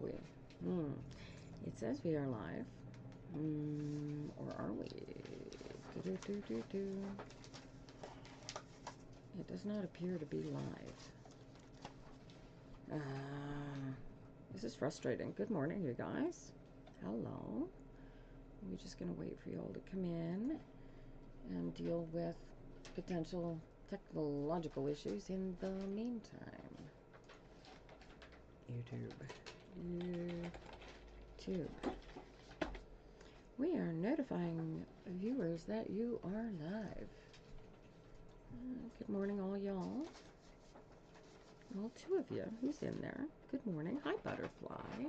we? It says we are live. Or are we? It does not appear to be live. This is frustrating. Good morning, you guys. Hello. We're just going to wait for you all to come in and deal with potential technological issues in the meantime. YouTube. We are notifying viewers that you are live. Good morning, all y'all. Well, two of you. Who's in there? Good morning. Hi, Butterfly.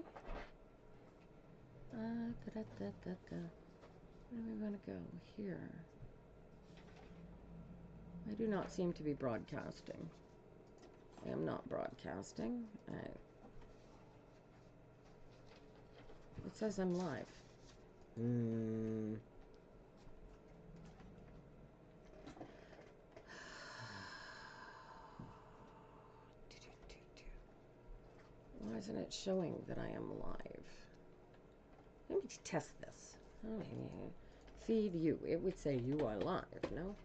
Where do we want to go? Here. I do not seem to be broadcasting. I am not broadcasting. It says I'm live. Why isn't it showing that I am live? Let me test this. Oh, feed you. It would say you are live, no?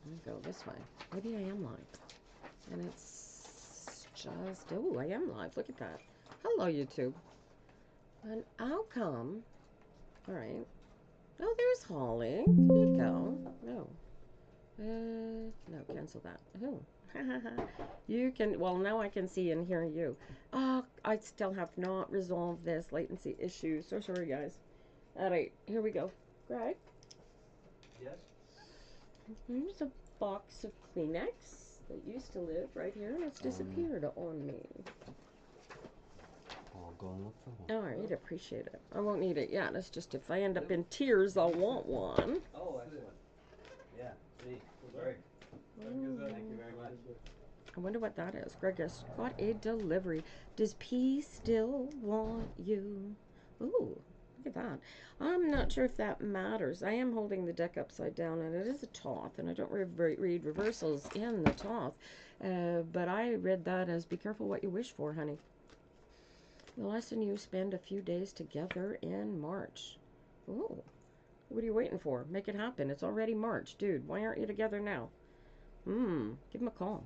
I'll go this way. Maybe I am live. And it's just... Oh, I am live. Look at that. Hello, YouTube. An outcome. All right. Oh, there's Holly. There you go. No. No, cancel that. Oh. You can, well, now I can see and hear you. Oh, I still have not resolved this latency issue. So sorry, guys. All right, here we go. Greg? Yes? Here's a box of Kleenex that used to live right here, and it's disappeared on me. I'll go and look for one. All right, appreciate it. I won't need it yet. It's just if I end up in tears, I'll want one. Oh, excellent. Yeah, see. Great. Thank you very much. I wonder what that is. Greg has got a delivery. Does P still want you? Ooh, look at that. I'm not sure if that matters. I am holding the deck upside down, and it is a Thoth, and I don't read reversals in the Thoth. But I read that as be careful what you wish for, honey. The lesson you spend a few days together in March. Ooh, what are you waiting for? Make it happen. It's already March. Dude, why aren't you together now? Give him a call.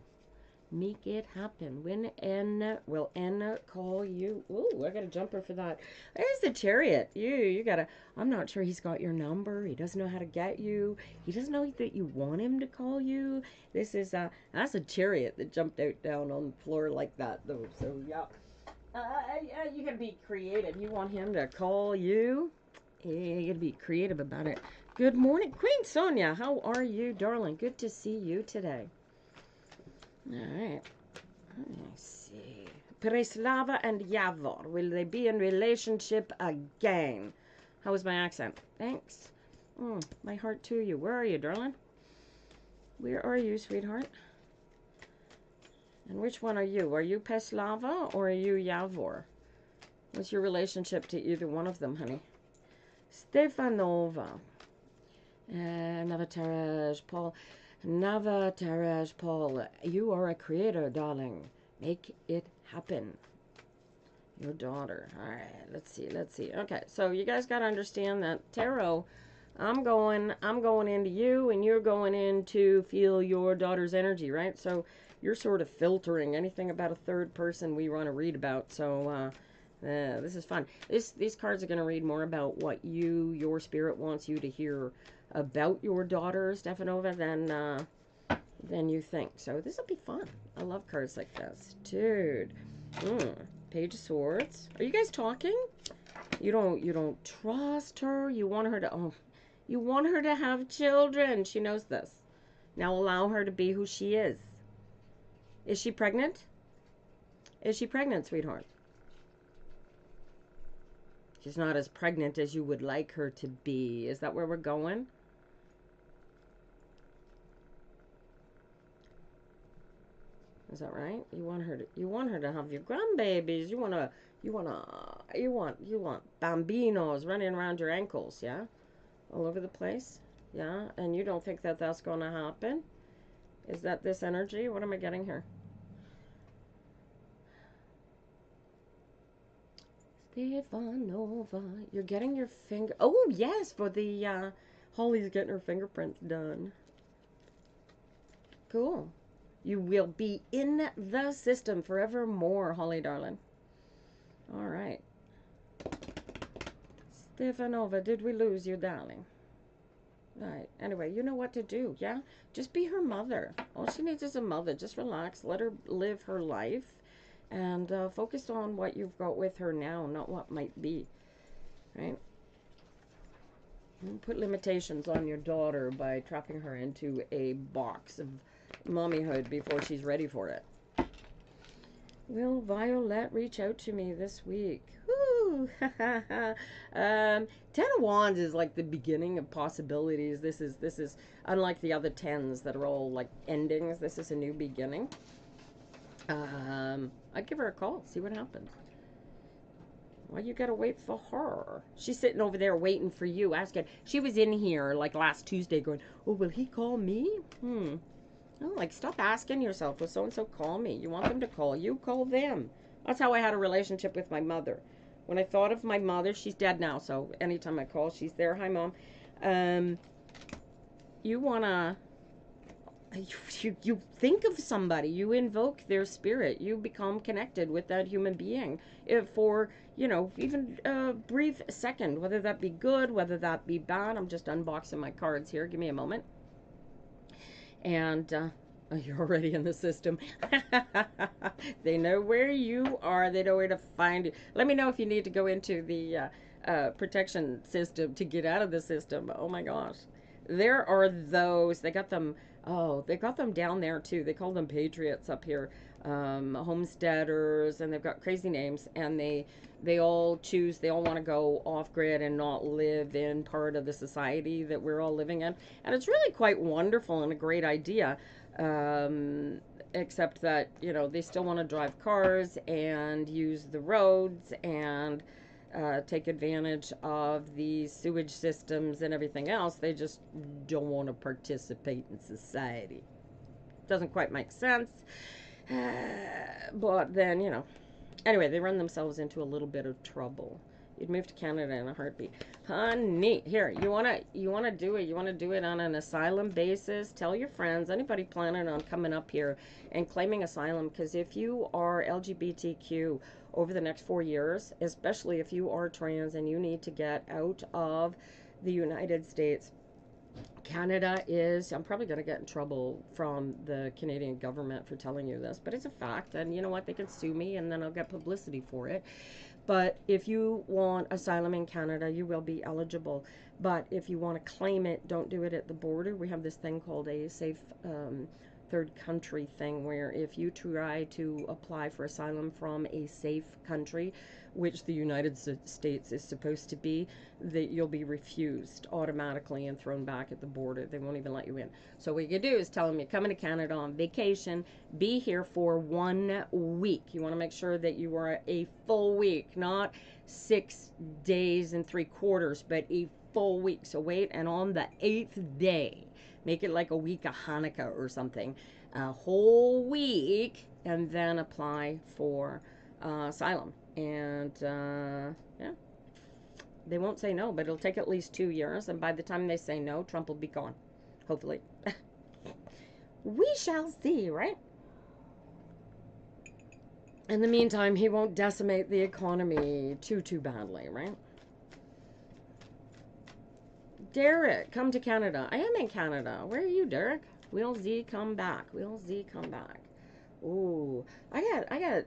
Make it happen. When N will N call you? Ooh, I got a jumper for that. There's the Chariot. You gotta. I'm not sure he's got your number. He doesn't know how to get you. He doesn't know that you want him to call you. This is that's a Chariot that jumped out down on the floor like that though. So yeah. You gotta be creative. You want him to call you? You gotta be creative about it. Good morning, Queen Sonia. How are you, darling? Good to see you today. All right. Let's see. Preslava and Yavor. Will they be in relationship again? How was my accent? Thanks. My heart to you. Where are you, darling? Where are you, sweetheart? And which one are you? Are you Preslava or are you Yavor? What's your relationship to either one of them, honey? Stefanova. Navataraj Paul. Navataraj Paul. You are a creator, darling. Make it happen. Your daughter. Alright, let's see. Okay, so you guys gotta understand that tarot, I'm going into you and you're going in to feel your daughter's energy, right? So you're sort of filtering anything about a third person we want to read about. So this is fun. These cards are going to read more about what your spirit wants you to hear about your daughter, Stefanova, than you think. So this will be fun. I love cards like this. Dude. Page of Swords. Are you guys talking? You don't trust her. You want her to have children. She knows this. Now allow her to be who she is. Is she pregnant? Is she pregnant, sweetheart? She's not as pregnant as you would like her to be. Is that where we're going? Is that right? You want her to have your grandbabies. You want bambinos running around your ankles, yeah? All over the place, yeah? And you don't think that that's going to happen? Is that this energy? What am I getting here? Stefanova, you're getting your finger. Oh, yes, for the, Holly's getting her fingerprints done. Cool. You will be in the system forevermore, Holly, darling. All right. Stefanova, did we lose you, darling? Right. Anyway, you know what to do, yeah? Just be her mother. All she needs is a mother. Just relax. Let her live her life. And focus on what you've got with her now, not what might be. Right? Don't put limitations on your daughter by trapping her into a box of mommyhood before she's ready for it. Will Violet reach out to me this week? Woo! Ten of Wands is like the beginning of possibilities. This is unlike the other tens that are all like endings. This is a new beginning. I'd give her a call, see what happens. Why you gotta wait for her? She's sitting over there waiting for you, asking. She was in here like last Tuesday going, oh, will he call me? Oh, like, stop asking yourself, will so-and-so call me? You want them to call you? Call them. That's how I had a relationship with my mother. When I thought of my mother, she's dead now, so anytime I call, she's there. Hi, Mom. You wanna... You think of somebody, you invoke their spirit, you become connected with that human being for, even a brief second, whether that be good, whether that be bad. I'm just unboxing my cards here. Give me a moment. And you're already in the system. They know where you are. They know where to find you. Let me know if you need to go into the protection system to get out of the system. Oh my gosh. There are those. They got them. Oh, they got them down there too. They call them patriots up here. Homesteaders, and they've got crazy names, and they all want to go off grid and not live in part of the society that we're all living in. And it's really quite wonderful and a great idea. Except that, they still want to drive cars and use the roads and take advantage of the sewage systems and everything else. They just don't want to participate in society. Doesn't quite make sense. But then, anyway, they run themselves into a little bit of trouble. You'd move to Canada in a heartbeat. Honey, here, you wanna do it. You wanna do it on an asylum basis. Tell your friends, anybody planning on coming up here and claiming asylum, because if you are LGBTQ over the next 4 years, especially if you are trans and you need to get out of the United States, Canada is, I'm probably going to get in trouble from the Canadian government for telling you this, but it's a fact. And you know what? They can sue me and then I'll get publicity for it. But if you want asylum in Canada, you will be eligible. But if you want to claim it, don't do it at the border. We have this thing called a safe third country thing, where if you try to apply for asylum from a safe country, which the United States is supposed to be, that you'll be refused automatically and thrown back at the border. They won't even let you in. So what you do is tell them you're coming to Canada on vacation, be here for 1 week. You want to make sure that you are a full week, not 6 days and 3/4, but a full week. So wait, and on the 8th day, make it like a week of Hanukkah or something, a whole week, and then apply for asylum. And yeah, they won't say no, but it'll take at least 2 years. And by the time they say no, Trump will be gone, hopefully. We shall see, right? In the meantime, he won't decimate the economy too badly, right? Derek, come to Canada. I am in Canada. Where are you, Derek? Will Z come back? Will Z come back? Ooh, I got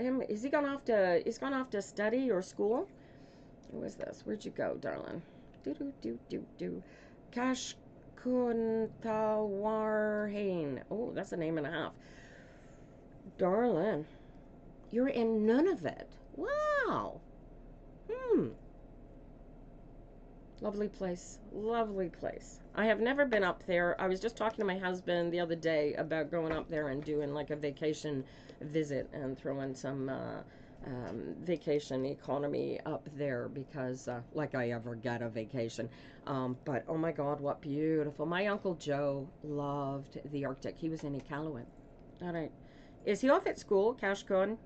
him. Is he gone off to? He's gone off to study or school? Who is this? Where'd you go, darling? Do. Kashkuntawarhain. Oh, that's a name and a half. Darling, you're in Nunavut. Wow. Lovely place. Lovely place. I have never been up there. I was just talking to my husband the other day about going up there and doing like a vacation visit and throwing some vacation economy up there, because like I ever got a vacation. But oh my God, what beautiful. My Uncle Joe loved the Arctic. He was in Iqaluit. All right. Is he off at school, Kashkun?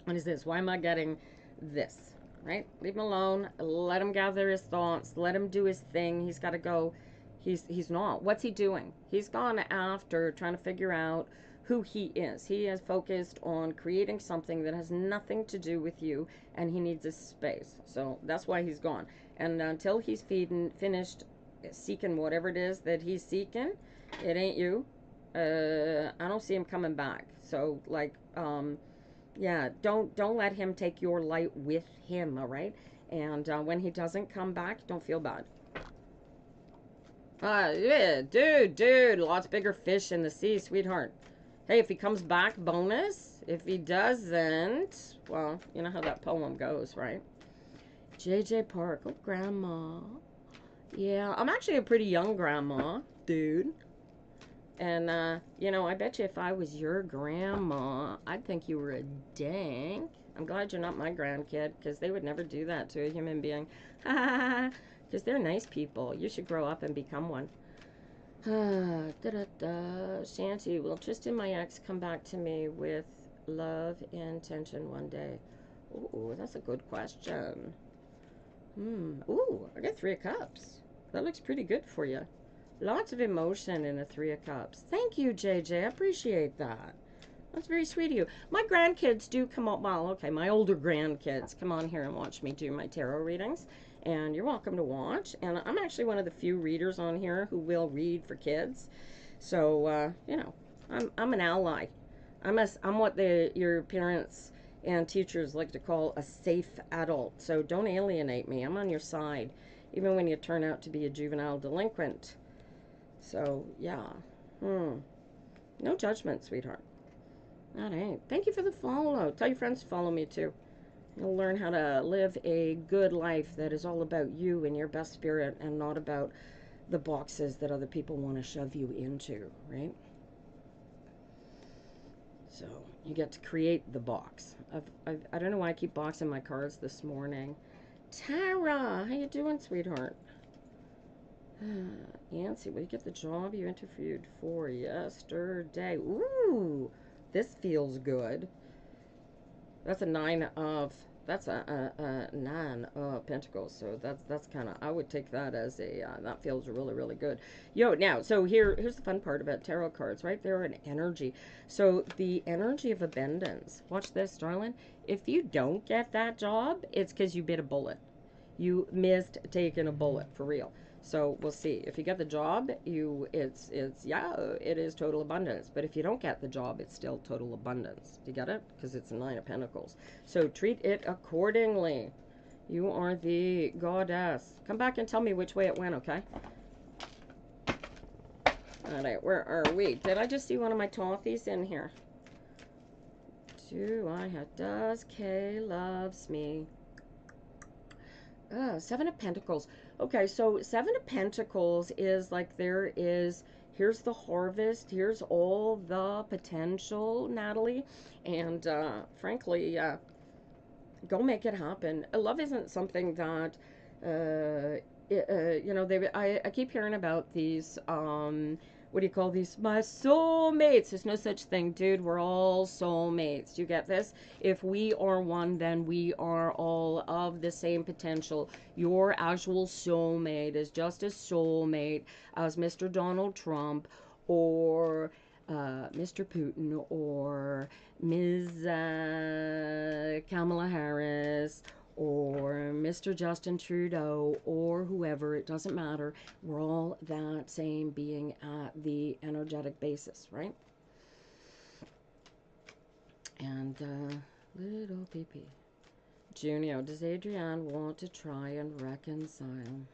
What is this? Why am I getting this? Right? Leave him alone. Let him gather his thoughts. Let him do his thing. He's got to go. He's not. What's he doing? He's gone after trying to figure out who he is. He is focused on creating something that has nothing to do with you, and he needs his space. So that's why he's gone. And until he's finished seeking whatever it is that he's seeking, it ain't you. I don't see him coming back. So like, yeah, don't let him take your light with him. All right. And when he doesn't come back, don't feel bad. Yeah, dude, lots bigger fish in the sea, sweetheart. Hey, if he comes back, bonus. If he doesn't, well, you know how that poem goes, right? JJ Park, oh, grandma. Yeah, I'm actually a pretty young grandma, dude. And, you know, I bet you if I was your grandma, I'd think you were a dank. I'm glad you're not my grandkid, because they would never do that to a human being. Ha ha ha. Because they're nice people. You should grow up and become one. Shanty, will Tristan, my ex, come back to me with love and tension one day? Ooh, that's a good question. Ooh, I got 3 of cups. That looks pretty good for you. Lots of emotion in a 3 of cups. Thank you, JJ. I appreciate that. That's very sweet of you. My grandkids do come up. Well, okay, my older grandkids come on here and watch me do my tarot readings. And you're welcome to watch. And I'm actually one of the few readers on here who will read for kids. So, you know, I'm an ally. I'm what your parents and teachers like to call a safe adult. So don't alienate me. I'm on your side, even when you turn out to be a juvenile delinquent. So, yeah. No judgment, sweetheart. That ain't. Thank you for the follow. Tell your friends to follow me, too. You'll learn how to live a good life that is all about you and your best spirit and not about the boxes that other people want to shove you into, right? So, you get to create the box. I don't know why I keep boxing my cards this morning. Tara, how you doing, sweetheart? Yancy, will you get the job you interviewed for yesterday? Ooh, this feels good. That's a 9 of pentacles. So that's kind of, I would take that as a that feels really good. Now, so here's the fun part about tarot cards, right? They're an energy. So the energy of abundance. Watch this, darling. If you don't get that job, it's because you bit a bullet. You missed taking a bullet, for real. So we'll see. If you get the job, it's yeah, it is total abundance. But if you don't get the job, it's still total abundance. Do you get it? Because it's a 9 of Pentacles. So treat it accordingly. You are the goddess. Come back and tell me which way it went, okay? Alright, where are we? Did I just see one of my toffees in here? Does Kay loves me? 7 of Pentacles. Okay, so 7 of Pentacles is like here's the harvest, here's all the potential, Natalie, and frankly, go make it happen. Love isn't something that, you know, I keep hearing about these, what do you call these? My soulmates. There's no such thing, dude. We're all soulmates. Do you get this? If we are one, then we are all of the same potential. Your actual soulmate is just a soulmate as Mr. Donald Trump or Mr. Putin or Ms. Kamala Harris or Mr. Justin Trudeau or whoever, it doesn't matter. We're all that same being at the energetic basis, right? And little peepee. Junio, does Adrienne want to try and reconcile?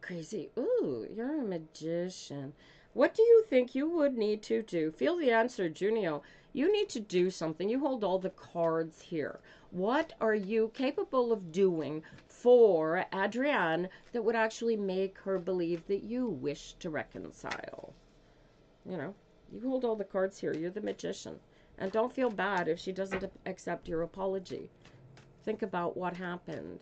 Crazy. Ooh, you're a magician. What do you think you would need to do? Feel the answer, Junio. You need to do something. You hold all the cards here. What are you capable of doing for Adrienne that would actually make her believe that you wish to reconcile? You know, you hold all the cards here. You're the magician. And don't feel bad if she doesn't accept your apology. Think about what happened.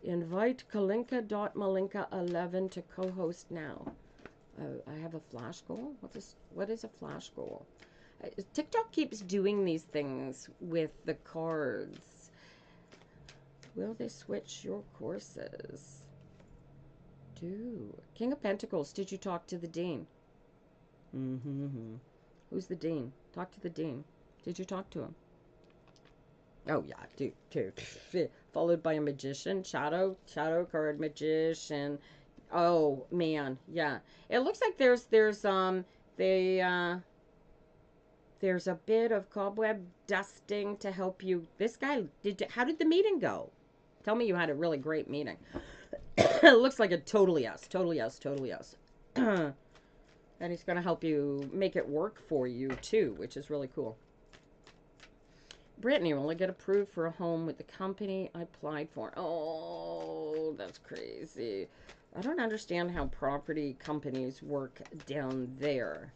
Invite Kalinka.Malinka11 to co-host now. I have a flash goal? What is a flash goal? TikTok keeps doing these things with the cards. Will they switch your courses? King of Pentacles, did you talk to the Dean? Mm-hmm. Who's the Dean? Talk to the Dean. Did you talk to him? Oh, yeah, dude. Followed by a Magician. Shadow card, Magician. Oh, man, yeah. It looks like they, there's a bit of cobweb dusting to help you. This guy, how did the meeting go? Tell me you had a really great meeting. It looks like a total yes. And he's going to help you make it work for you, too, which is really cool. Brittany, will I get approved for a home with the company I applied for? Oh, that's crazy. I don't understand how property companies work down there.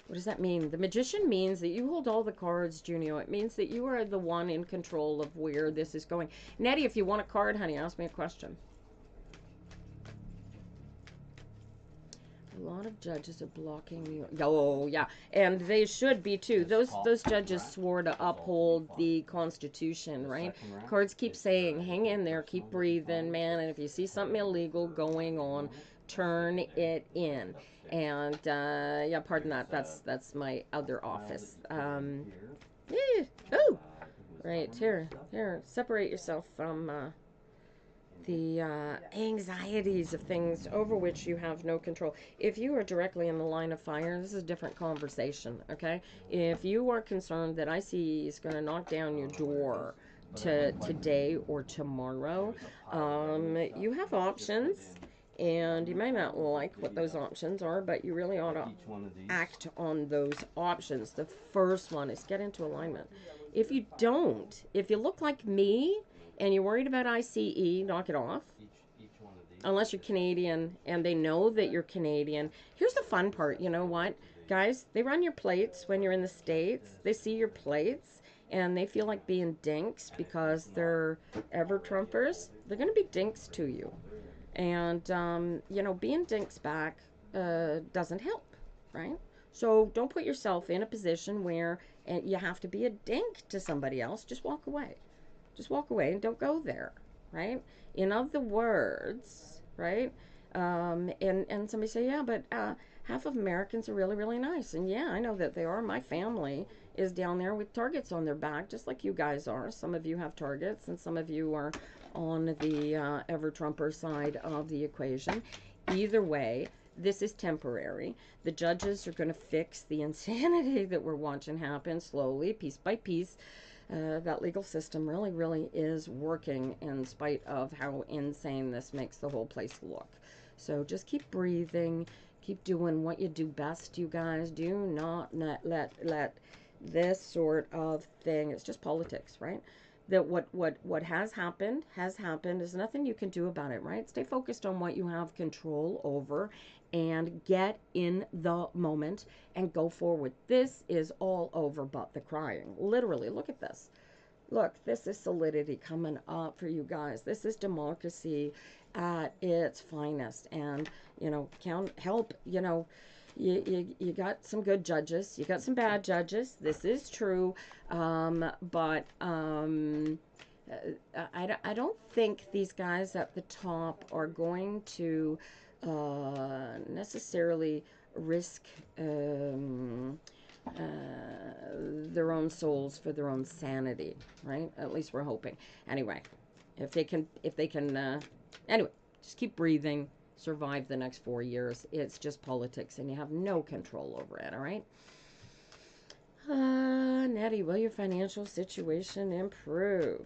What does that mean? The Magician means that you hold all the cards, Junio. It means that you are the one in control of where this is going. Nettie, if you want a card, honey, ask me a question. A lot of judges are blocking me. Oh, yeah. And they should be, too. Those judges swore to uphold the Constitution, right? Cards keep saying, hang in there, keep breathing, man. And if you see something illegal going on, turn it in. And, yeah, pardon that. That's my other office. Yeah. Oh! Right, here. Separate yourself from, the anxieties of things over which you have no control. If you are directly in the line of fire, this is a different conversation, okay? If you are concerned that ICE is going to knock down your door today or tomorrow, you have options, and you may not like what those options are, but you really ought to act on those options. The first one is get into alignment. If you don't, if you look like me, and you're worried about ICE, knock it off. Unless you're Canadian and they know that you're Canadian. Here's the fun part. You know what? Guys, they run your plates when you're in the States. They see your plates and they feel like being dinks because they're ever Trumpers. They're going to be dinks to you. And, being dinks back doesn't help, right? So don't put yourself in a position where you have to be a dink to somebody else. Just walk away. Just walk away and don't go there, right? In other words, right? And somebody say, yeah, but half of Americans are really, really nice. And yeah, I know that they are. My family is down there with targets on their back, just like you guys are. Some of you have targets, and some of you are on the ever-Trumper side of the equation. Either way, this is temporary. The judges are going to fix the insanity that we're watching happen slowly, piece by piece. That legal system really, really is working in spite of how insane this makes the whole place look. So just keep breathing, keep doing what you do best, you guys. Do not let this sort of thing, it's just politics, right? That what has happened. There's nothing you can do about it, right? Stay focused on what you have control over and get in the moment and go forward. This is all over but the crying. Literally, look at this. Look, this is solidity coming up for you guys. This is democracy at its finest. And, help, you got some good judges. You got some bad judges. This is true. But I don't think these guys at the top are going to necessarily risk their own souls for their own sanity, right? At least we're hoping. Anyway, if they can, anyway, just keep breathing, survive the next 4 years. It's just politics, and you have no control over it, all right? Nettie, will your financial situation improve?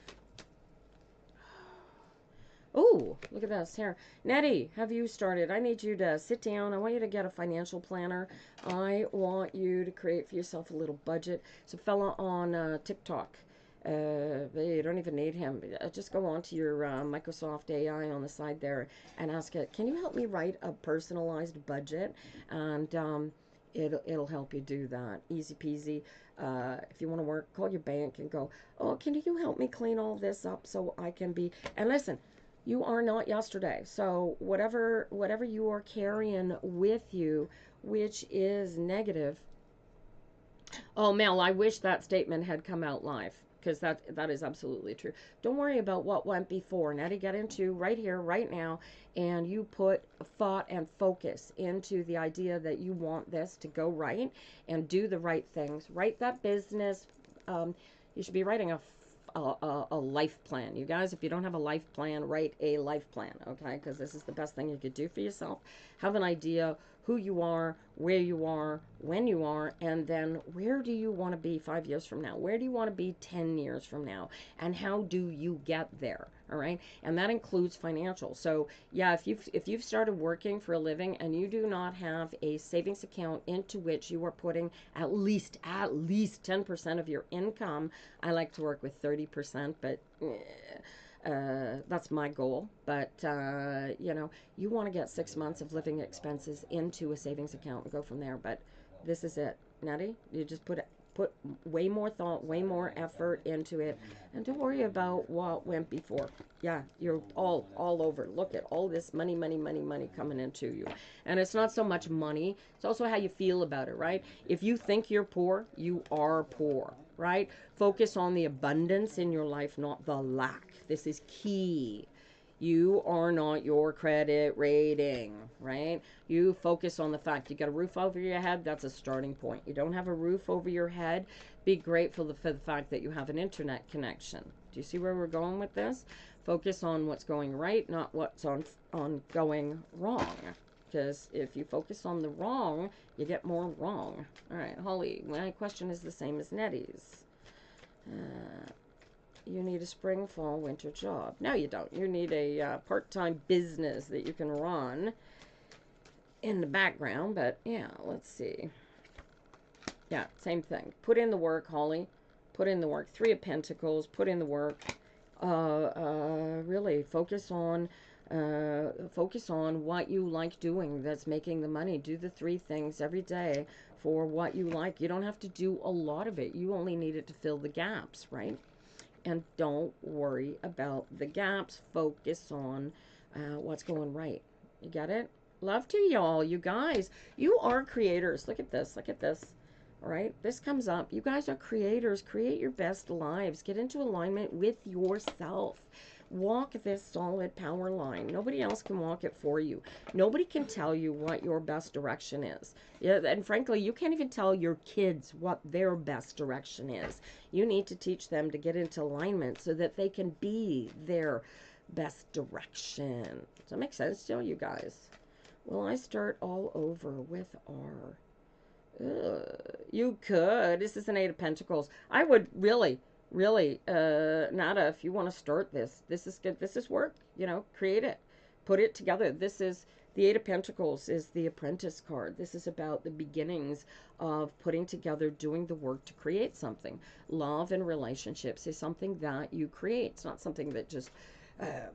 Oh, look at this here. Nettie, have you started? I need you to sit down. I want you to get a financial planner. I want you to create for yourself a little budget. It's a fella on TikTok. You don't even need him. Just go on to your Microsoft AI on the side there and ask it, can you help me write a personalized budget? And it'll help you do that. Easy peasy. If you want to work, call your bank and go, oh, can you help me clean all this up so I can be... And listen, you are not yesterday. So whatever you are carrying with you, which is negative, Oh, Mel, I wish that statement had come out live because that is absolutely true. Don't worry about what went before. Now to get into right here, right now, and you put thought and focus into the idea that you want this to go right and do the right things. Write that business. You should be writing a life plan. You guys, if you don't have a life plan, write a life plan, okay? Because this is the best thing you could do for yourself. Have an idea who you are, where you are, when you are, and then where do you want to be 5 years from now? Where do you want to be 10 years from now? And how do you get there? All right. And that includes financial. So yeah, if you've started working for a living and you do not have a savings account into which you are putting at least 10% of your income, I like to work with 30%, but that's my goal. But you want to get 6 months of living expenses into a savings account and go from there. But this is it, Nettie. You just put way more thought, way more effort into it, and don't worry about what went before. Yeah, you're all over. Look at all this money, money, money, money coming into you, and it's not so much money. It's also how you feel about it, right? If you think you're poor, you are poor, right? Focus on the abundance in your life, not the lack. This is key. You are not your credit rating, right? You focus on the fact you got a roof over your head. That's a starting point. You don't have a roof over your head. Be grateful for the fact that you have an internet connection. Do you see where we're going with this? Focus on what's going right, not what's on going wrong. Because if you focus on the wrong, you get more wrong. All right, Holly, my question is the same as Nettie's. You need a spring, fall, winter job. No, you don't. You need a part-time business that you can run in the background. But yeah, let's see. Yeah, same thing. Put in the work, Holly. Put in the work. Three of Pentacles. Put in the work. Really focus on what you like doing that's making the money. Do the three things every day for what you like. You don't have to do a lot of it. You only need it to fill the gaps, right? And don't worry about the gaps. Focus on what's going right. You get it? Love to y'all. You guys, you are creators. Look at this. Look at this. All right. This comes up. You guys are creators. Create your best lives. Get into alignment with yourself. Walk this solid power line. Nobody else can walk it for you. Nobody can tell you what your best direction is. Yeah, and frankly, you can't even tell your kids what their best direction is. You need to teach them to get into alignment so that they can be their best direction. Does that make sense to you guys? Will I start all over with R? You could. This is an Eight of Pentacles. I would really, Nada, if you want to start this is good. This is work. Create it. Put it together. This is the Eight of Pentacles is the Apprentice card. This is about the beginnings of putting together, doing the work to create something. Love and relationships is something that you create. It's not something that just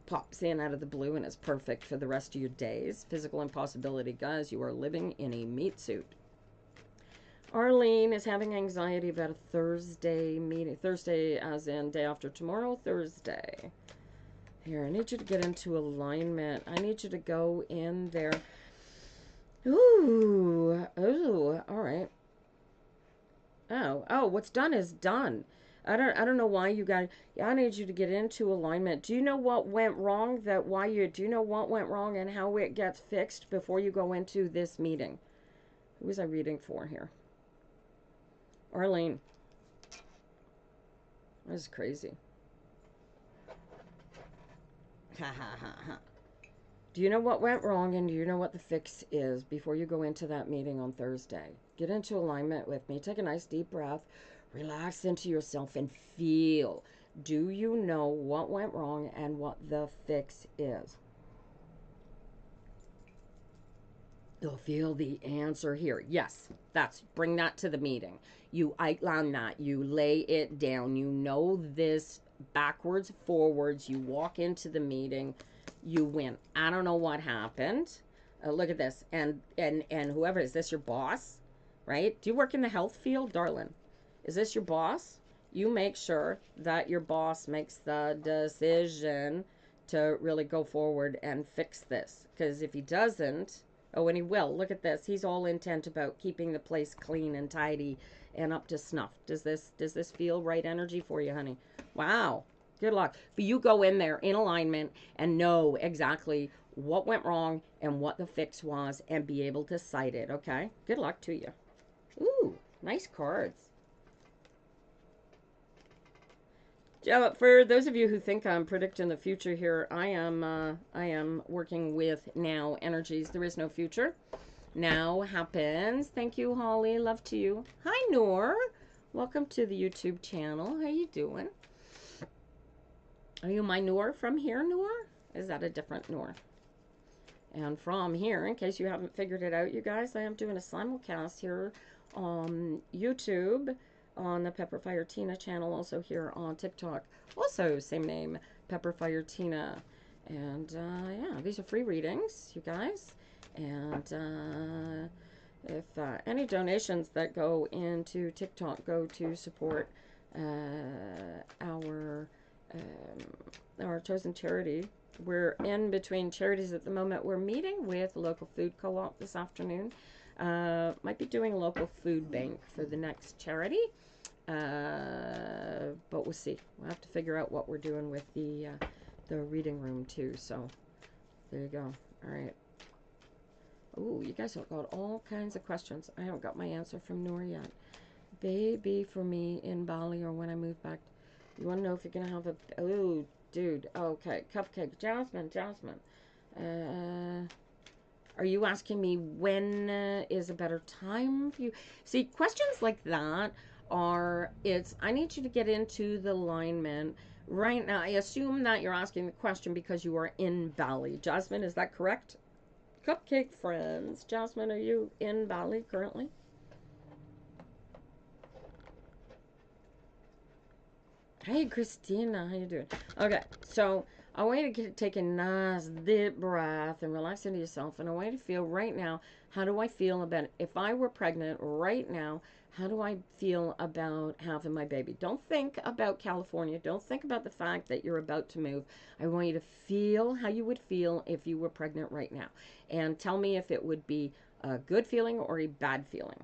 pops in out of the blue and is perfect for the rest of your days. Physical impossibility, guys. You are living in a meat suit. Arlene is having anxiety about a Thursday meeting. Thursday as in day after tomorrow, Thursday. Here, I need you to get into alignment. I need you to go in there. Ooh, all right. Oh, what's done is done. I don't know why you got. I need you to get into alignment. Do you know what went wrong? Do you know what went wrong and how it gets fixed before you go into this meeting? Who was I reading for here? Arlene. This is crazy. Ha ha ha ha. Do you know what went wrong and do you know what the fix is before you go into that meeting on Thursday? Get into alignment with me. Take a nice deep breath. Relax into yourself and feel. Do you know what went wrong and what the fix is? You'll feel the answer here. Yes, bring that to the meeting. You outline that. You lay it down. You know this backwards, forwards. You walk into the meeting. You win. I don't know what happened. Look at this. And whoever, is this your boss? Right? Do you work in the health field, darling? Is this your boss? You make sure that your boss makes the decision to really go forward and fix this. Because if he doesn't, Oh, and he will. Look at this. He's all intent about keeping the place clean and tidy and up to snuff. Does this feel right energy for you, honey? Wow. Good luck. But you go in there in alignment and know exactly what went wrong and what the fix was and be able to cite it, okay? Good luck to you. Ooh, nice cards. Yeah, for those of you who think I'm predicting the future here, I am working with now energies. There is no future. Now happens. Thank you, Holly. Love to you. Hi, Noor. Welcome to the YouTube channel. How you doing? Are you my Noor from here, Noor? Is that a different Noor? And from here, in case you haven't figured it out, you guys, I am doing a simulcast here on YouTube, on the Pepperfire Tina channel, also here on TikTok. Also, same name, Pepperfire Tina. And yeah, these are free readings, you guys. And if any donations that go into TikTok go to support our chosen charity. We're in between charities at the moment. We're meeting with local food co-op this afternoon. Might be doing a local food bank for the next charity. But we'll see. We'll have to figure out what we're doing with the reading room too. So there you go. All right. Ooh, you guys have got all kinds of questions. I haven't got my answer from Noor yet. Baby for me in Bali or when I move back. You want to know if you're going to have a... Oh, dude. Okay. Cupcake. Jasmine. Are you asking me when is a better time for you? See, questions like that are... I need you to get into the alignment right now. I assume that you're asking the question because you are in Bali. Jasmine, is that correct? Cupcake friends. Jasmine, are you in Bali currently? Hey, Christina, how you doing? Okay, so I want you to take a nice deep breath and relax into yourself. And I want you to feel right now, how do I feel about it? If I were pregnant right now, how do I feel about having my baby? Don't think about California. Don't think about the fact that you're about to move. I want you to feel how you would feel if you were pregnant right now. And tell me if it would be a good feeling or a bad feeling.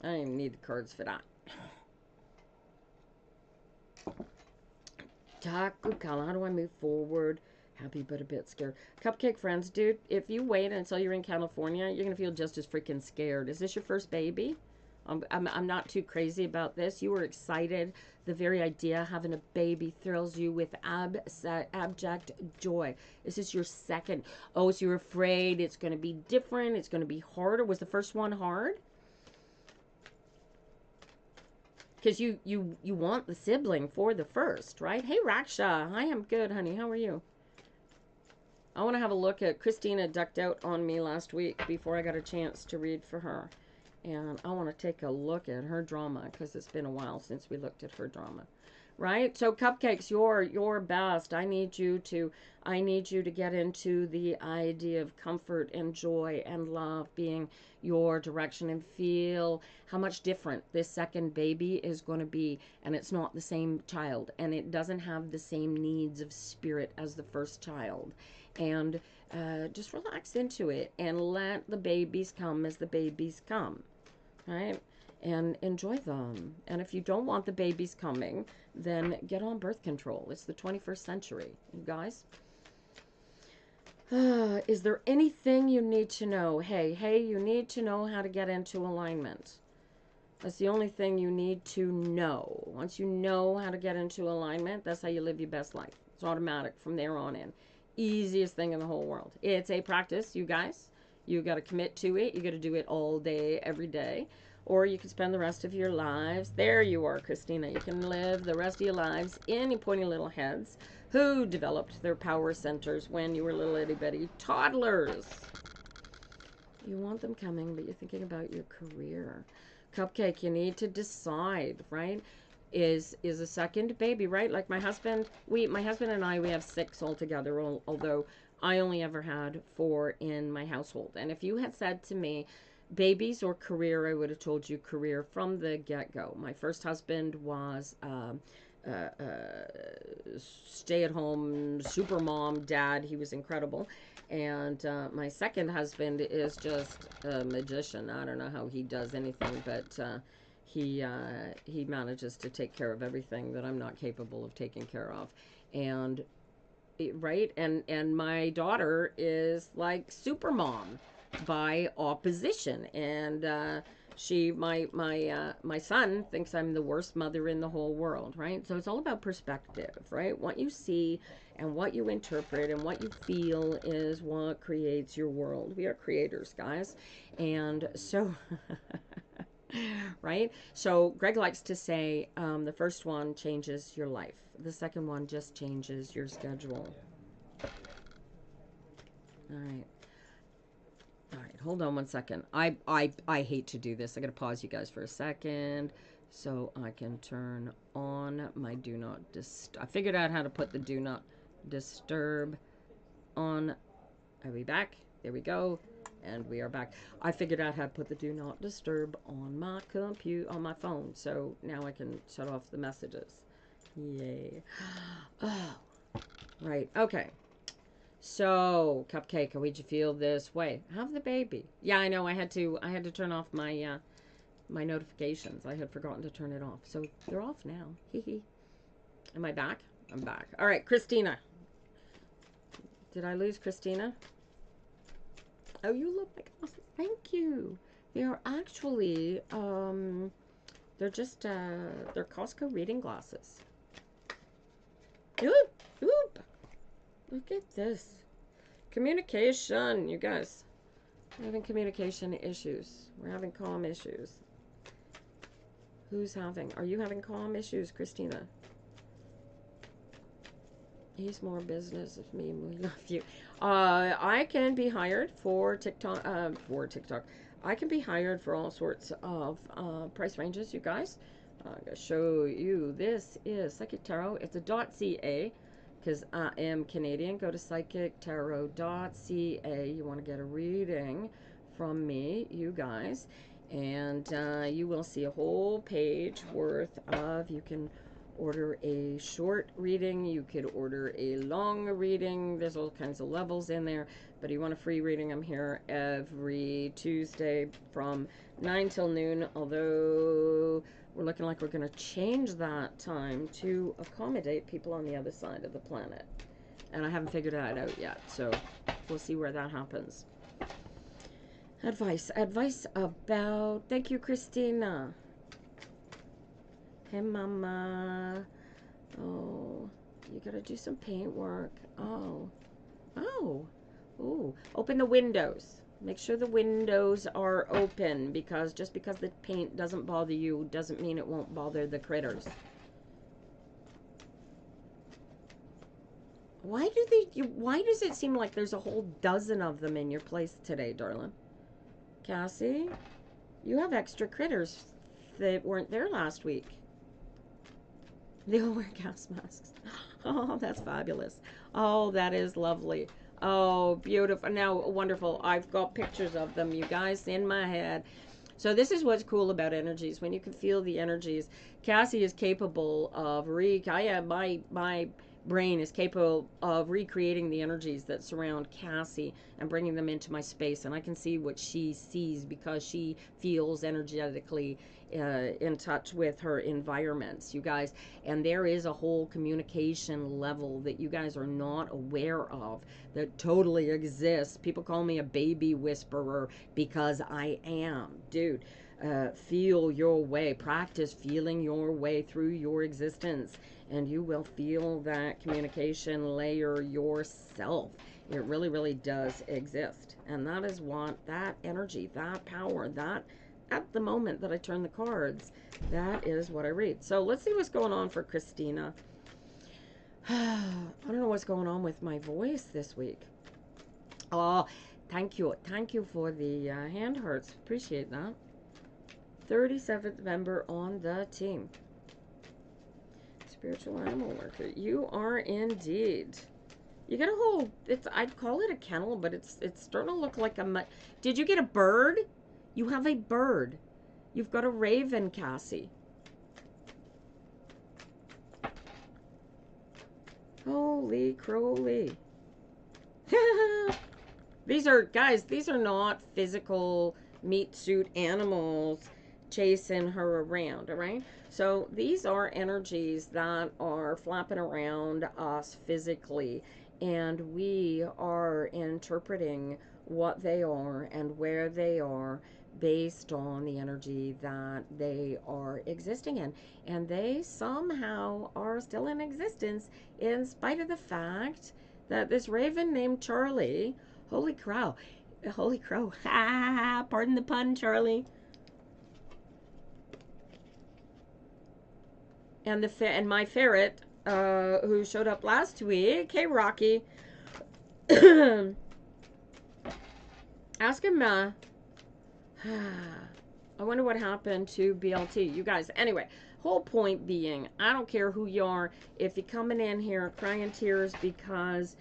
I don't even need the cards for that. Takukala, how do I move forward? Happy but a bit scared. Cupcake friends, dude, if you wait until you're in California, you're going to feel just as freaking scared. Is this your first baby? I'm not too crazy about this. You were excited. The very idea of having a baby thrills you with abject joy. This is your second. Oh, so you're afraid it's going to be different. It's going to be harder. Was the first one hard? Because you want the sibling for the first, right? Hey, Raksha. Hi, I'm good, honey. How are you? I want to have a look at... Christina ducked out on me last week before I got a chance to read for her. And I want to take a look at her drama because it's been a while since we looked at her drama. Right? So Cupcakes, you're best. I need you to get into the idea of comfort and joy and love being your direction and feel how much different this second baby is going to be. And it's not the same child and it doesn't have the same needs of spirit as the first child. And just relax into it and let the babies come as the babies come. Right? And enjoy them. And if you don't want the babies coming, then get on birth control. It's the 21st century, you guys. Is there anything you need to know? Hey, you need to know how to get into alignment. That's the only thing you need to know. Once you know how to get into alignment, that's how you live your best life. It's automatic from there on in. Easiest thing in the whole world. It's a practice, you guys. You got to commit to it. You got to do it all day, every day. Or you can spend the rest of your lives. There you are, Christina. You can live the rest of your lives in your pointy little heads who developed their power centers when you were little itty bitty toddlers. You want them coming, but you're thinking about your career. Cupcake, you need to decide, right? Is a second baby, right? Like my husband and I, we have 6 altogether, although I only ever had 4 in my household. And if you had said to me, babies or career, I would have told you career from the get-go. My first husband was stay-at-home super mom dad. He was incredible. And my second husband is just a magician. I don't know how he does anything, but he manages to take care of everything that I'm not capable of taking care of. And right, and my daughter is like super mom by opposition. And my son thinks I'm the worst mother in the whole world, right? So it's all about perspective, right? What you see and what you interpret and what you feel is what creates your world. We are creators, guys. And so right? So Greg likes to say the first one changes your life. The second one just changes your schedule. All right. All right, hold on one second. I hate to do this. I got to pause you guys for a second so I can turn on my do not disturb. I figured out how to put the do not disturb on. Are we back? There we go. And we are back. I figured out how to put the do not disturb on my my phone. So now I can shut off the messages. Yay. Oh, right. Okay. So, Cupcake, how would you feel this way? Have the baby. Yeah, I know. I had to turn off my my notifications. I had forgotten to turn it off. So they're off now. Hee hee. Am I back? I'm back. All right, Christina. Did I lose Christina? Oh, you love my glasses. Thank you. They are actually they're just they're Costco reading glasses. Oop, oop. Look at this. Communication, you guys. We're having communication issues. We're having comm issues. Who's having? Are you having comm issues, Christina? He's more business of me. We love you. I can be hired for TikTok. I can be hired for all sorts of price ranges, you guys. I'm gonna show you. This is Psychic Tarot. It's a .ca because I am Canadian. Go to psychictarot.ca. You want to get a reading from me, you guys, and you will see a whole page worth of. You can order a short reading, you could order a long reading. There's all kinds of levels in there, but you want a free reading, I'm here every Tuesday from 9 till noon, although we're looking like we're going to change that time to accommodate people on the other side of the planet, and I haven't figured that out yet, so we'll see where that happens. Advice about, thank you, Christina. Hey, Mama. Oh, you gotta do some paint work. Oh. Ooh. Open the windows. Make sure the windows are open, because just because the paint doesn't bother you doesn't mean it won't bother the critters. Why does it seem like there's a whole dozen of them in your place today, darling? Cassie, you have extra critters that weren't there last week. They all wear gas masks. Oh, that's fabulous. Oh, that is lovely. Oh, beautiful. Now, wonderful. I've got pictures of them, you guys, in my head. So this is what's cool about energies. When you can feel the energies, Cassie is capable of my brain is capable of recreating the energies that surround Cassie and bringing them into my space, and I can see what she sees because she feels energetically in touch with her environments, you guys. And there is a whole communication level that you guys are not aware of that totally exists. People call me a baby whisperer because I am, dude. Feel your way. Practice feeling your way through your existence, and you will feel that communication layer yourself. It really, really does exist. And that is what, that energy, that power, that at the moment that I turn the cards, that is what I read. So let's see what's going on for Christina. I don't know what's going on with my voice this week. Oh, thank you. Thank you for the hand hearts. Appreciate that. 37th member on the team. Spiritual animal worker. You are indeed. You get a whole, I'd call it a kennel, but it's starting to look like a, did you get a bird? You have a bird. You've got a raven, Cassie. Holy crowly. These are, guys, these are not physical meat suit animals chasing her around, all right? So these are energies that are flapping around us physically, and we are interpreting what they are and where they are based on the energy that they are existing in. And they somehow are still in existence in spite of the fact that this raven named Charlie, holy crow, holy crow, ha, pardon the pun, Charlie, and and my ferret, who showed up last week, hey Rocky, ask him, I wonder what happened to BLT. You guys, anyway, whole point being, I don't care who you are, if you're coming in here crying tears because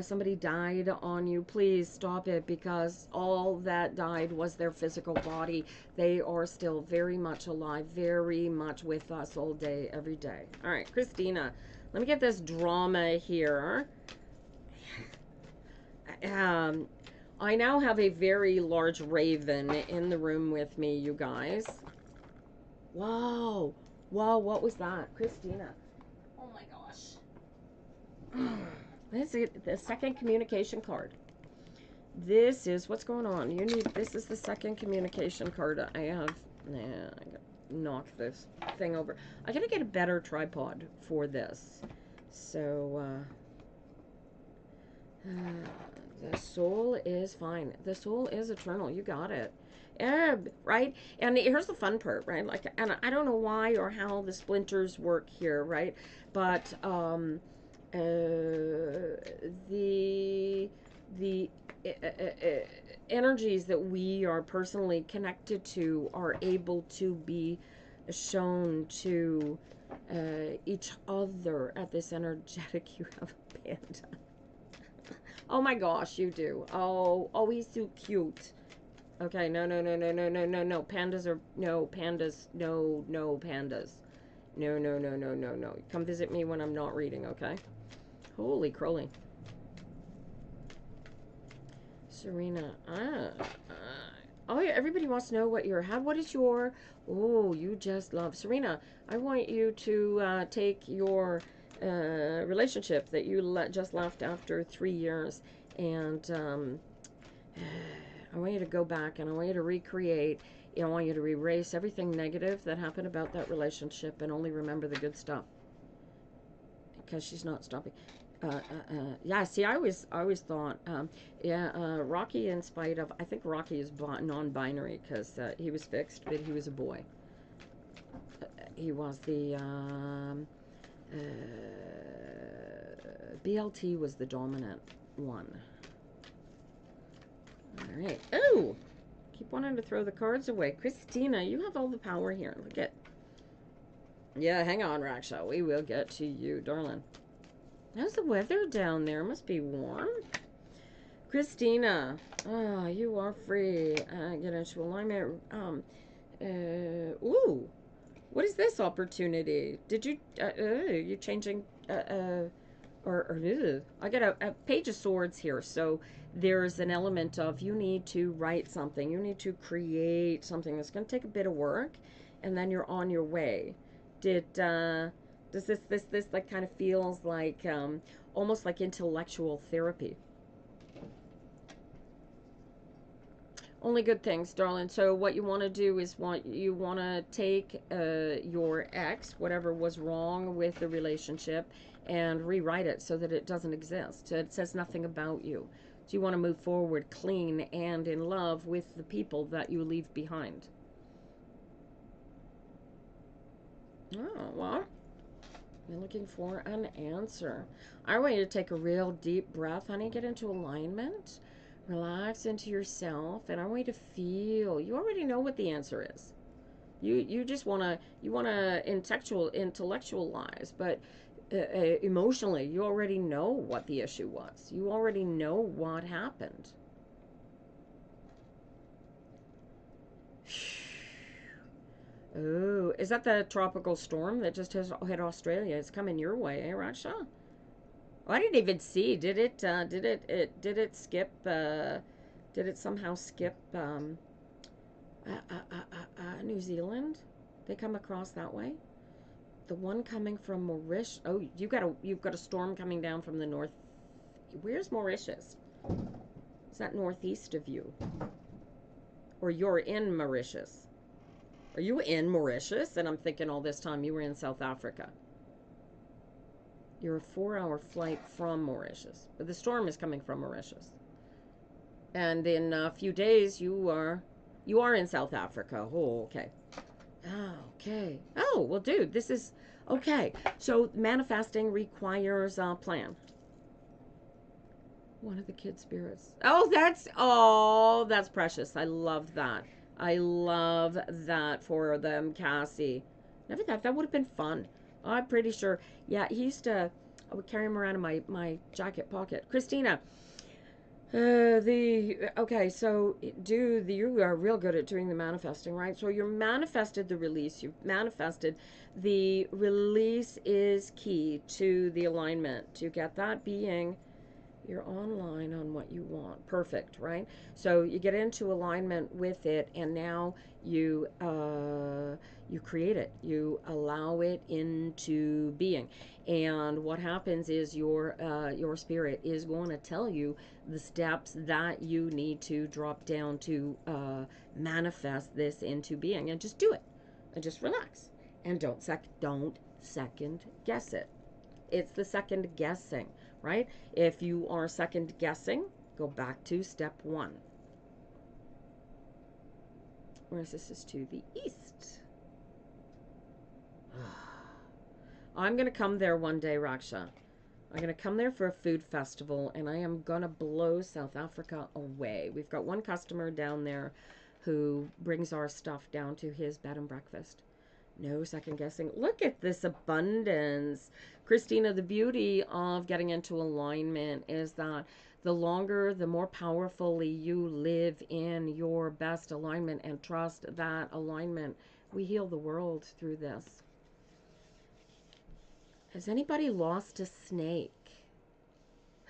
somebody died on you, please stop it, because all that died was their physical body. They are still very much alive, very much with us all day, every day. All right, Christina, let me get this drama here. I now have a very large raven in the room with me, you guys. Wow. Wow, what was that? Christina. Oh my gosh. This is the second communication card. This is what's going on. This is the second communication card I have. Nah, I gotta knock this thing over. I gotta get a better tripod for this. So, the soul is fine. The soul is eternal. You got it. Right? And here's the fun part, right? Like, and I don't know why or how the splinters work here, right? But the energies that we are personally connected to are able to be shown to each other at this energetic. You have a panda. Oh my gosh, you do. Oh, he's so cute. Okay, no. Pandas are, no, pandas, no, pandas. No. Come visit me when I'm not reading, okay? Holy crowley. Serena, oh yeah, everybody wants to know what what is your, oh, you just love. Serena, I want you to take your relationship that you just left after 3 years, and I want you to go back and I want you to recreate. I want you to erase everything negative that happened about that relationship and only remember the good stuff. Because she's not stopping. Yeah, see, I always thought, Rocky, in spite of, I think Rocky is non-binary because he was fixed, but he was a boy. He was the, BLT was the dominant one. All right. Oh! Keep wanting to throw the cards away. Christina, you have all the power here. Look at. Yeah, hang on, Raksha. We will get to you, darling. How's the weather down there? Must be warm. Christina, you are free. Get into alignment. Ooh, what is this opportunity? Did you, you changing, I got a page of swords here. So there's an element of you need to write something. You need to create something that's going to take a bit of work, and then you're on your way. Does this like kind of feels like almost like intellectual therapy? Only good things, darling. So what you want to do is you want to take your ex, whatever was wrong with the relationship, and rewrite it so that it doesn't exist. So it says nothing about you. So you want to move forward clean and in love with the people that you leave behind. Oh, well, you're looking for an answer. I want you to take a real deep breath, honey. Get into alignment. Relax into yourself, and I want you to feel. You already know what the answer is. You just wanna intellectualize, but emotionally, you already know what the issue was. You already know what happened. Oh, is that the tropical storm that just hit Australia? It's coming your way, eh, Raksha? I didn't even see. Did it? Did it skip? Did it somehow skip New Zealand? They come across that way. The one coming from Mauritius. Oh, you've got a storm coming down from the north. Where's Mauritius? Is that northeast of you? Or you're in Mauritius? Are you in Mauritius? And I'm thinking all this time you were in South Africa. You're a 4-hour flight from Mauritius, but the storm is coming from Mauritius. And in a few days, you are in South Africa. Oh, okay. Oh, okay. Oh, well, dude, this is okay. So manifesting requires a plan. One of the kid spirits. Oh, that's precious. I love that. I love that for them, Cassie. Never thought that would have been fun. I'm pretty sure. Yeah, I would carry him around in my jacket pocket. Christina, okay, so you are real good at doing the manifesting, right? So you manifested the release. You've manifested the release is key to the alignment. To get that being, you're online on what you want. Perfect, right? So you get into alignment with it, and now you create it. You allow it into being, and what happens is your spirit is going to tell you the steps that you need to drop down to manifest this into being, and just do it, and just relax, and don't second guess it. It's the second guessing, right? If you are second guessing, go back to step 1. Whereas this is to the east. I'm going to come there one day, Raksha. I'm going to come there for a food festival, and I am going to blow South Africa away. We've got one customer down there who brings our stuff down to his bed and breakfast. No second guessing. Look at this abundance. Christina, the beauty of getting into alignment is that the longer, the more powerfully you live in your best alignment and trust that alignment. We heal the world through this. Has anybody lost a snake?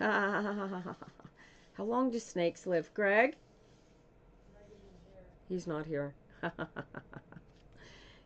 How long do snakes live, Greg? He's not here.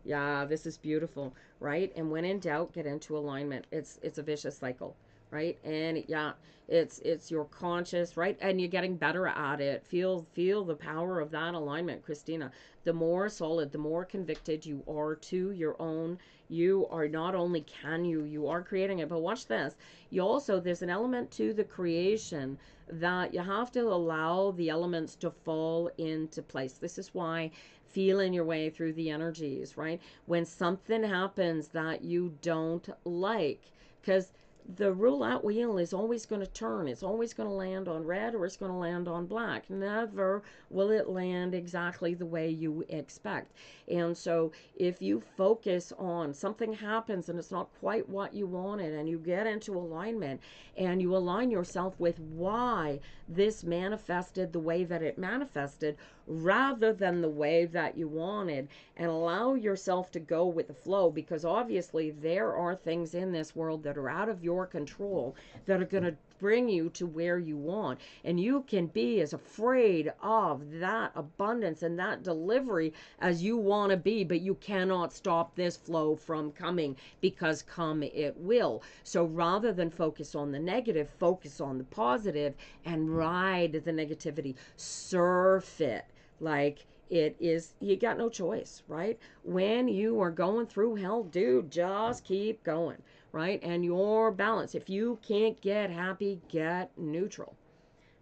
Yeah, this is beautiful, right? And when in doubt, get into alignment. It's a vicious cycle, right? And yeah, it's your conscious, right? And you're getting better at it. Feel the power of that alignment, Christina. The more solid, the more convicted you are to your own. You are not only you are creating it, but watch this. You also, there's an element to the creation that you have to allow the elements to fall into place. This is why feeling your way through the energies, right? When something happens that you don't like, because the roulette wheel is always going to turn. It's always going to land on red or it's going to land on black. Never will it land exactly the way you expect. And so if you focus on something happens and it's not quite what you wanted, and you get into alignment and you align yourself with why this manifested the way that it manifested rather than the way that you wanted, and allow yourself to go with the flow, because obviously there are things in this world that are out of your control that are going to bring you to where you want, and you can be as afraid of that abundance and that delivery as you want to be, but you cannot stop this flow from coming, because come it will. So rather than focus on the negative, focus on the positive and ride the negativity, surf it like it is. You got no choice, right? When you are going through hell, dude, just keep going, right? And your balance, if you can't get happy, get neutral,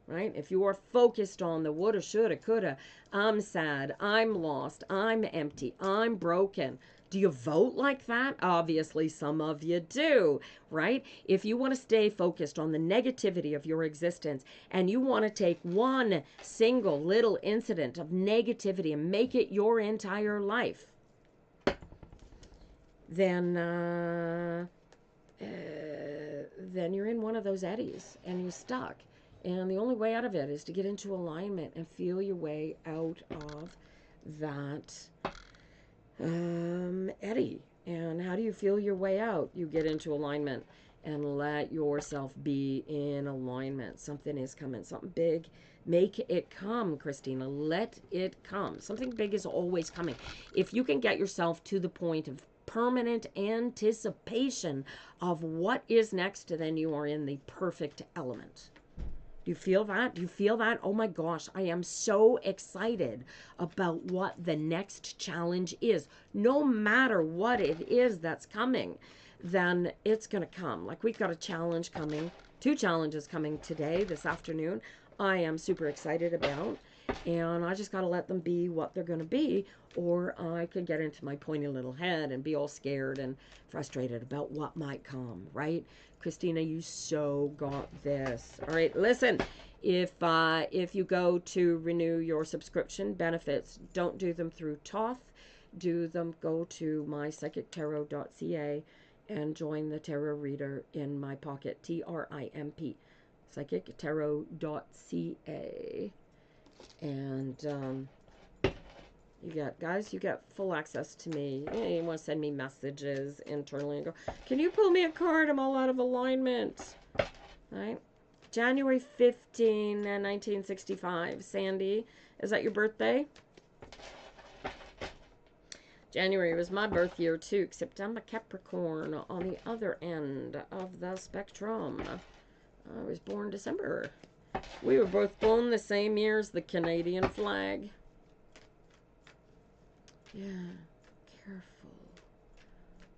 right? If you are focused on the woulda, shoulda, coulda, I'm sad, I'm lost, I'm empty, I'm broken. Do you vote like that? Obviously, some of you do, right? If you want to stay focused on the negativity of your existence, and you want to take one single little incident of negativity and make it your entire life, then you're in one of those eddies and you're stuck. And the only way out of it is to get into alignment and feel your way out of that eddy. And how do you feel your way out? You get into alignment and let yourself be in alignment. Something is coming, something big. Make it come, Christina. Let it come. Something big is always coming. If you can get yourself to the point of permanent anticipation of what is next, then you are in the perfect element. Do you feel that? Do you feel that? Oh my gosh, I am so excited about what the next challenge is. No matter what it is that's coming, then it's going to come. Like we've got a challenge coming, 2 challenges coming today, this afternoon. I am super excited about. And I just got to let them be what they're going to be, or I could get into my pointy little head and be all scared and frustrated about what might come, right? Christina, you so got this. All right, listen, if you go to renew your subscription benefits, don't do them through Toth. Go to mypsychictarot.ca and join the tarot reader in my pocket, TRIMP, psychictarot.ca. And you get full access to me. You want to send me messages internally and go, can you pull me a card? I'm all out of alignment. All right. January 15, 1965. Sandy, is that your birthday? January was my birth year too, except I'm a Capricorn on the other end of the spectrum. I was born December. We were both born the same year as the Canadian flag. Yeah, careful.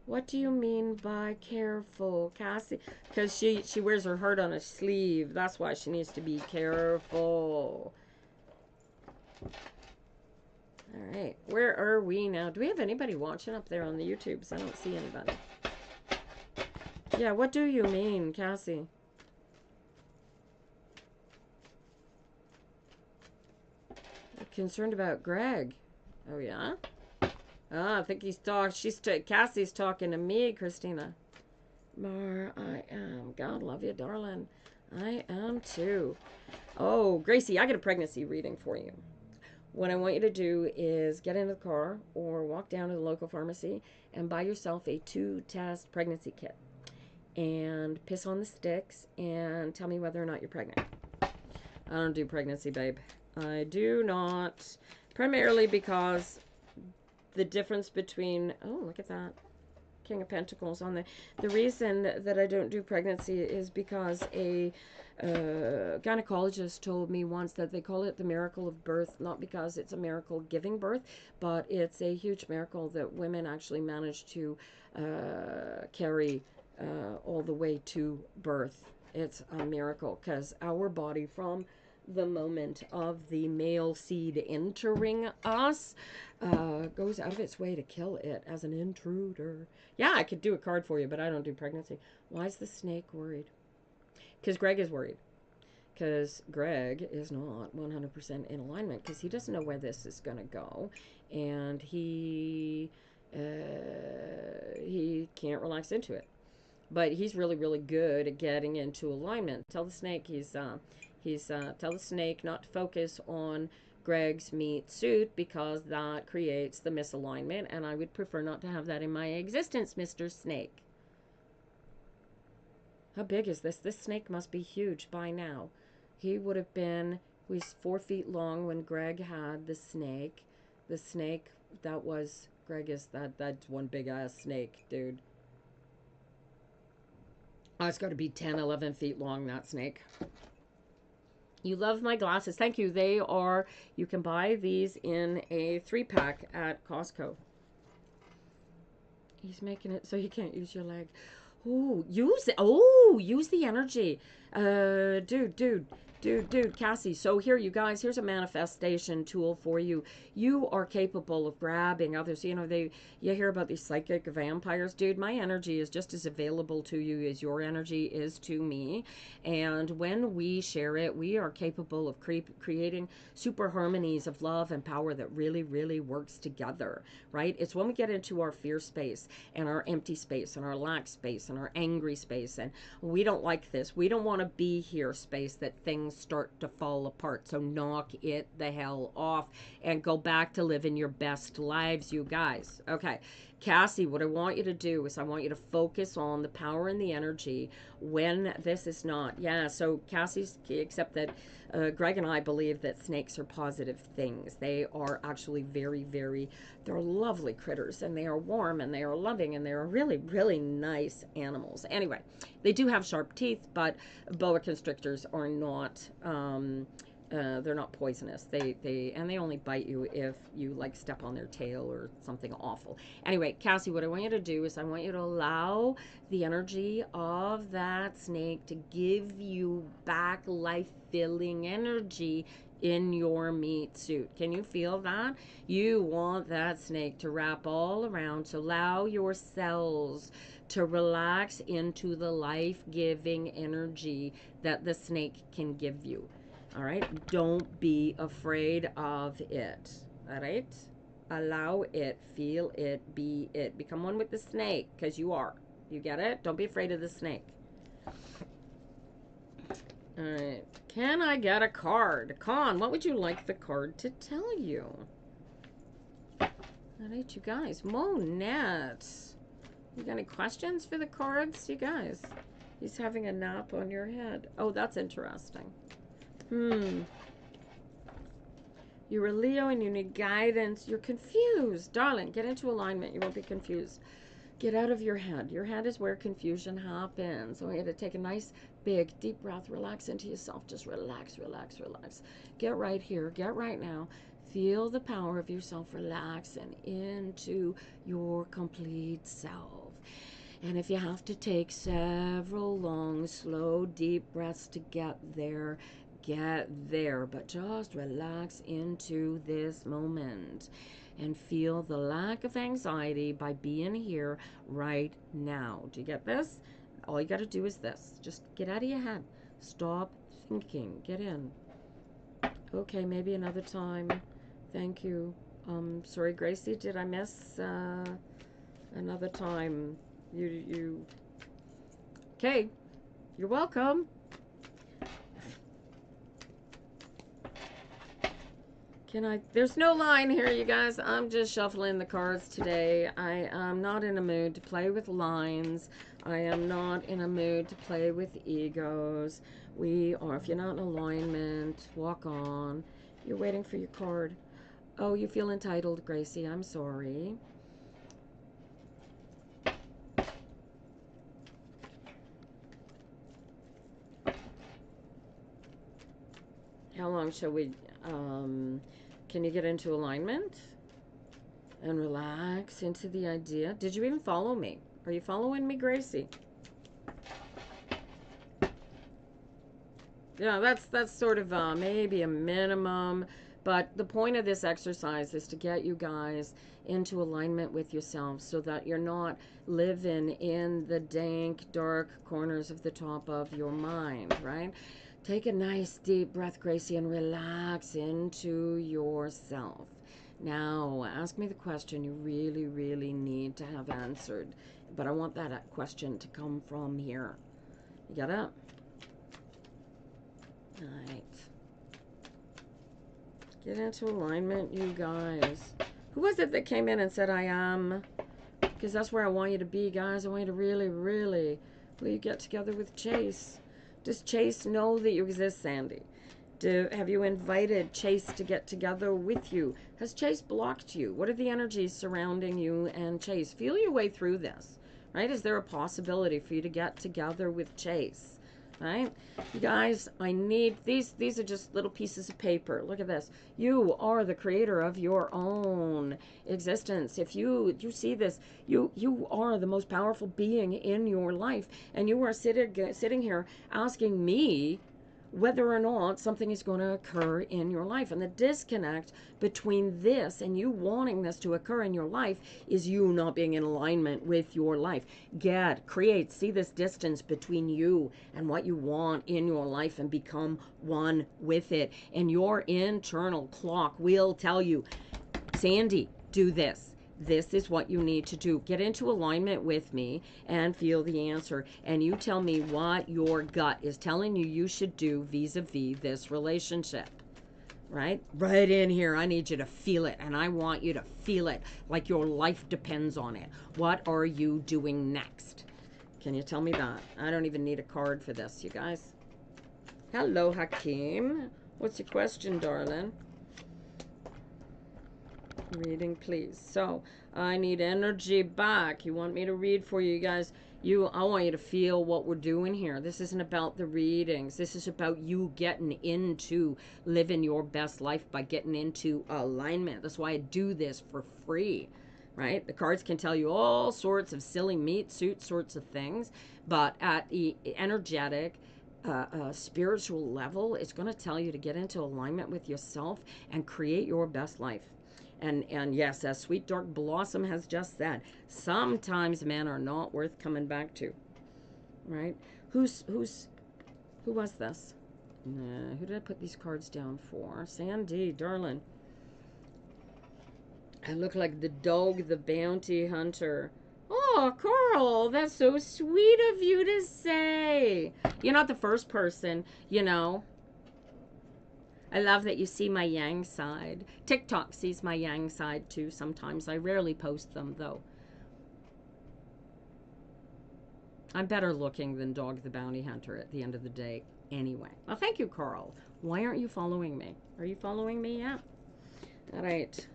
What do you mean by careful, Cassie? Because she wears her heart on a sleeve. That's why she needs to be careful. All right, where are we now? Do we have anybody watching up there on the YouTubes? I don't see anybody. Yeah, what do you mean, Cassie? I'm concerned about Greg. Oh, yeah? Oh, I think Cassie's talking to me, Christina. Mar, I am. God love you, darling. I am too. Oh, Gracie, I got a pregnancy reading for you. What I want you to do is get in the car or walk down to the local pharmacy and buy yourself a 2-test pregnancy kit. And piss on the sticks and tell me whether or not you're pregnant. I don't do pregnancy, babe. I do not. Primarily because the difference between, oh, look at that, King of Pentacles on there. The reason that I don't do pregnancy is because a gynecologist told me once that they call it the miracle of birth, not because it's a miracle giving birth, but it's a huge miracle that women actually manage to carry all the way to birth. It's a miracle because our body, from the moment of the male seed entering us, goes out of its way to kill it as an intruder. Yeah, I could do a card for you, but I don't do pregnancy. Why is the snake worried? Because Greg is worried. Because Greg is not 100% in alignment, because he doesn't know where this is going to go, and he can't relax into it. But he's really, really good at getting into alignment. Tell the snake tell the snake not to focus on Greg's meat suit, because that creates the misalignment, and I would prefer not to have that in my existence, Mr. Snake. How big is this? This snake must be huge by now. He's 4 feet long when Greg had the snake. The snake that was Greg is that's one big ass snake, dude. Oh, it's got to be 10, 11 feet long, that snake. You love my glasses. Thank you. You can buy these in a 3-pack at Costco. He's making it so you can't use your leg. Ooh, use it. Oh, use the energy. Dude, Cassie. So here, you guys, here's a manifestation tool for you. You are capable of grabbing others. You hear about these psychic vampires. Dude, my energy is just as available to you as your energy is to me. And when we share it, we are capable of creating super harmonies of love and power that really, really works together, right? It's when we get into our fear space and our empty space and our lack space and our angry space, and we don't like this. We don't want to be here space that things start to fall apart. So knock it the hell off and go back to living your best lives, you guys. Okay. Cassie, what I want you to do is I want you to focus on the power and the energy when this is not. Yeah, so Cassie's, except that Greg and I believe that snakes are positive things. They are actually very, very, they're lovely critters, and they are warm, and they are loving, and they are really, really nice animals. Anyway, they do have sharp teeth, but boa constrictors are not. They're not poisonous. They only bite you if you like step on their tail or something awful. Anyway, Cassie, what I want you to do is I want you to allow the energy of that snake to give you back life-filling energy in your meat suit. Can you feel that? You want that snake to wrap all around. So allow your cells to relax into the life-giving energy that the snake can give you. All right, don't be afraid of it. All right, allow it, feel it, be it. Become one with the snake, because you are. You get it? Don't be afraid of the snake. All right, can I get a card? Con, what would you like the card to tell you? All right, you guys. Monette, you got any questions for the cards, you guys? He's having a nap on your head. Oh, that's interesting. You're a Leo and you need guidance. You're confused. Darling, get into alignment. You won't be confused. Get out of your head. Your head is where confusion happens. So you have to take a nice, big, deep breath. Relax into yourself. Just relax, relax, relax. Get right here. Get right now. Feel the power of yourself relaxing into your complete self. And if you have to take several long, slow, deep breaths to get there, but just relax into this moment and feel the lack of anxiety by being here right now. Do you get this? All you got to do is this. Just get out of your head. Stop thinking. Get in. Okay, maybe another time. Thank you. Sorry, Gracie, did I miss another time? You okay, you're welcome. There's no line here, you guys. I'm just shuffling the cards today. I am not in a mood to play with lines. I am not in a mood to play with egos. If you're not in alignment, walk on. You're waiting for your card. Oh, you feel entitled, Gracie. I'm sorry. How long shall we, can you get into alignment? And relax into the idea. Did you even follow me? Are you following me, Gracie? Yeah, that's sort of maybe a minimum. But the point of this exercise is to get you guys into alignment with yourselves so that you're not living in the dank, dark corners of the top of your mind, right? Take a nice deep breath, Gracie, and relax into yourself. Now, ask me the question you really, really need to have answered. But I want that question to come from here. You got it? All right. Get into alignment, you guys. Who was it that came in and said I am? Because that's where I want you to be, guys. I want you to really, really, will you get together with Chase? Does Chase know that you exist, Sandy? Have you invited Chase to get together with you? Has Chase blocked you? What are the energies surrounding you and Chase? Feel your way through this, right? Is there a possibility for you to get together with Chase? Right? You guys, I need these are just little pieces of paper. Look at this. You are the creator of your own existence. If you see this, you are the most powerful being in your life, and you are sitting here asking me whether or not something is going to occur in your life. And the disconnect between this and you wanting this to occur in your life is you not being in alignment with your life. See this distance between you and what you want in your life and become one with it. And your internal clock will tell you, Sandy, do this. This is what you need to do. Get into alignment with me and feel the answer. And you tell me what your gut is telling you should do vis-a-vis this relationship. right? Right in here. I need you to feel it, and I want you to feel it like your life depends on it. What are you doing next? Can you tell me that? I don't even need a card for this, you guys. Hello, Hakeem. What's your question, darling? Reading, please. So, I need energy back. You want me to read for you guys? I want you to feel what we're doing here. This isn't about the readings. This is about you getting into living your best life by getting into alignment. That's why I do this for free, right? The cards can tell you all sorts of silly meat suit sorts of things, but at the energetic, spiritual level, it's going to tell you to get into alignment with yourself and create your best life. And yes, as Sweet Dark Blossom has just said, sometimes men are not worth coming back to. Right? Who was this? Who did I put these cards down for? Sandy, darling. I look like the dog, the bounty hunter. Oh, Carl, that's so sweet of you to say. You're not the first person, you know. I love that you see my yang side. TikTok sees my yang side too sometimes. I rarely post them though. I'm better looking than Dog the Bounty Hunter at the end of the day anyway. Well, thank you, Carl. Why aren't you following me? Are you following me yet? All right.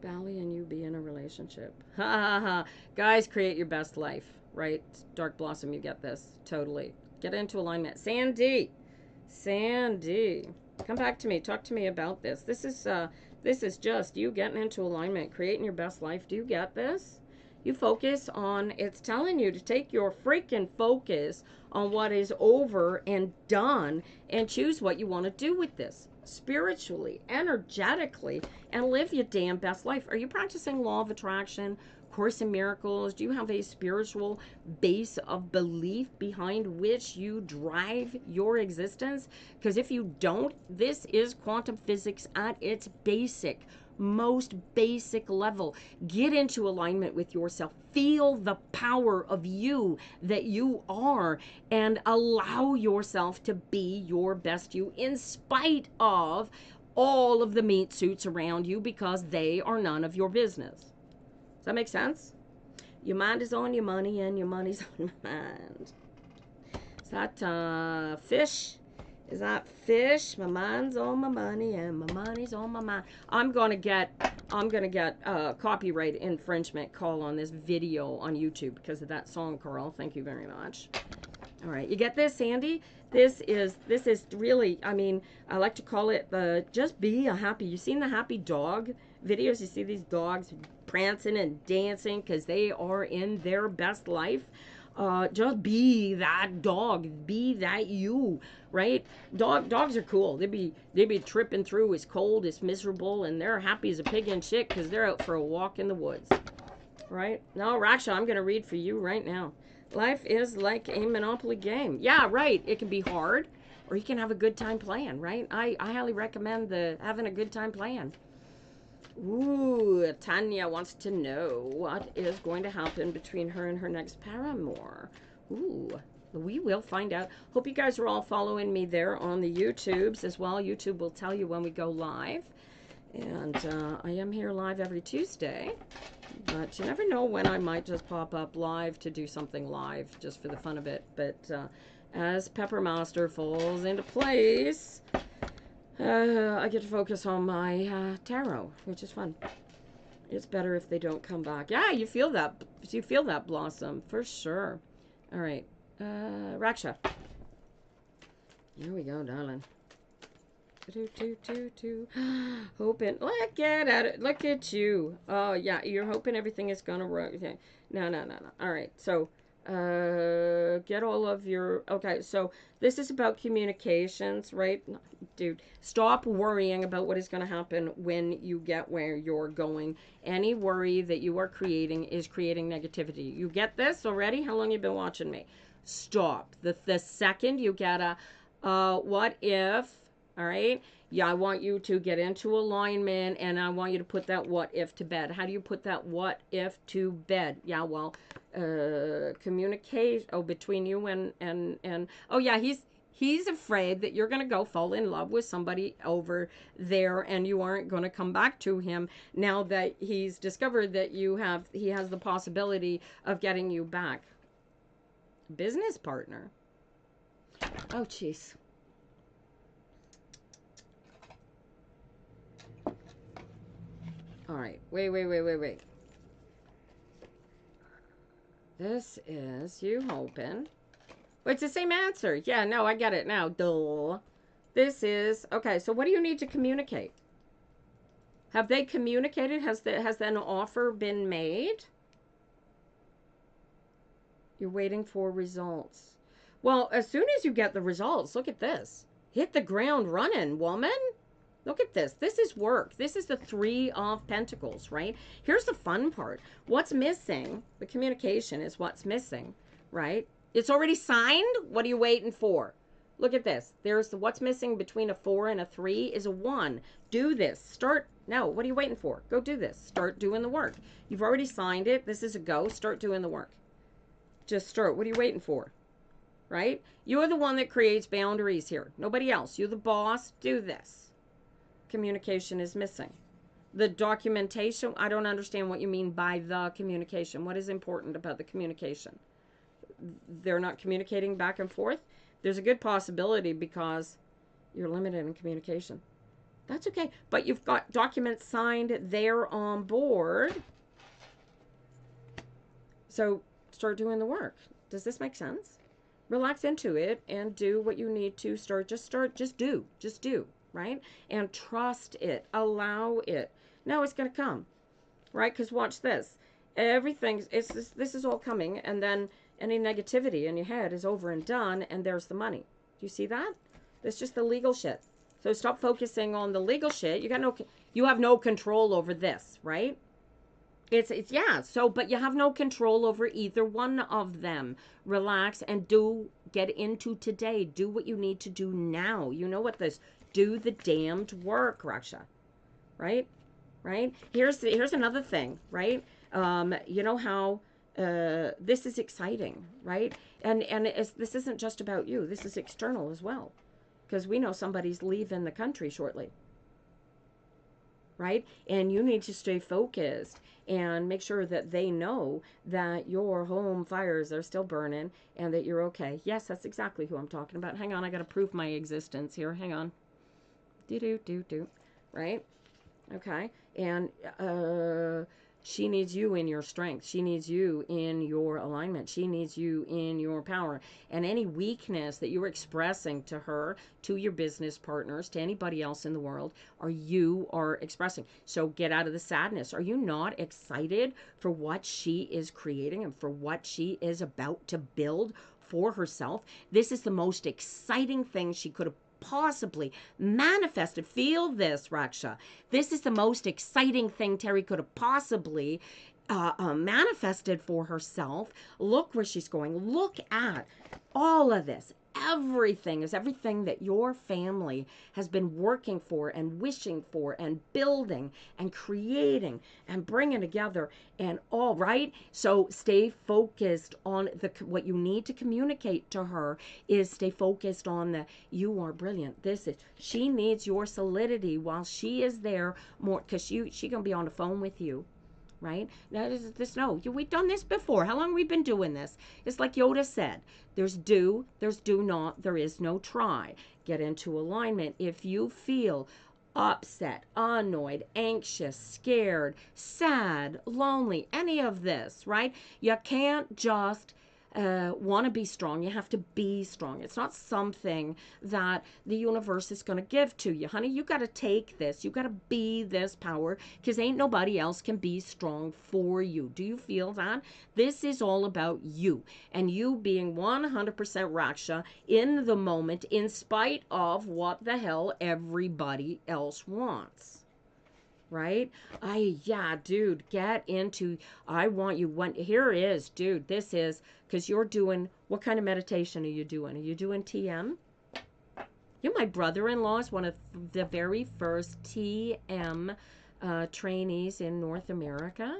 Bally and you be in a relationship. Ha ha ha. Guys, create your best life, right? Dark Blossom, you get this. Totally. Get into alignment. Sandy, come back to me. Talk to me about this. This is just you getting into alignment, creating your best life. Do you get this? You focus on, it's telling you to take your freaking focus on what is over and done and choose what you want to do with this spiritually, energetically, and live your damn best life. Are you practicing law of attraction, Course in Miracles? Do you have a spiritual base of belief behind which you drive your existence? Because if you don't, this is quantum physics at its most basic level. Get into alignment with yourself. Feel the power of you that you are and allow yourself to be your best you in spite of all of the meat suits around you, because they are none of your business. Does that make sense? Your mind is on your money and your money's on your mind. Is that fish? Is that fish? My mind's on my money and my money's on my mind. I'm gonna get copyright infringement call on this video on YouTube because of that song, Carl. Thank you very much. All right, you get this, Sandy? This is really, I mean, I like to call it the just be a happy. You seen the happy dog videos? You see these dogs prancing and dancing because they are in their best life. Just be that dog, be that you, right? Dogs are cool. They be tripping through. It's cold, it's miserable, and they're happy as a pig in shit because they're out for a walk in the woods, right? Now, Raksha, I'm gonna read for you right now. Life is like a Monopoly game. Yeah, right. It can be hard, or you can have a good time playing, right? I highly recommend having a good time playing. Ooh, Tanya wants to know what is going to happen between her and her next paramour. Ooh, we will find out. Hope you guys are all following me there on the YouTubes as well. YouTube will tell you when we go live. And I am here live every Tuesday. But you never know when I might just pop up live to do something live just for the fun of it. But as Pepper Master falls into place, I get to focus on my tarot, which is fun. It's better if they don't come back. Yeah, you feel that. You feel that, Blossom, for sure. All right. Raksha. Here we go, darling. Hoping. Look at it. Look at you. Oh, yeah. You're hoping everything is going to work. Okay. No. All right. So, get all of your... Okay. So, this is about communications, right? Dude, stop worrying about what is going to happen when you get where you're going. Any worry that you are creating is creating negativity. You get this already? How long have you been watching me? Stop. The second you get a, what if... All right. Yeah, I want you to get into alignment, and I want you to put that what if to bed. How do you put that what if to bed? Yeah, well, communicate. Oh, between you and oh yeah, He's afraid that you're going to go fall in love with somebody over there and you aren't going to come back to him now that he's discovered that he has the possibility of getting you back. Business partner. Oh, jeez. All right. Wait. This is you hoping. Well, it's the same answer. Yeah, no, I get it now. Duh. This is, okay, so what do you need to communicate? Have they communicated? Has an offer been made? You're waiting for results. Well, as soon as you get the results, look at this. Hit the ground running, woman. Look at this. This is work. This is the Three of Pentacles, right? Here's the fun part. What's missing? The communication is what's missing, right? It's already signed. What are you waiting for? Look at this. There's what's missing between a 4 and a 3 is a 1. Do this. Start. No, what are you waiting for? Go do this. Start doing the work. You've already signed it. This is a go. Start doing the work. Just start. What are you waiting for? Right? You're the one that creates boundaries here. Nobody else. You're the boss. Do this. Communication is missing. The documentation, I don't understand what you mean by the communication. What is important about the communication? They're not communicating back and forth. There's a good possibility because you're limited in communication. That's okay. But you've got documents signed. They're on board. So start doing the work. Does this make sense? Relax into it and do what you need to start. Just do, right? And trust it, allow it. No, it's going to come, right? Because watch this. This is all coming, and then any negativity in your head is over and done, and there's the money. Do you see that? It's just the legal shit. So stop focusing on the legal shit. You have no control over this, right? It's yeah. So, but you have no control over either one of them. Relax and get into today. Do what you need to do now. You know what this? Do the damned work, Raksha. Right? Here's another thing, right? You know how this is exciting, right? And this isn't just about you. This is external as well, because we know somebody's leaving the country shortly, right? And you need to stay focused and make sure that they know that your home fires are still burning and that you're okay. Yes, that's exactly who I'm talking about. Hang on, I got to prove my existence here. Hang on. Do. Right? Okay. And she needs you in your strength. She needs you in your alignment. She needs you in your power. And any weakness that you're expressing to her, to your business partners, to anybody else in the world, you are expressing. So get out of the sadness. Are you not excited for what she is creating and for what she is about to build for herself? This is the most exciting thing she could have possibly manifested. Feel this, Raksha. This is the most exciting thing Terry could have possibly manifested for herself. Look where she's going. Look at all of this. Everything is everything that your family has been working for and wishing for and building and creating and bringing together and all, right? So stay focused on what you need to communicate to her is stay focused on you are brilliant. She needs your solidity while she is there more, because she gonna be on the phone with you. Right? Now, we've done this before. How long have we been doing this? It's like Yoda said, there's do not, there is no try. Get into alignment. If you feel upset, annoyed, anxious, scared, sad, lonely, any of this, right? You can't just want to be strong. You have to be strong. It's not something that the universe is going to give to you, honey. You got to take this. You got to be this power, because ain't nobody else can be strong for you. Do you feel that? This is all about you and you being 100% Raksha in the moment, in spite of what the hell everybody else wants. Right? Dude, get into, I want you one. Here is, dude, this is, because you're doing, what kind of meditation are you doing? Are you doing TM? My brother-in-law is one of the very first TM trainees in North America.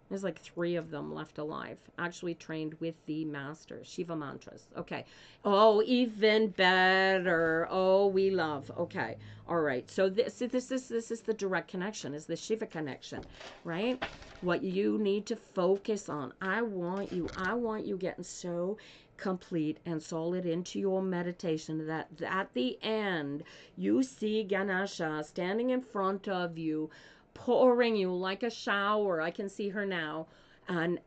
There's like 3 of them left alive, actually trained with the master Shiva mantras. Okay. Oh, even better. Oh, we love. Okay. All right. So this is the direct connection. Is the Shiva connection, right? What you need to focus on. I want you getting so complete and solid into your meditation that at the end you see Ganesha standing in front of you, pouring you like a shower. I can see her now, and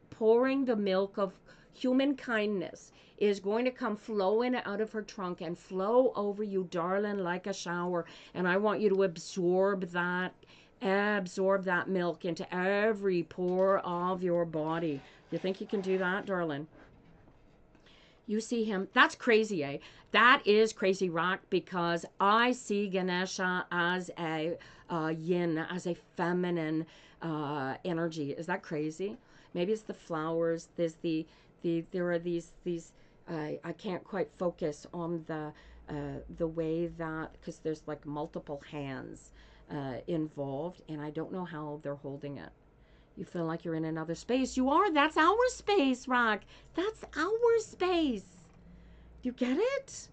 pouring the milk of human kindness is going to come flowing out of her trunk and flow over you, darling, like a shower. And I want you to absorb that milk into every pore of your body. You think you can do that, darling? You see him. That's crazy, eh? That is crazy rock, because I see Ganesha as a yin, as a feminine energy. Is that crazy? Maybe it's the flowers. There are these. I can't quite focus on the way that, because there's like multiple hands involved, and I don't know how they're holding it. You feel like you're in another space. You are. That's our space, Rock. That's our space. You get it?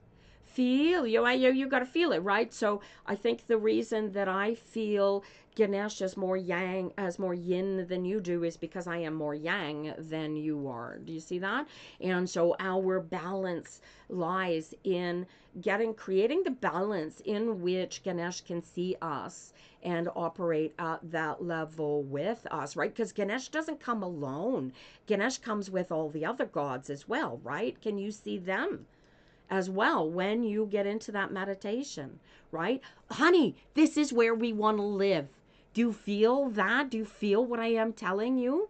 Feel. You got to feel it, right? So I think the reason that I feel Ganesh as more yang, as more yin than you do, is because I am more yang than you are. Do you see that? And so our balance lies in creating the balance in which Ganesh can see us and operate at that level with us, right? Because Ganesh doesn't come alone. Ganesh comes with all the other gods as well, right? Can you see them as well when you get into that meditation, right? Honey, this is where we want to live. Do you feel that? Do you feel what I am telling you?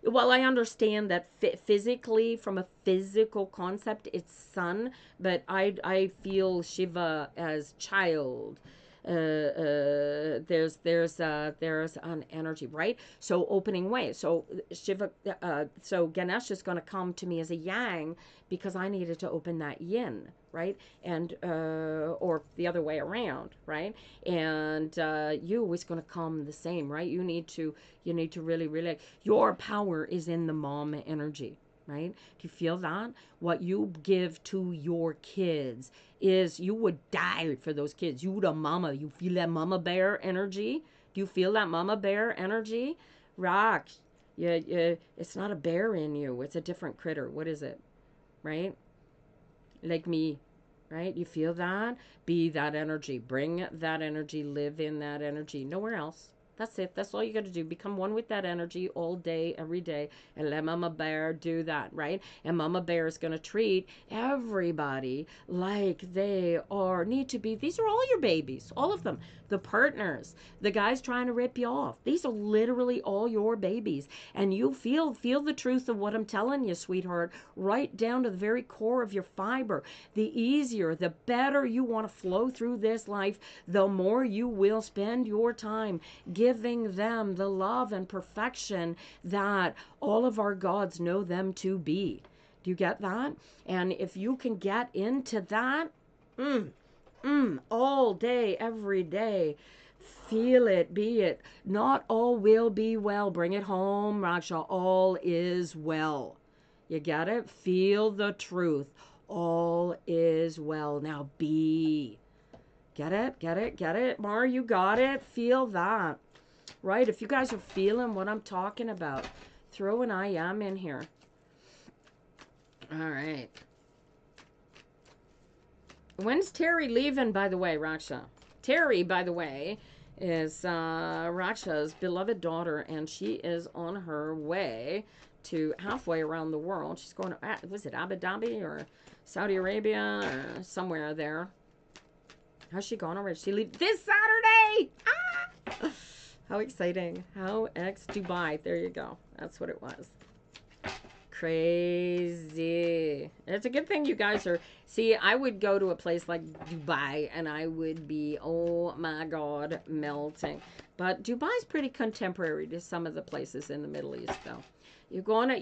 Well, I understand that physically, from a physical concept, it's sun, but I feel Shiva as child. There's an energy, right? So opening way. So Shiva, so Ganesh is going to come to me as a yang, because I needed to open that yin, right? And or the other way around, right? And you is going to come the same, right? You need to really, your power is in the mom energy, right? Do you feel that? What you give to your kids is, you would die for those kids. You the mama. You feel that mama bear energy? Do you feel that mama bear energy? Rock. Yeah, it's not a bear in you. It's a different critter. What is it? Right? Like me, right? You feel that? Be that energy. Bring that energy. Live in that energy. Nowhere else. That's it. That's all you got to do. Become one with that energy all day, every day, and let Mama Bear do that, right? And Mama Bear is going to treat everybody like they need to be. These are all your babies, all of them. The partners, the guys trying to rip you off. These are literally all your babies. And you feel the truth of what I'm telling you, sweetheart, right down to the very core of your fiber. The easier, the better you want to flow through this life, the more you will spend your time giving them the love and perfection that all of our gods know them to be. Do you get that? And if you can get into that, all day, every day, feel it, be it. Not all will be well. Bring it home, Raksha. All is well. You get it? Feel the truth. All is well. Now be. Get it? Get it? Get it? Mar, you got it? Feel that. Right? If you guys are feeling what I'm talking about, throw an I am in here. All right. When's Terry leaving, by the way, Raksha? Terry, by the way, is Raksha's beloved daughter, and she is on her way to halfway around the world. She's going to, was it Abu Dhabi or Saudi Arabia or somewhere there? How's she gone already? She leave this Saturday! Ah! How exciting. How Dubai. There you go. That's what it was. Crazy. It's a good thing you guys are. See, I would go to a place like Dubai and I would be, oh my God, melting. But Dubai's pretty contemporary to some of the places in the Middle East, though. You're gonna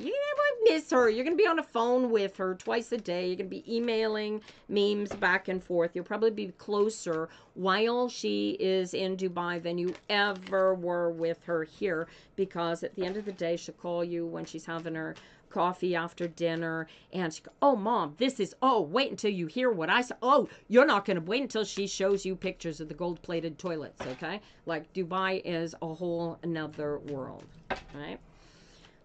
miss her. You're gonna be on the phone with her twice a day. You're gonna be emailing memes back and forth. You'll probably be closer while she is in Dubai than you ever were with her here, because at the end of the day, she'll call you when she's having her coffee after dinner, and she go, oh mom, this is, oh, wait until you hear what I saw. Oh, you're not gonna wait until she shows you pictures of the gold plated toilets. Okay, like Dubai is a whole another world, right?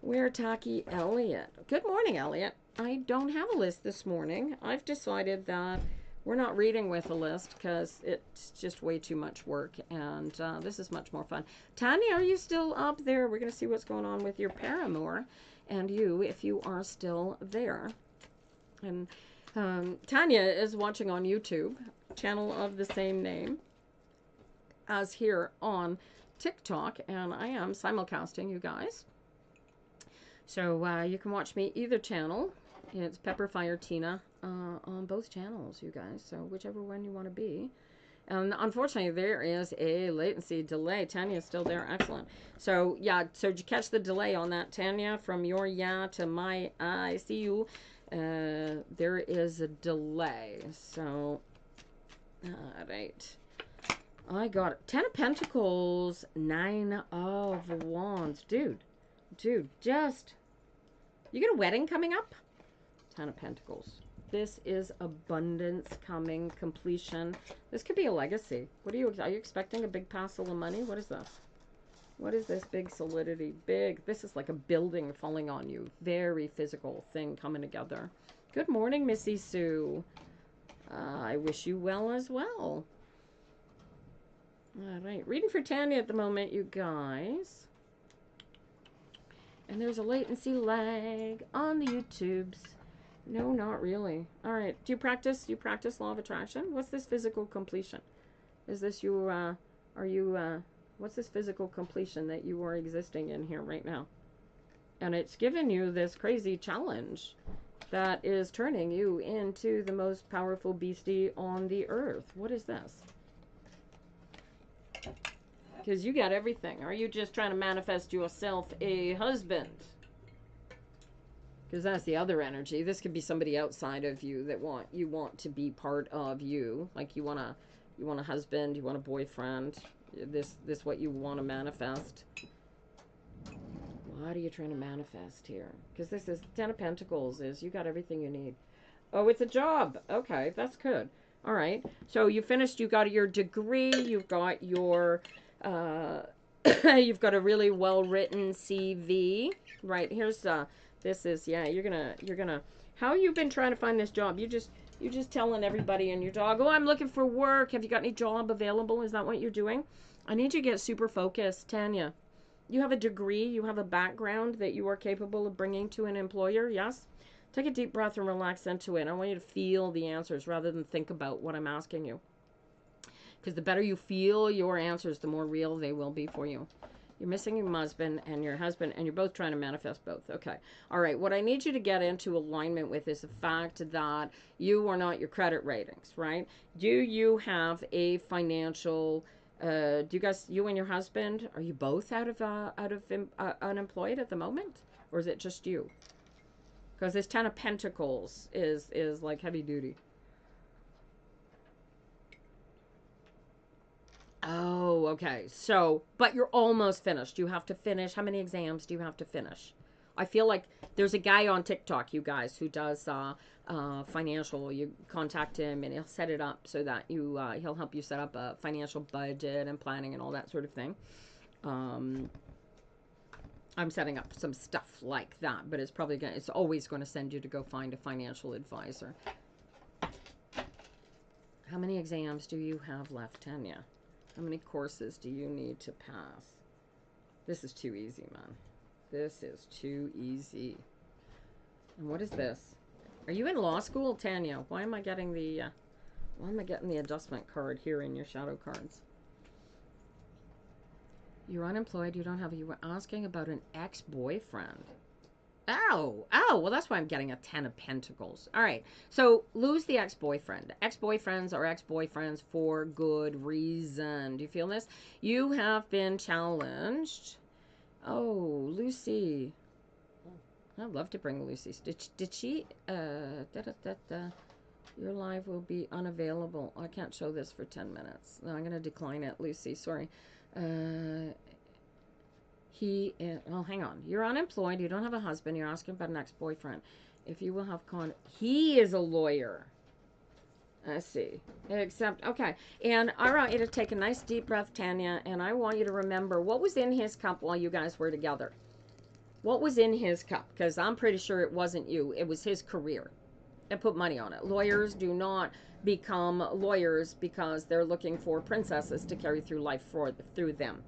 We're Taki Elliot. Good morning, Elliot. I don't have a list this morning. I've decided that we're not reading with a list because it's just way too much work, and this is much more fun. Tanya, are you still up there? We're going to see what's going on with your paramour and you, if you are still there. And Tanya is watching on YouTube, channel of the same name as here on TikTok, and I am simulcasting, you guys. So you can watch me either channel. It's Pepperfire Tina on both channels, you guys. So whichever one you want to be. And unfortunately, there is a latency delay. Tanya's still there. Excellent. So yeah, so did you catch the delay on that, Tanya? From your yeah to my I see you. There is a delay. So, all right. I got it. 10 of Pentacles, 9 of Wands. Dude, just... You get a wedding coming up? 10 of Pentacles. This is abundance coming, completion. This could be a legacy. What are you expecting a big parcel of money? What is this? What is this big solidity? Big. This is like a building falling on you. Very physical thing coming together. Good morning, Missy Sue. I wish you well as well. All right. Reading for Tanya at the moment, you guys. And there's a latency lag on the YouTubes. No, not really. All right. Do you practice law of attraction? What's this physical completion? Is this you, what's this physical completion that you are existing in here right now? And it's given you this crazy challenge that is turning you into the most powerful beastie on the earth. What is this? Because you got everything. Are you just trying to manifest yourself a husband? Because that's the other energy. This could be somebody outside of you that want to be part of you. Like you want a husband, you want a boyfriend. This what you want to manifest. What are you trying to manifest here? Because this is 10 of Pentacles. Is you got everything you need. Oh, it's a job. Okay, that's good. All right. So you finished. You got your degree. You've got your you've got a really well written CV. Right. Here's this is, yeah, you're gonna how you been trying to find this job? You're just telling everybody and your dog, oh, I'm looking for work. Have you got any job available? Is that what you're doing? I need you to get super focused, Tanya. You have a degree, you have a background that you are capable of bringing to an employer, yes? Take a deep breath and relax into it. I want you to feel the answers rather than think about what I'm asking you. Because the better you feel your answers, the more real they will be for you. You're missing your husband, and you're both trying to manifest both. Okay. All right. What I need you to get into alignment with is the fact that you are not your credit ratings, right? Do you have a financial... do you guys, you and your husband, are you both out of unemployed at the moment? Or is it just you? Because this 10 of Pentacles is like heavy duty. Oh, okay. So, but you're almost finished. You have to finish. How many exams do you have to finish? I feel like there's a guy on TikTok, you guys, who does financial. You contact him and he'll set it up so that you he'll help you set up a financial budget and planning and all that sort of thing. I'm setting up some stuff like that, but it's always going to send you to go find a financial advisor. How many exams do you have left, Tanya? How many courses do you need to pass? This is too easy, man. This is too easy. And what is this? Are you in law school, Tanya? Why am I getting the adjustment card here in your shadow cards? You're unemployed. You don't have. You were asking about an ex-boyfriend. Oh, well, that's why I'm getting a 10 of Pentacles. All right, so lose the ex-boyfriend. Ex-boyfriends are ex-boyfriends for good reason. Do you feel this? You have been challenged. Oh, Lucy. I'd love to bring Lucy. Did she, your live will be unavailable. I can't show this for 10 minutes. No, I'm going to decline it, Lucy. Sorry. Oh, hang on. You're unemployed. You don't have a husband. You're asking about an ex-boyfriend. If you will have he is a lawyer. I see. Except, okay. And I want you to take a nice deep breath, Tanya, and I want you to remember what was in his cup while you guys were together. What was in his cup? Because I'm pretty sure it wasn't you. It was his career. And put money on it. Lawyers do not become lawyers because they're looking for princesses to carry through life through them.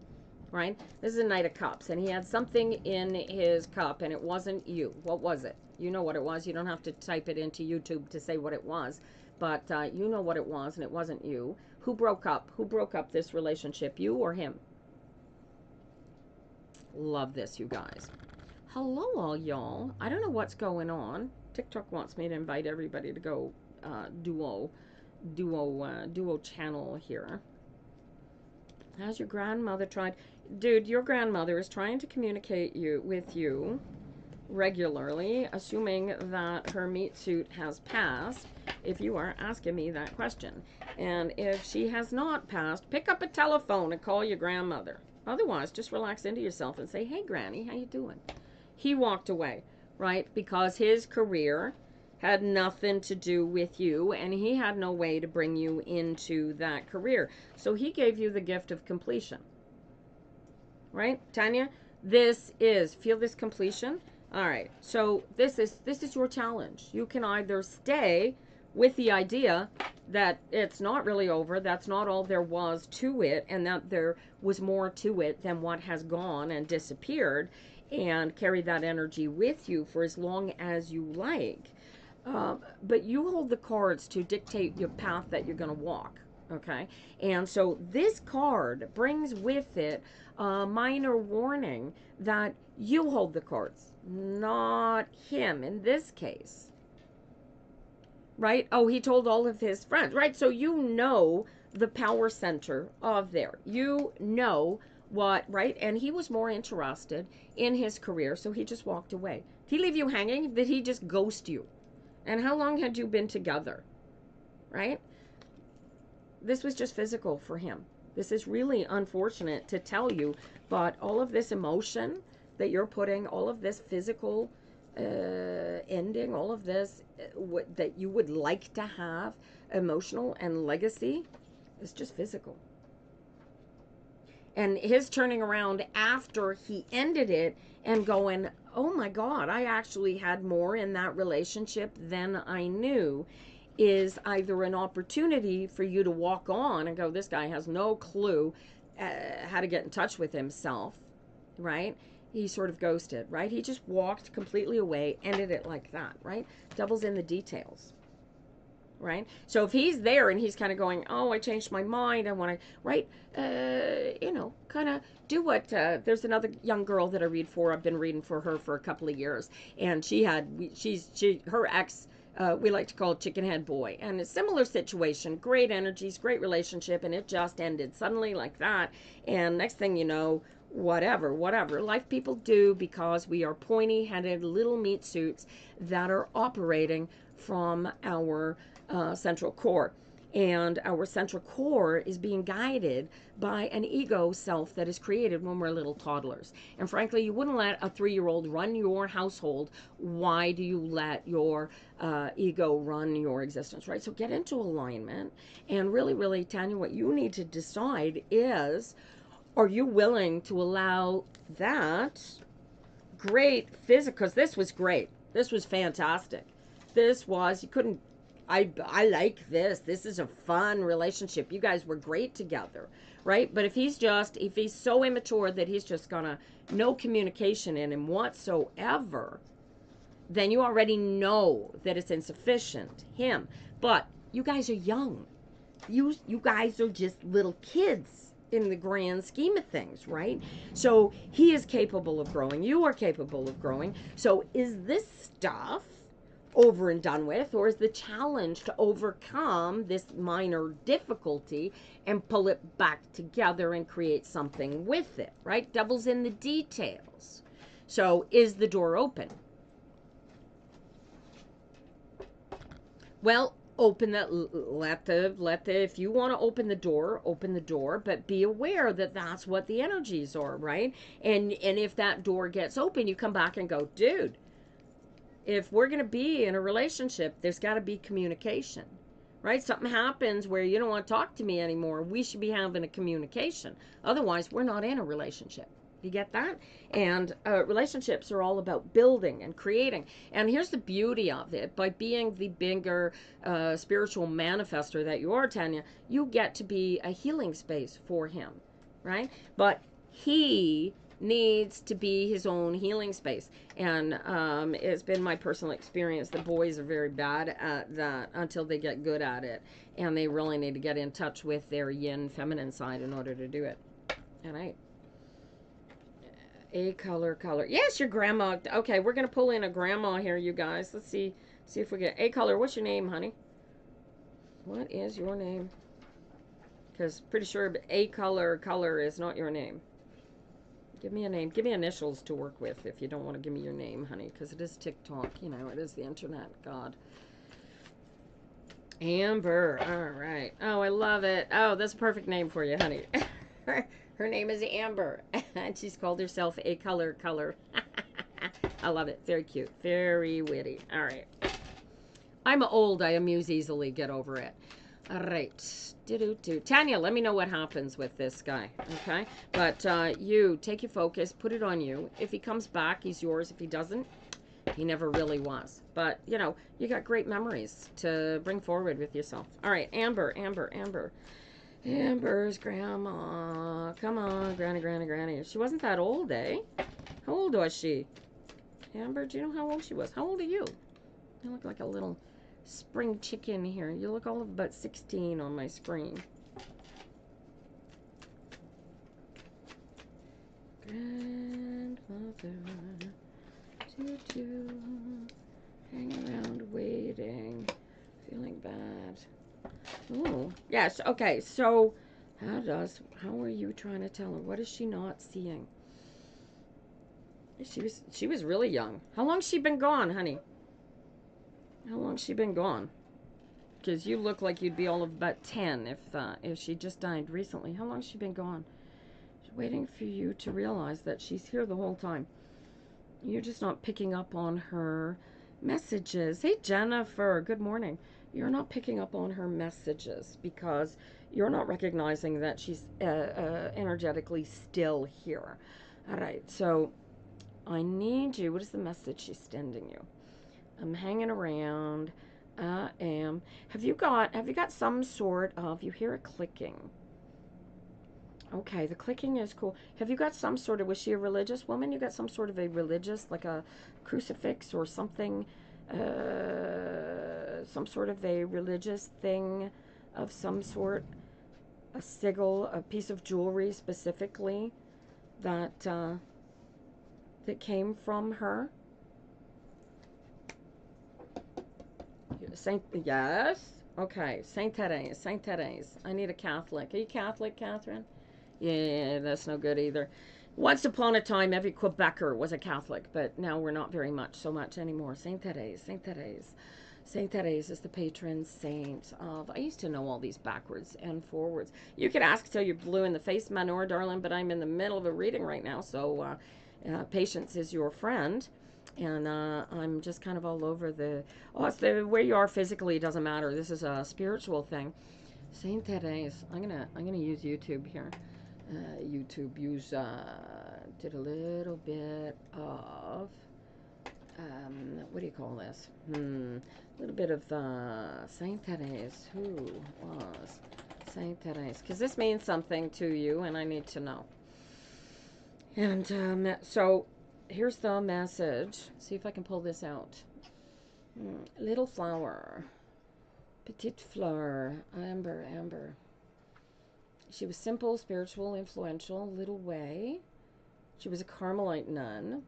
Right? This is a Knight of Cups, and he had something in his cup, and it wasn't you. What was it? You know what it was. You don't have to type it into YouTube to say what it was, but you know what it was, and it wasn't you. Who broke up? Who broke up this relationship? You or him? Love this, you guys. Hello, all y'all. I don't know what's going on. TikTok wants me to invite everybody to go duo channel here. Has your grandmother tried? Dude, your grandmother is trying to communicate with you regularly, assuming that her meat suit has passed, if you are asking me that question. And if she has not passed, pick up a telephone and call your grandmother. Otherwise, just relax into yourself and say, hey, Granny, how you doing? He walked away, right? Because his career had nothing to do with you, and he had no way to bring you into that career. So he gave you the gift of completion. Right, Tanya? Feel this completion? All right. So this is your challenge. You can either stay with the idea that it's not really over, that's not all there was to it, and that there was more to it than what has gone and disappeared, and carry that energy with you for as long as you like. But you hold the cards to dictate your path that you're going to walk. Okay. And so this card brings with it a minor warning that you hold the cards, not him in this case. Right? Oh, he told all of his friends. Right? So you know the power center of there. You know what, right? And he was more interested in his career, so he just walked away. Did he leave you hanging? Did he just ghost you? And how long had you been together? Right? This was just physical for him. This is really unfortunate to tell you, but all of this emotion that you're putting, all of this physical ending, all of this that you would like to have, emotional and legacy, is just physical. And his turning around after he ended it and going, oh my God, I actually had more in that relationship than I knew, is either an opportunity for you to walk on and go, this guy has no clue how to get in touch with himself, right? He sort of ghosted, right? He just walked completely away, ended it like that, right? Devil's in the details. Right? So if he's there and he's kind of going, oh, I changed my mind, I want to, right? Kind of do what, there's another young girl that I read for. I've been reading for her for a couple of years. And her ex, we like to call Chicken Head Boy. And a similar situation, great energies, great relationship, and it just ended suddenly like that. And next thing you know, whatever life people do, because we are pointy-headed little meat suits that are operating from our central core. And our central core is being guided by an ego self that is created when we're little toddlers. And frankly, you wouldn't let a 3-year-old run your household. Why do you let your ego run your existence, right? So get into alignment. And really, really, Tanya, what you need to decide is, are you willing to allow that great physical, because this was great. This was fantastic. You couldn't, I like this. This is a fun relationship. You guys were great together, right? But if he's so immature that he's just gonna, no communication in him whatsoever, then you already know that it's insufficient, him. But you guys are young. You guys are just little kids in the grand scheme of things, right? So he is capable of growing. You are capable of growing. So is this stuff over and done with, or is the challenge to overcome this minor difficulty and pull it back together and create something with it, right? Devil's in the details. So is the door open? Well, open that. Let the. If you want to open the door, but be aware that that's what the energies are, right? And if that door gets open, you come back and go, dude. If we're gonna be in a relationship, there's got to be communication, right? Something happens where you don't want to talk to me anymore. We should be having a communication. Otherwise, we're not in a relationship. You get that? And relationships are all about building and creating. And here's the beauty of it: by being the bigger spiritual manifester that you are, Tanya, you get to be a healing space for him, right? But he needs to be his own healing space. And it's been my personal experience that boys are very bad at that until they get good at it. And they really need to get in touch with their yin feminine side in order to do it. All right. A color. Yes, your grandma. Okay, we're going to pull in a grandma here, you guys. Let's see if we get A color. What's your name, honey? What is your name? Because pretty sure A color is not your name. Give me a name. Give me initials to work with if you don't want to give me your name, honey, because it is TikTok. You know, it is the internet. God. Amber. All right. Oh, I love it. Oh, that's a perfect name for you, honey. Her name is Amber, and she's called herself A color. I love it. Very cute. Very witty. All right. I'm old. I amuse easily. Get over it. All right. Tanya, let me know what happens with this guy, okay? But you, take your focus, put it on you. If he comes back, he's yours. If he doesn't, he never really was. But, you know, you got great memories to bring forward with yourself. All right, Amber. Amber's grandma. Come on, granny. She wasn't that old, eh? How old was she? Amber, do you know how old she was? How old are you? You look like a little spring chicken here. You look all of about 16 on my screen. Grandmother, hang around waiting, feeling bad. Oh, yes, okay, so how are you trying to tell her? What is she not seeing? She was really young. How long's she been gone, honey? How long's she been gone? Because you look like you'd be all of about 10 if she just died recently. How long's she been gone? She's waiting for you to realize that she's here the whole time. You're just not picking up on her messages. Hey, Jennifer, good morning. You're not picking up on her messages because you're not recognizing that she's energetically still here. All right, so I need you. What is the message she's sending you? I'm hanging around. I am. Have you got some sort of, you hear a clicking. Okay, the clicking is cool. Have you got some sort of, was she a religious woman? You got some sort of a religious, like a crucifix or something, some sort of a religious thing of some sort, a sigil, a piece of jewelry specifically that, that came from her? Yes. Okay, Saint Therese. I need a Catholic. Are you Catholic, Catherine? Yeah, that's no good either. Once upon a time, every Quebecer was a Catholic, but now we're not so much anymore. Saint Therese. Saint Therese is the patron saint of. I used to know all these backwards and forwards. You could ask till you're blue in the face, Manor, darling, but I'm in the middle of a reading right now, so patience is your friend. And I'm just kind of all over the. Oh, it's where you are physically doesn't matter. This is a spiritual thing. Saint Therese. I'm gonna use YouTube here. Did a little bit of what do you call this? A little bit of Saint Therese. Who was Saint Therese? Because this means something to you, and I need to know. And so here's the message. See if I can pull this out. Little flower, petite fleur, amber. She was simple, spiritual, influential, little way. She was a Carmelite nun.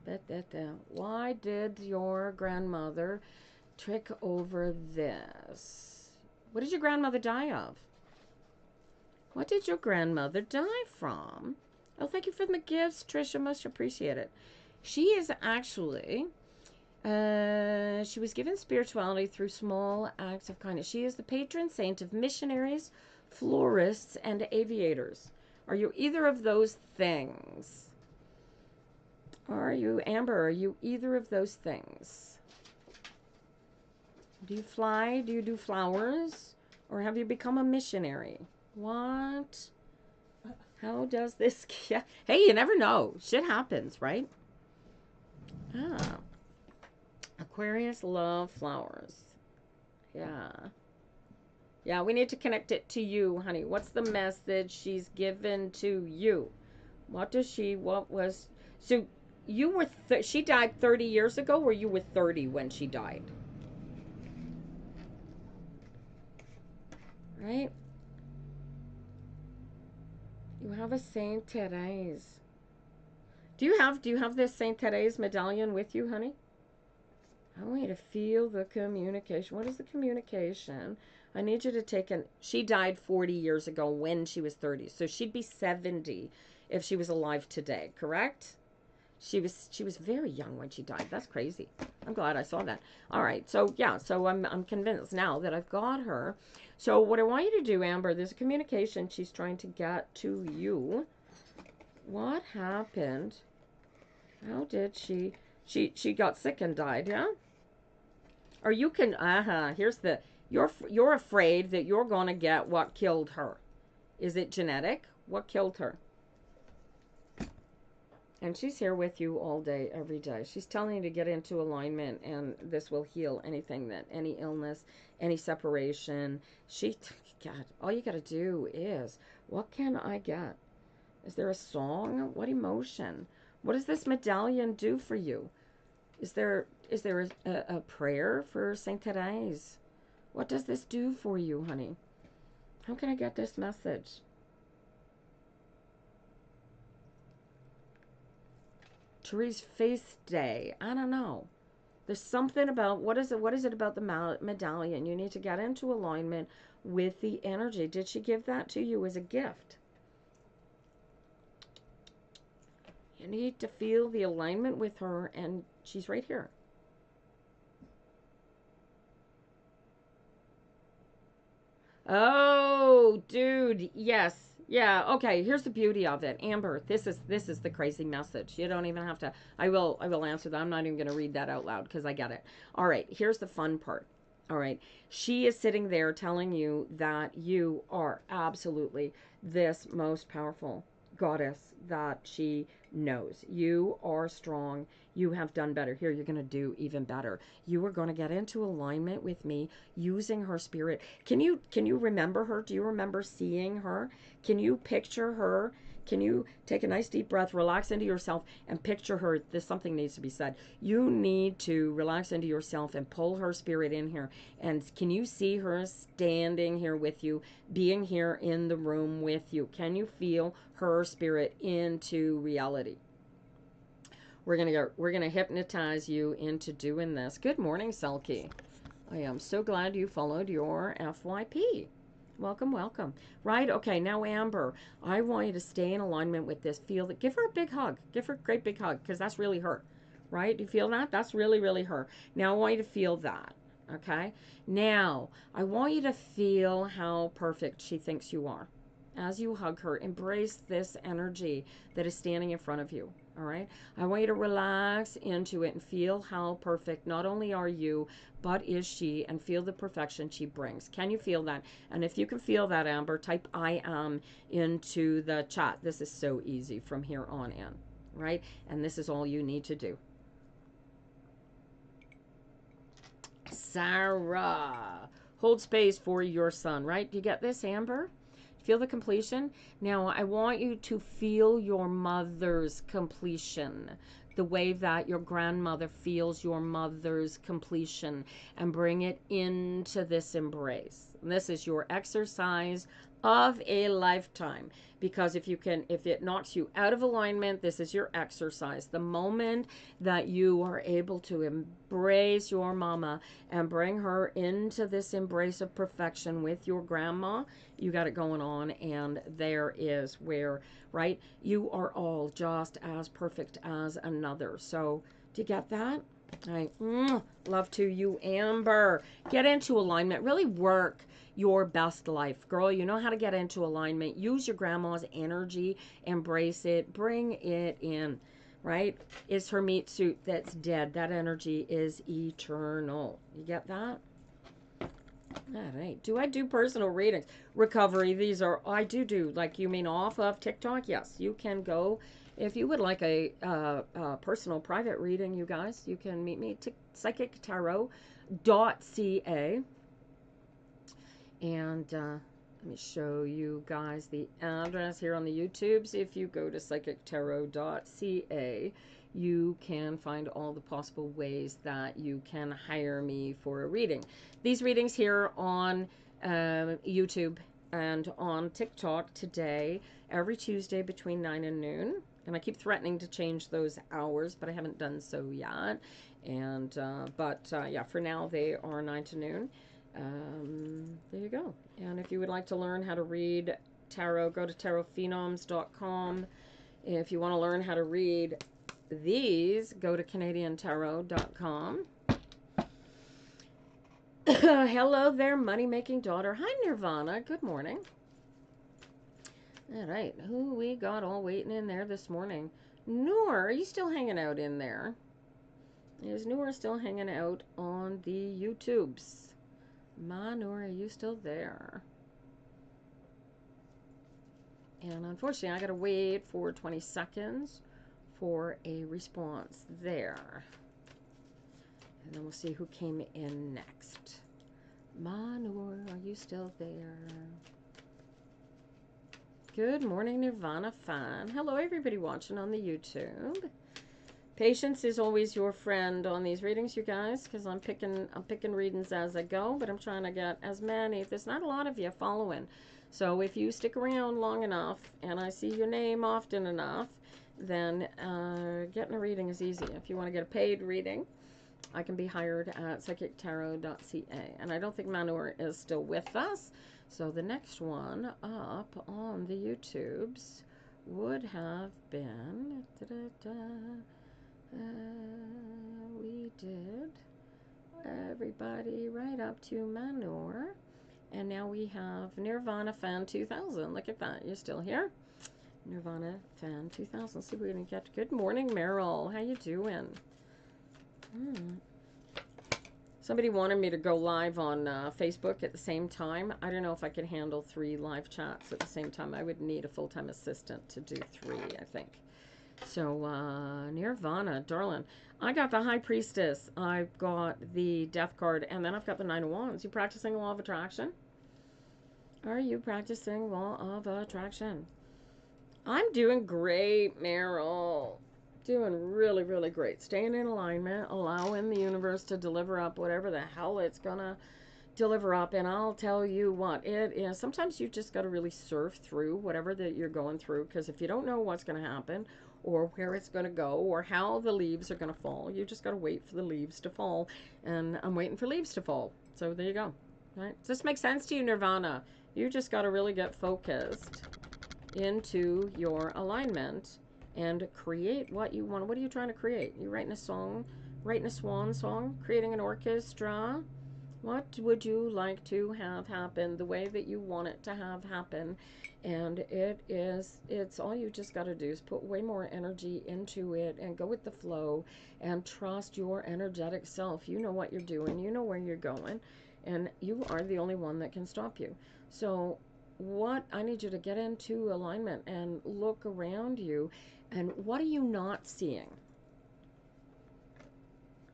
Why did your grandmother trick over this? What did your grandmother die of? What did your grandmother die from? Oh, thank you for the gifts, Trisha. Much appreciate it. She is actually She was given spirituality through small acts of kindness. She is the patron saint of missionaries, florists, and aviators. Are you either of those things? Are you, Amber, are you either of those things? Do you fly? Do you do flowers? Or have you become a missionary? What? How does this... Yeah. Hey, you never know. Shit happens, right? Ah. Aquarius love flowers. Yeah. Yeah, we need to connect it to you, honey. What's the message she's given to you? What does she... What was... So, you were... She died 30 years ago, or you were 30 when she died? Right? You have a Saint Therese. Do you have this Saint Therese medallion with you, honey? I want you to feel the communication. What is the communication? I need you to take an... She died 40 years ago when she was 30. So she'd be 70 if she was alive today, correct? She was very young when she died. That's crazy. I'm glad I saw that. All right. So yeah, so I'm convinced now that I've got her. So what I want you to do, Amber, there's a communication she's trying to get to you. What happened? How did she got sick and died, yeah? Or you can here's the you're afraid that you're going to get what killed her. Is it genetic? What killed her? And she's here with you all day, every day. She's telling you to get into alignment, and this will heal anything any illness, any separation. God, all you got to do is, what can I get? Is there a song? What emotion? What does this medallion do for you? Is there a prayer for Saint Therese? What does this do for you, honey? How can I get this message? Therese Feast Day. I don't know. There's something about, what is it about the medallion? You need to get into alignment with the energy. Did she give that to you as a gift? You need to feel the alignment with her, and she's right here. Oh, dude, yes. Yeah, okay, here's the beauty of it. Amber, this is the crazy message. You don't even have to... I will answer that. I'm not even going to read that out loud because I get it. All right, here's the fun part. All right. She is sitting there telling you that you are absolutely this most powerful goddess that she knows. You are strong. You have done better. Here, you're going to do even better. You are going to get into alignment with me using her spirit. Can you remember her? Do you remember seeing her? Can you picture her? Can you take a nice deep breath, relax into yourself, and picture her? Something needs to be said. You need to relax into yourself and pull her spirit in here. And can you see her standing here with you, being here in the room with you? Can you feel her spirit into reality? We're gonna hypnotize you into doing this. Good morning, Selkie. I am so glad you followed your FYP. Welcome, welcome. Right, okay, now Amber, I want you to stay in alignment with this. Feel that, give her a big hug. Give her a great big hug, because that's really her. Right? Do you feel that? That's really, really her. Now I want you to feel that. Okay? Now, I want you to feel how perfect she thinks you are. As you hug her, embrace this energy that is standing in front of you. All right? I want you to relax into it and feel how perfect not only are you, but is she, and feel the perfection she brings. Can you feel that? And if you can feel that, Amber, type I am into the chat. This is so easy from here on in, right? And this is all you need to do. Sarah, hold space for your son, right? Do you get this, Amber? Feel the completion? Now, I want you to feel your mother's completion, the way that your grandmother feels your mother's completion, and bring it into this embrace. And this is your exercise of a lifetime, because if it knocks you out of alignment, this is your exercise. The moment that you are able to embrace your mama and bring her into this embrace of perfection with your grandma, you got it going on. And there is where, right, you are all just as perfect as another. So do you get that? All right. Love to you, Amber. Get into alignment. Really work your best life. Girl, you know how to get into alignment. Use your grandma's energy. Embrace it. Bring it in. Right? Is her meat suit that's dead. That energy is eternal. You get that? All right. Do I do personal readings? Recovery. These are, I do. Like, you mean off of TikTok? Yes. You can go. If you would like a personal private reading, you guys, you can meet me at psychictarot.ca. And let me show you guys the address here on the YouTubes. If you go to psychictarot.ca, you can find all the possible ways that you can hire me for a reading. These readings here on YouTube and on TikTok today, every Tuesday between 9 and noon. And I keep threatening to change those hours, but I haven't done so yet. And yeah, for now they are 9 to noon. There you go. And if you would like to learn how to read tarot, go to tarotphenoms.com. If you want to learn how to read these, go to canadiantarot.com. Hello there, money-making daughter. Hi, Nirvana. Good morning. All right, who we got all waiting in there this morning? Noor, are you still hanging out in there? Is Noor still hanging out on the YouTubes? Noor, are you still there? And unfortunately, I gotta wait for 20 seconds for a response there. And then we'll see who came in next. Noor, are you still there? Good morning, Nirvana fan. Hello, everybody watching on the YouTube. Patience is always your friend on these readings, you guys, because I'm picking readings as I go, but I'm trying to get as many. There's not a lot of you following. So if you stick around long enough and I see your name often enough, then getting a reading is easy. If you want to get a paid reading, I can be hired at psychictarot.ca. And I don't think Manor is still with us. So the next one up on the YouTubes would have been... we did everybody right up to Manor. And now we have Nirvana Fan 2000. Look at that. You're still here? Nirvana Fan 2000. See if we can get... Good morning, Meryl. How you doing? Somebody wanted me to go live on Facebook at the same time. I don't know if I can handle 3 live chats at the same time. I would need a full-time assistant to do 3, I think. So, Nirvana, darling. I got the High Priestess. I've got the Death card. And then I've got the 9 of Wands. You practicing Law of Attraction? Are you practicing Law of Attraction? I'm doing great, Meryl. Doing really, really great. Staying in alignment, allowing the universe to deliver up whatever the hell it's gonna deliver up. And I'll tell you what, it is. Sometimes you just got to really surf through whatever that you're going through, because if you don't know what's going to happen or where it's going to go or how the leaves are going to fall, you just got to wait for the leaves to fall. And I'm waiting for leaves to fall. So there you go. Right? Does this make sense to you, Nirvana? You just got to really get focused into your alignment and create what you want. What are you trying to create? You writing a song, writing a swan song, creating an orchestra? What would you like to have happen the way that you want it to have happen? And it's all you just got to do is put way more energy into it and go with the flow and trust your energetic self. You know what you're doing, you know where you're going, and you are the only one that can stop you. So what I need you to get into alignment and look around you, and what are you not seeing?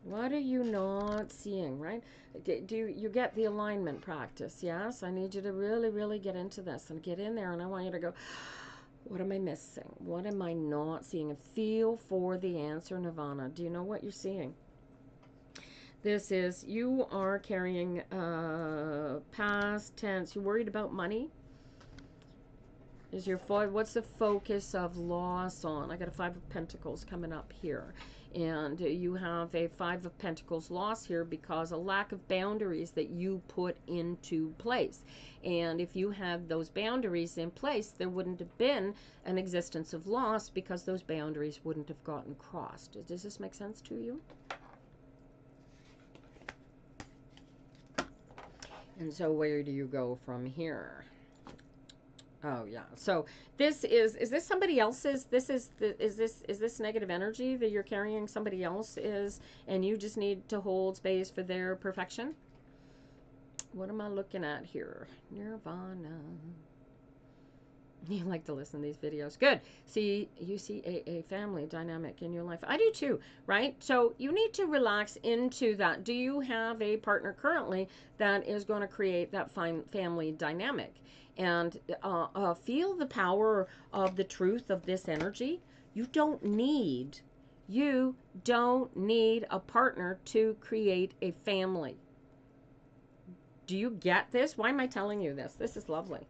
What are you not seeing, right? Do you get the alignment practice? Yes, I need you to really, really get into this and get in there, and I want you to go, what am I missing? What am I not seeing? And feel for the answer, Nirvana. Do you know what you're seeing? This is, you are carrying past tense. You're worried about money? Is your what's the focus of loss on? I got a 5 of Pentacles coming up here. And you have a 5 of Pentacles loss here because a lack of boundaries that you put into place. And if you had those boundaries in place, there wouldn't have been an existence of loss because those boundaries wouldn't have gotten crossed. Does this make sense to you? And so where do you go from here? Oh yeah. So this is this somebody else's, is this negative energy that you're carrying somebody else is, and you just need to hold space for their perfection? What am I looking at here? Nirvana. You like to listen to these videos. Good. See, you see a family dynamic in your life. I do too, right? So you need to relax into that. Do you have a partner currently that is going to create that family dynamic? And feel the power of the truth of this energy. You don't need, you don't need a partner to create a family. Do you get this? Why am I telling you this? This is lovely.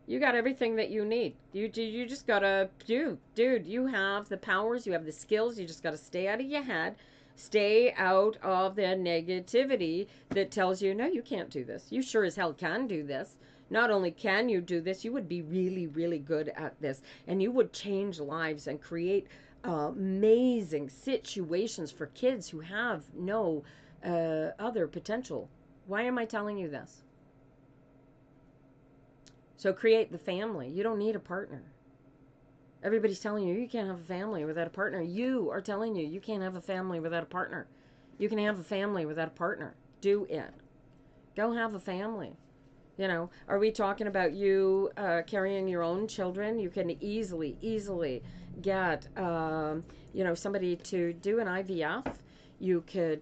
You got everything that you need. You just gotta dude, you have the powers, you have the skills, you just gotta stay out of your head. Stay out of the negativity that tells you, no, you can't do this. You sure as hell can do this. Not only can you do this, you would be really, really good at this. And you would change lives and create amazing situations for kids who have no other potential. Why am I telling you this? So create the family. You don't need a partner. Everybody's telling you you can't have a family without a partner. You are telling you you can't have a family without a partner. You can have a family without a partner. Do it. Go have a family. You know, are we talking about you carrying your own children? You can easily get, somebody to do an IVF. You could,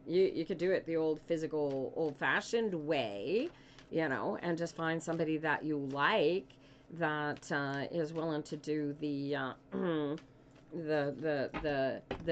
you could do it the old physical, old-fashioned way, and just find somebody that you like that is willing to do the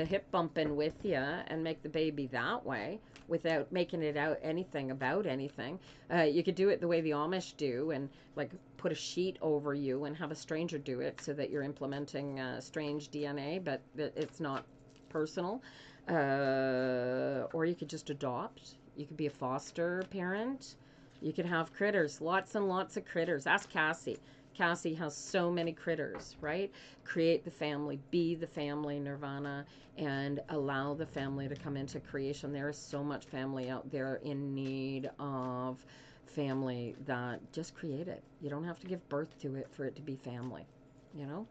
hip bumping with you and make the baby that way without making it out anything about anything. You could do it the way the Amish do and like put a sheet over you and have a stranger do it so that you're implementing strange DNA, but it's not personal. Or you could just adopt. You could be a foster parent. You could have critters, lots and lots of critters. Ask Cassie. Cassie has so many critters, right? Create the family, be the family, Nirvana, and allow the family to come into creation. There is so much family out there in need of family that just create it. You don't have to give birth to it for it to be family, you know?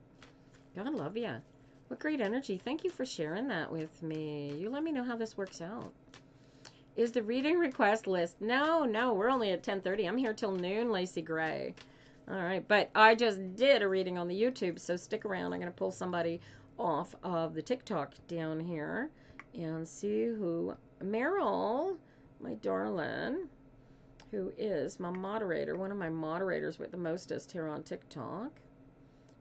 God love you. What great energy. Thank you for sharing that with me. You let me know how this works out. Is the reading request list? No, we're only at 10:30. I'm here till noon, Lacey Gray. All right, but I just did a reading on the YouTube, so stick around. I'm going to pull somebody off of the TikTok down here and see who. Meryl, my darling, who is my moderator, one of my moderators with the mostest here on TikTok.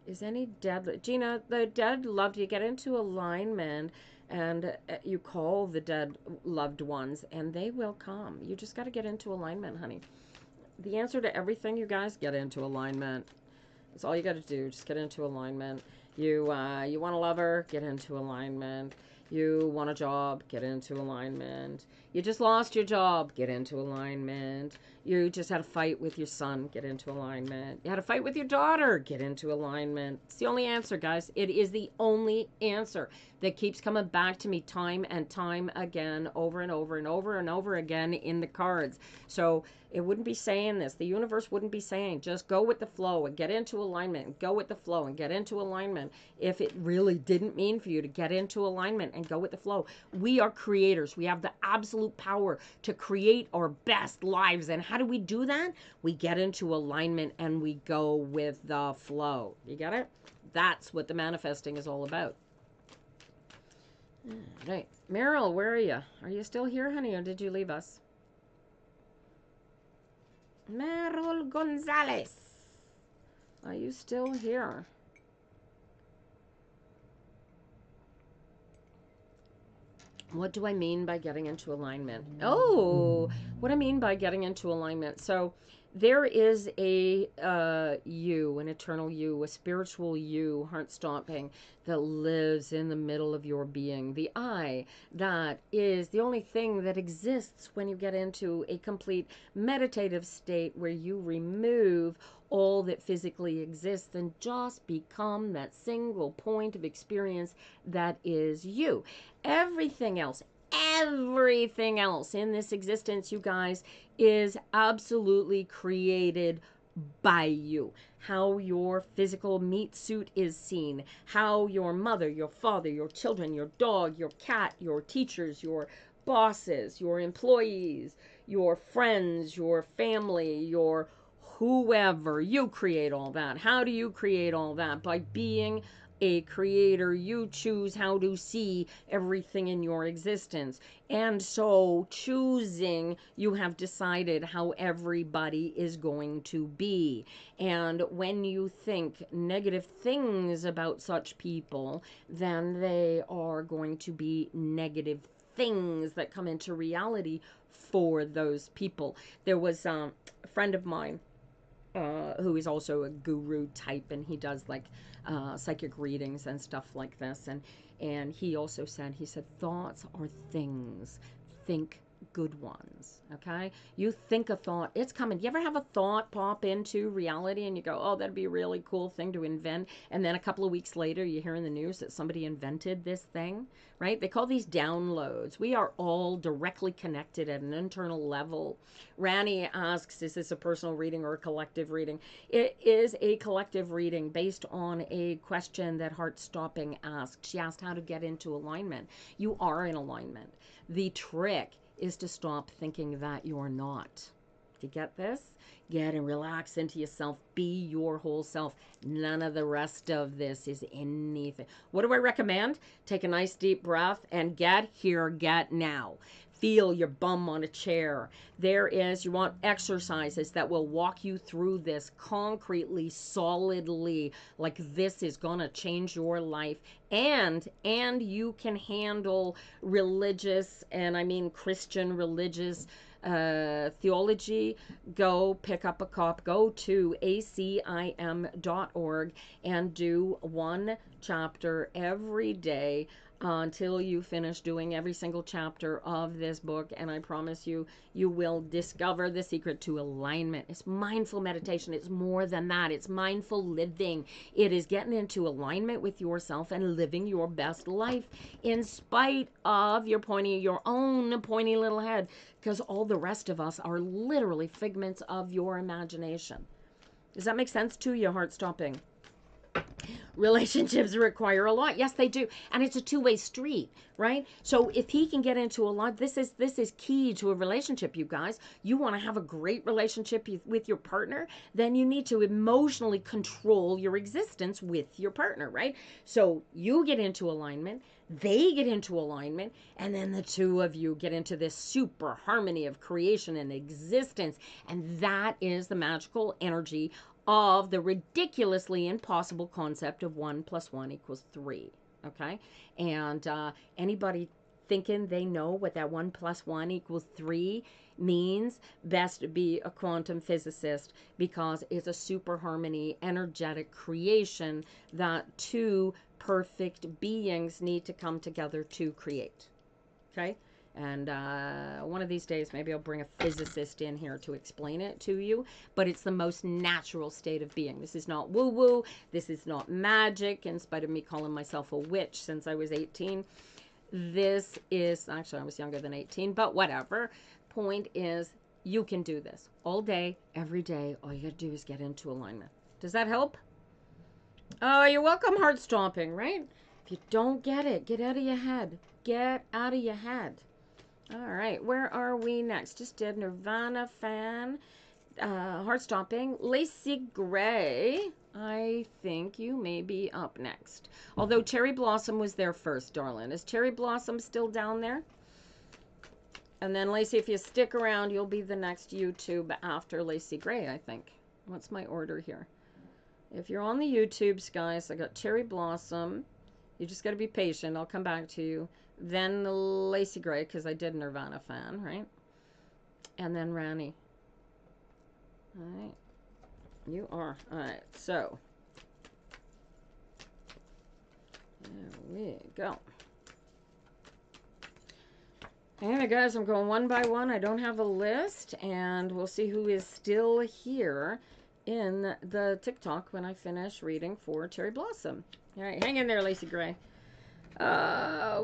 Is any dead? Gina, the dead loved you. Get into alignment and you call the dead loved ones and they will come. You just got to get into alignment, honey. The answer to everything, you guys, get into alignment. That's all you got to do. Just get into alignment. You want a lover? Get into alignment. You want a job? Get into alignment. You just lost your job? Get into alignment. You just had a fight with your son? Get into alignment. You had a fight with your daughter? Get into alignment. It's the only answer, guys. It is the only answer that keeps coming back to me time and time again, over and over and over and over again in the cards. So it wouldn't be saying this. The universe wouldn't be saying, just go with the flow and get into alignment and go with the flow and get into alignment if it really didn't mean for you to get into alignment and go with the flow. We are creators. We have the absolute power to create our best lives. And how do we do that? We get into alignment and we go with the flow. You get it? That's what the manifesting is all about. All right. Meryl, where are you? Are you still here, honey, or did you leave us? Meryl Gonzalez, are you still here? What do I mean by getting into alignment? Oh, what I mean by getting into alignment. So there is a you, an eternal you, a spiritual you, heart stomping, that lives in the middle of your being. The I, that is the only thing that exists when you get into a complete meditative state where you remove all that physically exists and just become that single point of experience that is you. Everything else, everything else in this existence, you guys, is absolutely created by you. How your physical meat suit is seen, how your mother, your father, your children, your dog, your cat, your teachers, your bosses, your employees, your friends, your family, your whoever, you create all that. How do you create all that? By being a creator. You choose how to see everything in your existence. And so, choosing, you have decided how everybody is going to be. And when you think negative things about such people, then they are going to be negative things that come into reality for those people. There was a friend of mine who is also a guru type, and he does like psychic readings and stuff like this. And he also said, he said, thoughts are things. Think good ones. Okay, you think a thought, it's coming. You ever have a thought pop into reality and you go, oh, that'd be a really cool thing to invent, and then a couple of weeks later you hear in the news that somebody invented this thing, right? They call these downloads. We are all directly connected at an internal level. Rani asks, is this a personal reading or a collective reading? It is a collective reading based on a question that Heart Stopping asked. She asked how to get into alignment. You are in alignment. The trick is to stop thinking that you're not. Do you get this? Get and relax into yourself. Be your whole self. None of the rest of this is anything. What do I recommend? Take a nice deep breath and get here, get now. Feel your bum on a chair. You want exercises that will walk you through this concretely, solidly, like this is going to change your life. And you can handle religious, and I mean Christian religious theology. Go pick up a copy. Go to acim.org and do one chapter every day until you finish doing every single chapter of this book. And I promise you, you will discover the secret to alignment. It's mindful meditation. It's more than that. It's mindful living. It is getting into alignment with yourself and living your best life in spite of your own pointy little head, because all the rest of us are literally figments of your imagination. Does that make sense to you, Heart Stopping? Relationships require a lot. Yes, they do. And it's a two-way street, right? So if he can get into a lot, this is key to a relationship, you guys. You want to have a great relationship with your partner, then you need to emotionally control your existence with your partner, right? So you get into alignment, they get into alignment, and then the two of you get into this super harmony of creation and existence. And that is the magical energy of the ridiculously impossible concept of 1 + 1 = 3. Okay? And anybody thinking they know what that 1 + 1 = 3 means, best be a quantum physicist, because it's a super harmony, energetic creation that two perfect beings need to come together to create. Okay? And one of these days, maybe I'll bring a physicist in here to explain it to you. But it's the most natural state of being. This is not woo-woo. This is not magic, in spite of me calling myself a witch since I was 18. This is, actually, I was younger than 18, but whatever. Point is, you can do this all day, every day. All you got to do is get into alignment. Does that help? Oh, you're welcome, Heart Stomping, right? If you don't get it, get out of your head. Get out of your head. All right, where are we next? Just did Nirvana fan, Heart Stomping. Lacey Gray, I think you may be up next. Although Cherry Blossom was there first, darling. Is Cherry Blossom still down there? And then Lacey, if you stick around, you'll be the next YouTube after Lacey Gray, I think. What's my order here? If you're on the YouTubes, guys, I got Cherry Blossom. You just got to be patient. I'll come back to you. Then Lacey Gray, because I did Nirvana fan, right? And then Rani. All right. You are. All right. So, there we go. Anyway, guys, I'm going one by one. I don't have a list, and we'll see who is still here in the TikTok when I finish reading for Cherry Blossom. All right. Hang in there, Lacey Gray.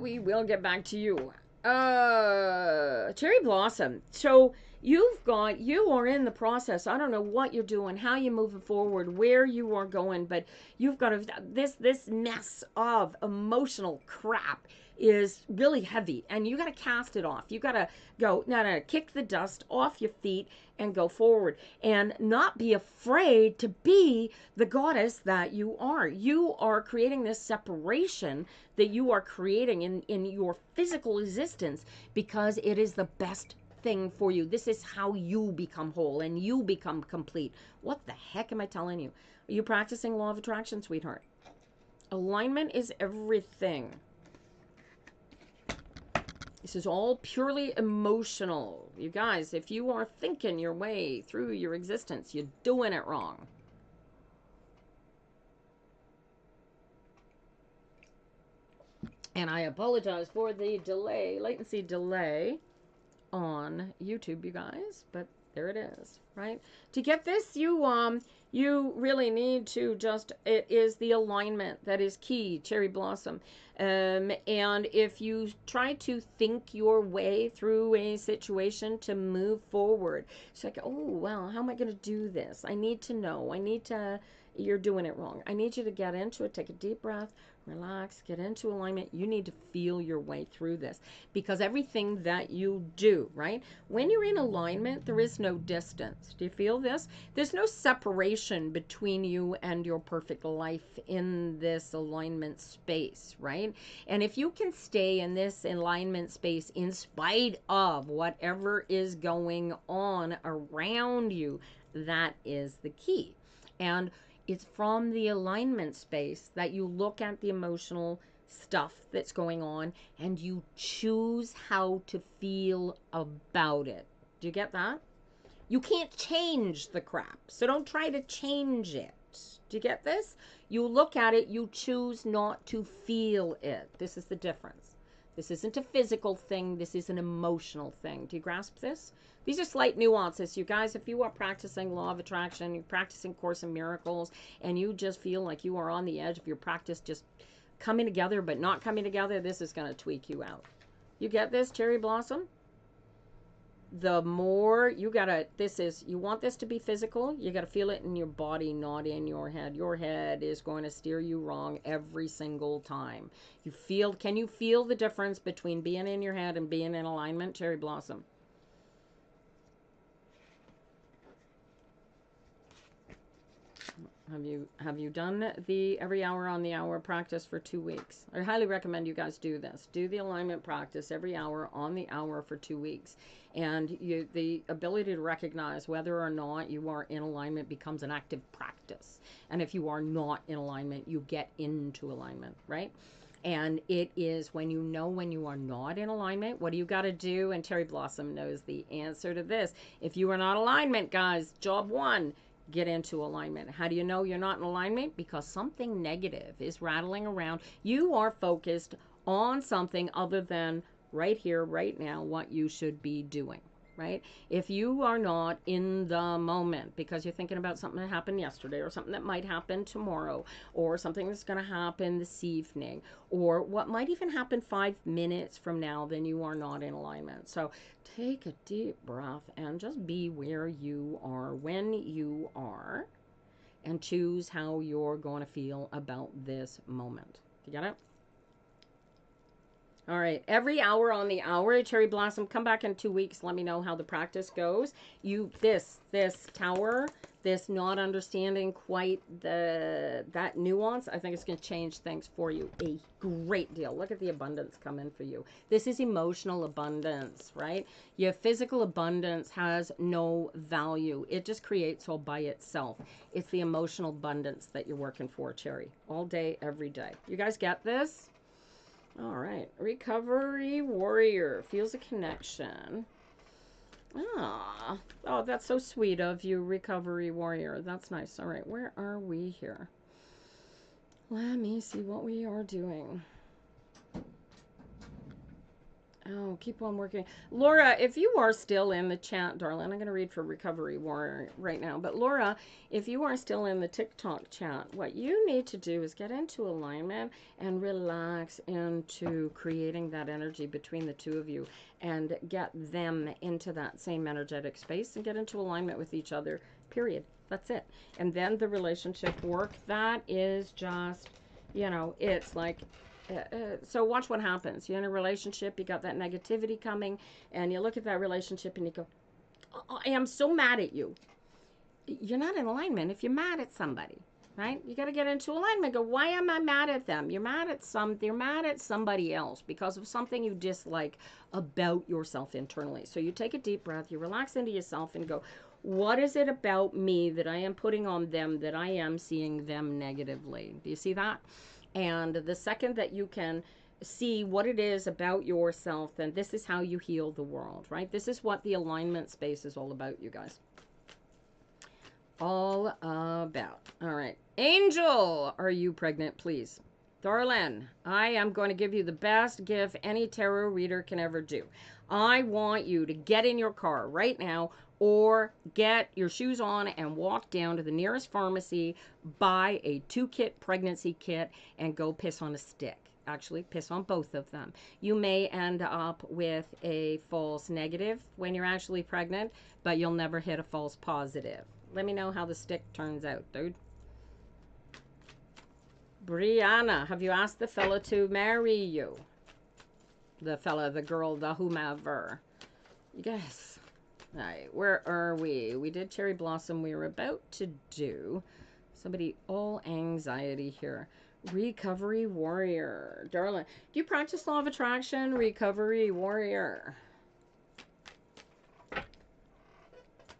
We will get back to you. Cherry blossom. So you are in the process. I don't know what you're doing, how you're moving forward, where you are going, but you've got this mess of emotional crap is really heavy, and you got to cast it off. You got to go, no, kick the dust off your feet and go forward, and not be afraid to be the goddess that you are. You are creating this separation that you are creating in your physical existence because it is the best thing for you. This is how you become whole and you become complete. What the heck am I telling you? Are you practicing law of attraction, sweetheart? Alignment is everything. This is all purely emotional. You guys, if you are thinking your way through your existence, you're doing it wrong. And I apologize for the latency delay on YouTube, you guys, but there it is, right? To get this, you really need to just, it is the alignment that is key, cherry blossom. And if you try to think your way through a situation to move forward, it's like, oh, well, how am I going to do this? I need to know. You're doing it wrong. I need you to get into it, take a deep breath, relax, get into alignment. You need to feel your way through this because everything that you do, right? When you're in alignment, there is no distance. Do you feel this? There's no separation between you and your perfect life in this alignment space, right? And if you can stay in this alignment space in spite of whatever is going on around you, that is the key. And it's from the alignment space that you look at the emotional stuff that's going on and you choose how to feel about it. Do you get that? You can't change the crap, so don't try to change it. Do you get this? You look at it, you choose not to feel it. This is the difference. This isn't a physical thing, this is an emotional thing. Do you grasp this? These are slight nuances. You guys, if you are practicing law of attraction, you're practicing Course in Miracles, and you just feel like you are on the edge of your practice just coming together but not coming together, this is going to tweak you out. You get this, cherry blossom? The more you gotta, you want this to be physical, you gotta feel it in your body, not in your head. Your head is going to steer you wrong every single time. Can you feel the difference between being in your head and being in alignment, cherry blossom? Have you done the every hour on the hour practice for 2 weeks? I highly recommend you guys do this. Do the alignment practice every hour on the hour for 2 weeks. And the ability to recognize whether or not you are in alignment becomes an active practice. And if you are not in alignment, you get into alignment, right? And it is when you are not in alignment, what do you got to do? And Terry Blossom knows the answer to this. If you are not in alignment, guys, job one, get into alignment. How do you know you're not in alignment? Because something negative is rattling around. You are focused on something other than right here, right now, what you should be doing, right? If you are not in the moment because you're thinking about something that happened yesterday or something that might happen tomorrow or something that's going to happen this evening or what might even happen 5 minutes from now, then you are not in alignment. So take a deep breath and just be where you are when you are and choose how you're going to feel about this moment. You got it? All right. Every hour on the hour, Cherry Blossom, come back in 2 weeks. Let me know how the practice goes. This tower, this not understanding quite that nuance, I think it's going to change things for you a great deal. Look at the abundance coming for you. This is emotional abundance, right? Your physical abundance has no value. It just creates all by itself. It's the emotional abundance that you're working for, Cherry. All day, every day. You guys get this? All right. Recovery warrior feels a connection. Ah, oh, that's so sweet of you, recovery warrior. That's nice. All right, where are we here? Let me see what we are doing. Oh, keep on working. Laura, if you are still in the chat, darling, I'm going to read for Recovery Warrior right now. But Laura, if you are still in the TikTok chat, what you need to do is get into alignment and relax into creating that energy between the two of you and get them into that same energetic space and get into alignment with each other, period. That's it. And then the relationship work, that is just, it's like so watch what happens. You're in a relationship, you got that negativity coming, and you look at that relationship and you go, oh, I am so mad at you. You're not in alignment if you're mad at somebody, right? You got to get into alignment. Go, why am I mad at them? You're mad at somebody else because of something you dislike about yourself internally. So you take a deep breath, you relax into yourself and go, what is it about me that I am putting on them that I am seeing them negatively? Do you see that? And the second that you can see what it is about yourself, then this is how you heal the world, right? This is what the alignment space is all about, you guys. All about. All right. Angel, are you pregnant, please? Darlin, I am going to give you the best gift any tarot reader can ever do. I want you to get in your car right now or get your shoes on and walk down to the nearest pharmacy, buy a 2-kit pregnancy kit, and go piss on a stick. Actually, piss on both of them. You may end up with a false negative when you're actually pregnant, but you'll never hit a false positive. Let me know how the stick turns out, dude. Brianna, have you asked the fella to marry you? The fella, the girl, the whomever. Yes. All right, where are we? We did Cherry Blossom. We were about to do somebody all anxiety here. Recovery Warrior. Darling, do you practice Law of Attraction? Recovery Warrior.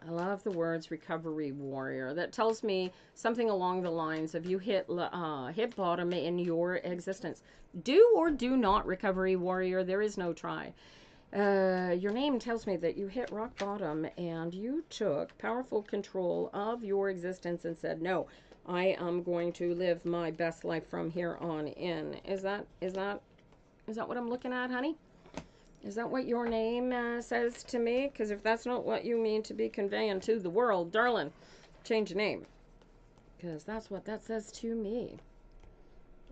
I love the words recovery warrior. That tells me something along the lines of you hit bottom in your existence. Do or do not recovery warrior. There is no try. Your name tells me that you hit rock bottom and you took powerful control of your existence and said, no, I am going to live my best life from here on in. Is that what I'm looking at, honey? Is that what your name says to me? Because if that's not what you mean to be conveying to the world, darling, change your name. Because that's what that says to me.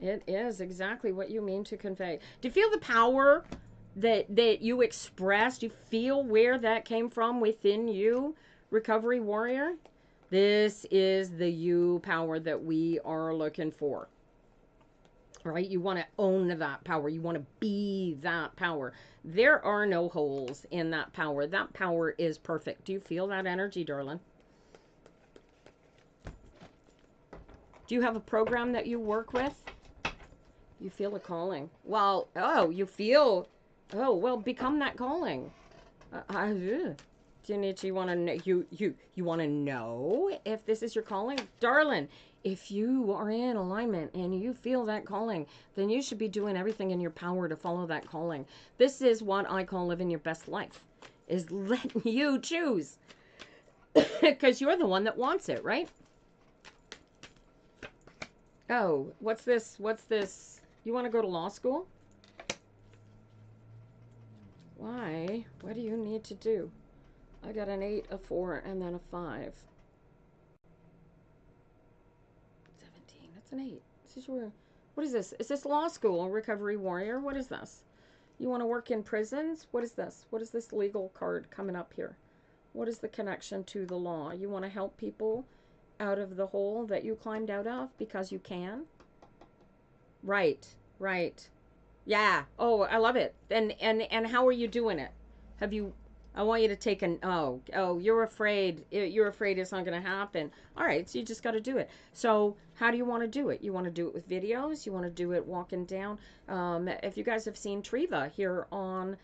It is exactly what you mean to convey. Do you feel the power that you expressed? Do you feel where that came from within you, Recovery Warrior? This is the you power that we are looking for. Right? You want to own that power. You want to be that power. There are no holes in that power. That power is perfect. Do you feel that energy, darling? Do you have a program that you work with? You feel a calling. Well, become that calling. Do you want to know? You want to know if this is your calling, darling? If you are in alignment and you feel that calling, then you should be doing everything in your power to follow that calling. This is what I call living your best life, is letting you choose. Because you're the one that wants it, right? Oh, what's this? You want to go to law school? Why? What do you need to do? I got an 8, a 4, and then a 5. 17. That's an 8. This is what is this? Is this law school, Recovery Warrior? What is this? You want to work in prisons? What is this? What is this legal card coming up here? What is the connection to the law? You want to help people out of the hole that you climbed out of because you can? Right. Yeah. Oh, I love it. And how are you doing it? Have you I want you to take you're afraid it's not going to happen. All right, so you just got to do it. So how do you want to do it? You want to do it with videos? You want to do it walking down? If you guys have seen Triva here on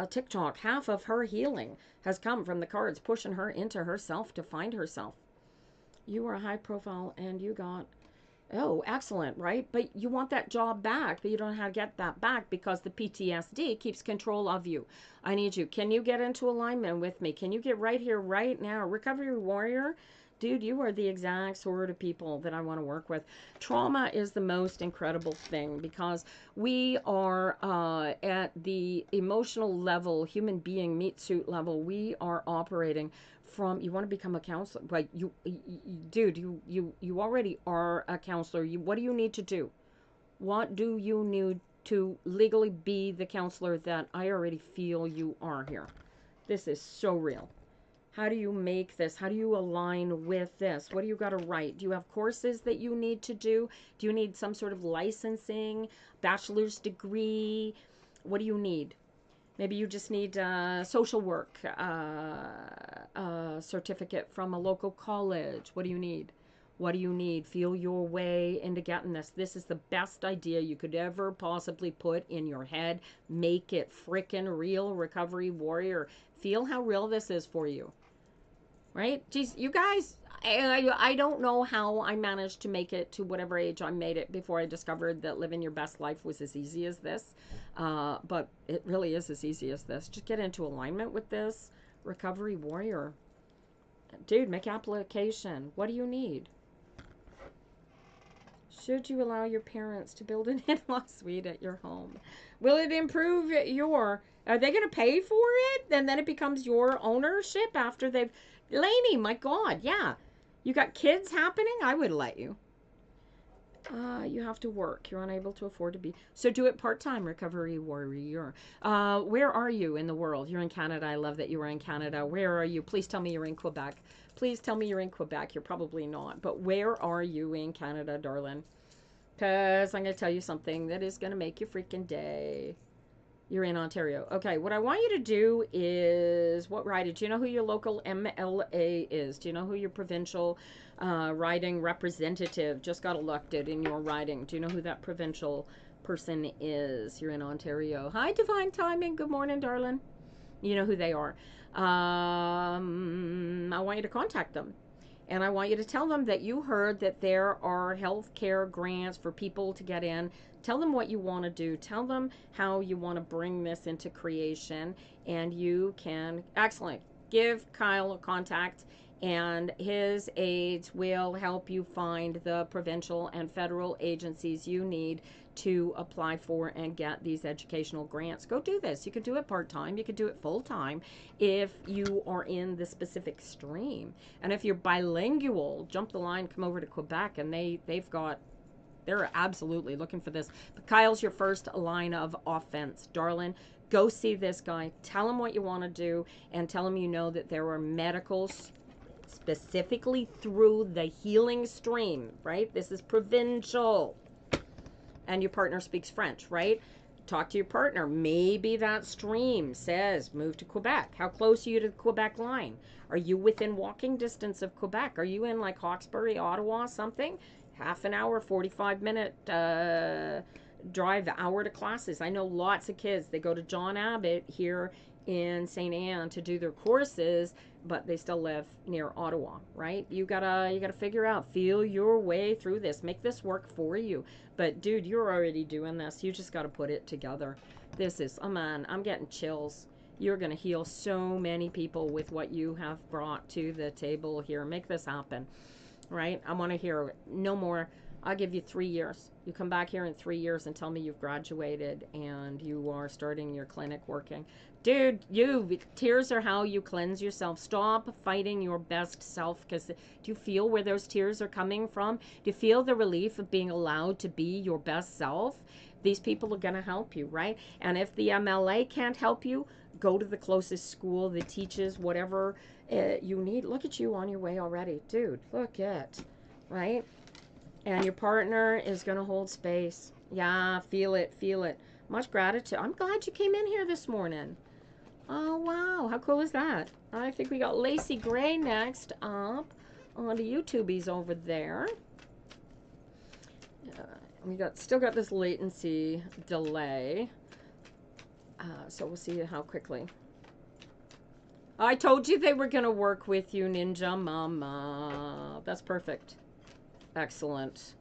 TikTok, half of her healing has come from the cards pushing her into herself to find herself. You are high profile and you got Oh, excellent, right? But you want that job back, but you don't know how to get that back because the PTSD keeps control of you. I need you. Can you get into alignment with me? Can you get right here, right now? Recovery warrior, dude, you are the exact sort of people that I want to work with. Trauma is the most incredible thing because we are at the emotional level, human being meat suit level. We are operating from, you want to become a counselor, but dude, you already are a counselor. What do you need to do? What do you need to legally be the counselor that I already feel you are here? This is so real. How do you make this? How do you align with this? What do you got to write? Do you have courses that you need to do? Do you need some sort of licensing, bachelor's degree? What do you need? Maybe you just need social work certificate from a local college. What do you need? What do you need? Feel your way into getting this. This is the best idea you could ever possibly put in your head. Make it frickin' real, recovery warrior. Feel how real this is for you. Right? Geez, you guys, I don't know how I managed to make it to whatever age I made it before I discovered that living your best life was as easy as this. But it really is as easy as this. Just get into alignment with this. Recovery warrior. Dude, make application. What do you need? Should you allow your parents to build an in-law suite at your home? Will it improve your... Are they going to pay for it? And then it becomes your ownership after they've... Lainey, my God, yeah. You got kids happening? I would let you. You have to work. You're unable to afford to be. So do it part-time, recovery warrior. Where are you in the world? You're in Canada. I love that you are in Canada. Where are you? Please tell me you're in Quebec. Please tell me you're in Quebec. You're probably not. But where are you in Canada, darling? Because I'm going to tell you something that is going to make your freaking day. You're in Ontario. Okay, what I want you to do is, what riding? Do you know who your local MLA is? Do you know who your provincial riding representative just got elected in your riding? Do you know who that provincial person is? You're in Ontario. Hi, Divine Timing. Good morning, darling. You know who they are. I want you to contact them. And I want you to tell them that you heard that there are health care grants for people to get in. Tell them what you want to do. Tell them how you want to bring this into creation. And you can, excellent, give Kyle a contact, and his aides will help you find the provincial and federal agencies you need to apply for and get these educational grants. Go do this. You could do it part-time. You could do it full-time if you are in the specific stream. And if you're bilingual, jump the line, come over to Quebec, and they're absolutely looking for this. But Kyle's your first line of offense, darling. Go see this guy. Tell him what you want to do, and tell him you know that there are medicals specifically through the healing stream, right? This is provincial. And your partner speaks French, right? Talk to your partner. Maybe that stream says move to Quebec. How close are you to the Quebec line? Are you within walking distance of Quebec? Are you in like Hawkesbury, Ottawa, something? Half an hour, 45-minute drive, hour to classes. I know lots of kids. They go to John Abbott here in St. Anne to do their courses, but they still live near Ottawa, right? You gotta figure out, feel your way through this, make this work for you. But dude, you're already doing this. You just gotta put it together. This is, oh man, I'm getting chills. You're gonna heal so many people with what you have brought to the table here. Make this happen, right? I want to hear no more. I'll give you 3 years. You come back here in 3 years and tell me you've graduated and you are starting your clinic working. Dude, tears are how you cleanse yourself. Stop fighting your best self, because do you feel where those tears are coming from? Do you feel the relief of being allowed to be your best self? These people are going to help you, right? And if the MLA can't help you, go to the closest school that teaches whatever you need. Look at you on your way already. Dude, look at, right? And your partner is going to hold space. Yeah, feel it, feel it. Much gratitude. I'm glad you came in here this morning. Oh, wow. How cool is that? I think we got Lacey Gray next up on the YouTubies over there. We still got this latency delay. So we'll see how quickly. I told you they were going to work with you, Ninja Mama. That's perfect. Excellent.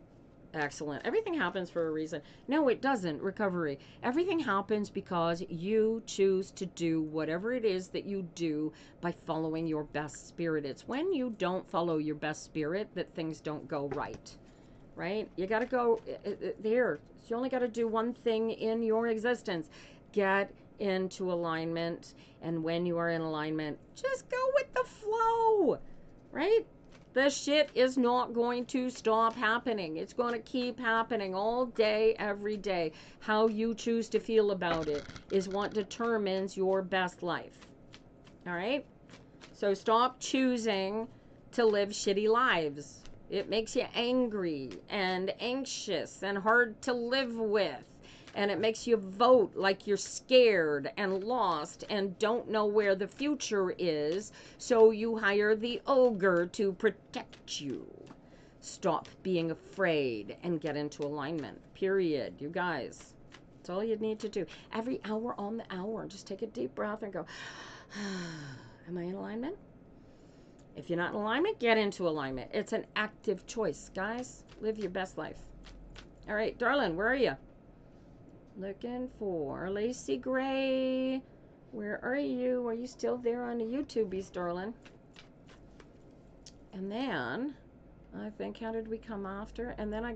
Excellent. Everything happens for a reason. No, it doesn't. Recovery. Everything happens because you choose to do whatever it is that you do by following your best spirit. It's when you don't follow your best spirit that things don't go right. Right? You got to go there. You only got to do one thing in your existence. Get into alignment. And when you are in alignment, just go with the flow. Right? The shit is not going to stop happening. It's going to keep happening all day, every day. How you choose to feel about it is what determines your best life. All right? So stop choosing to live shitty lives. It makes you angry and anxious and hard to live with. And it makes you vote like you're scared and lost and don't know where the future is. So you hire the ogre to protect you. Stop being afraid and get into alignment. Period. You guys. That's all you need to do. Every hour on the hour, just take a deep breath and go, am I in alignment? If you're not in alignment, get into alignment. It's an active choice, guys. Live your best life. All right, darling, where are you? Looking for Lacey Gray. Where are you? Are you still there on the YouTubies, darling? And then, I think, how did we come after? And then I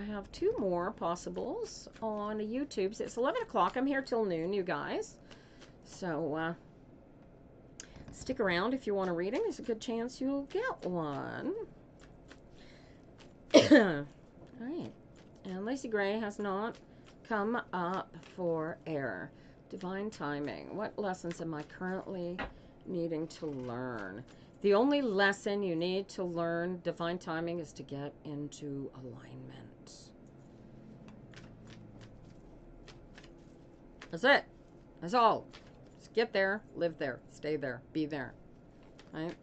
have two more possibles on the YouTubes. It's 11 o'clock. I'm here till noon, you guys. So, stick around if you want a reading. There's a good chance you'll get one. All right. And Lacey Gray has not come up for air. Divine timing. What lessons am I currently needing to learn? The only lesson you need to learn, divine timing, is to get into alignment. That's it. That's all. Just get there, live there, stay there, be there. Right?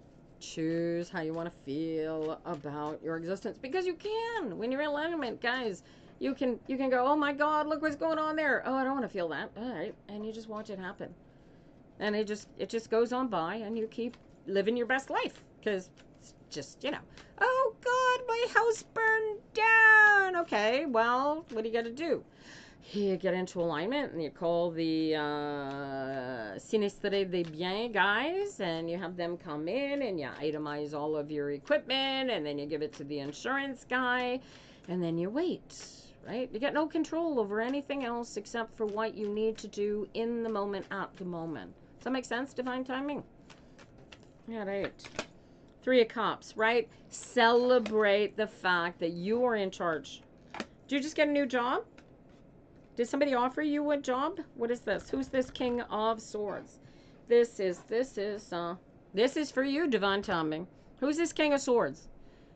Choose how you want to feel about your existence, because you can. When you're in alignment, guys, you can go, oh my God, look what's going on there. Oh, I don't want to feel that. All right, and you just watch it happen, and it just goes on by, and you keep living your best life, because it's just, oh God, my house burned down. Okay, well, what do you got to do? You get into alignment and you call the Sinistre des Biens guys, and you have them come in and you itemize all of your equipment, and then you give it to the insurance guy, and then you wait, right? You got no control over anything else except for what you need to do in the moment, at the moment. Does that make sense, divine timing? Yeah, right. 3 of Cups, right? Celebrate the fact that you are in charge. Did you just get a new job? Did somebody offer you a job? What is this? Who's this King of Swords? This is for you, divine timing. Who's this King of Swords?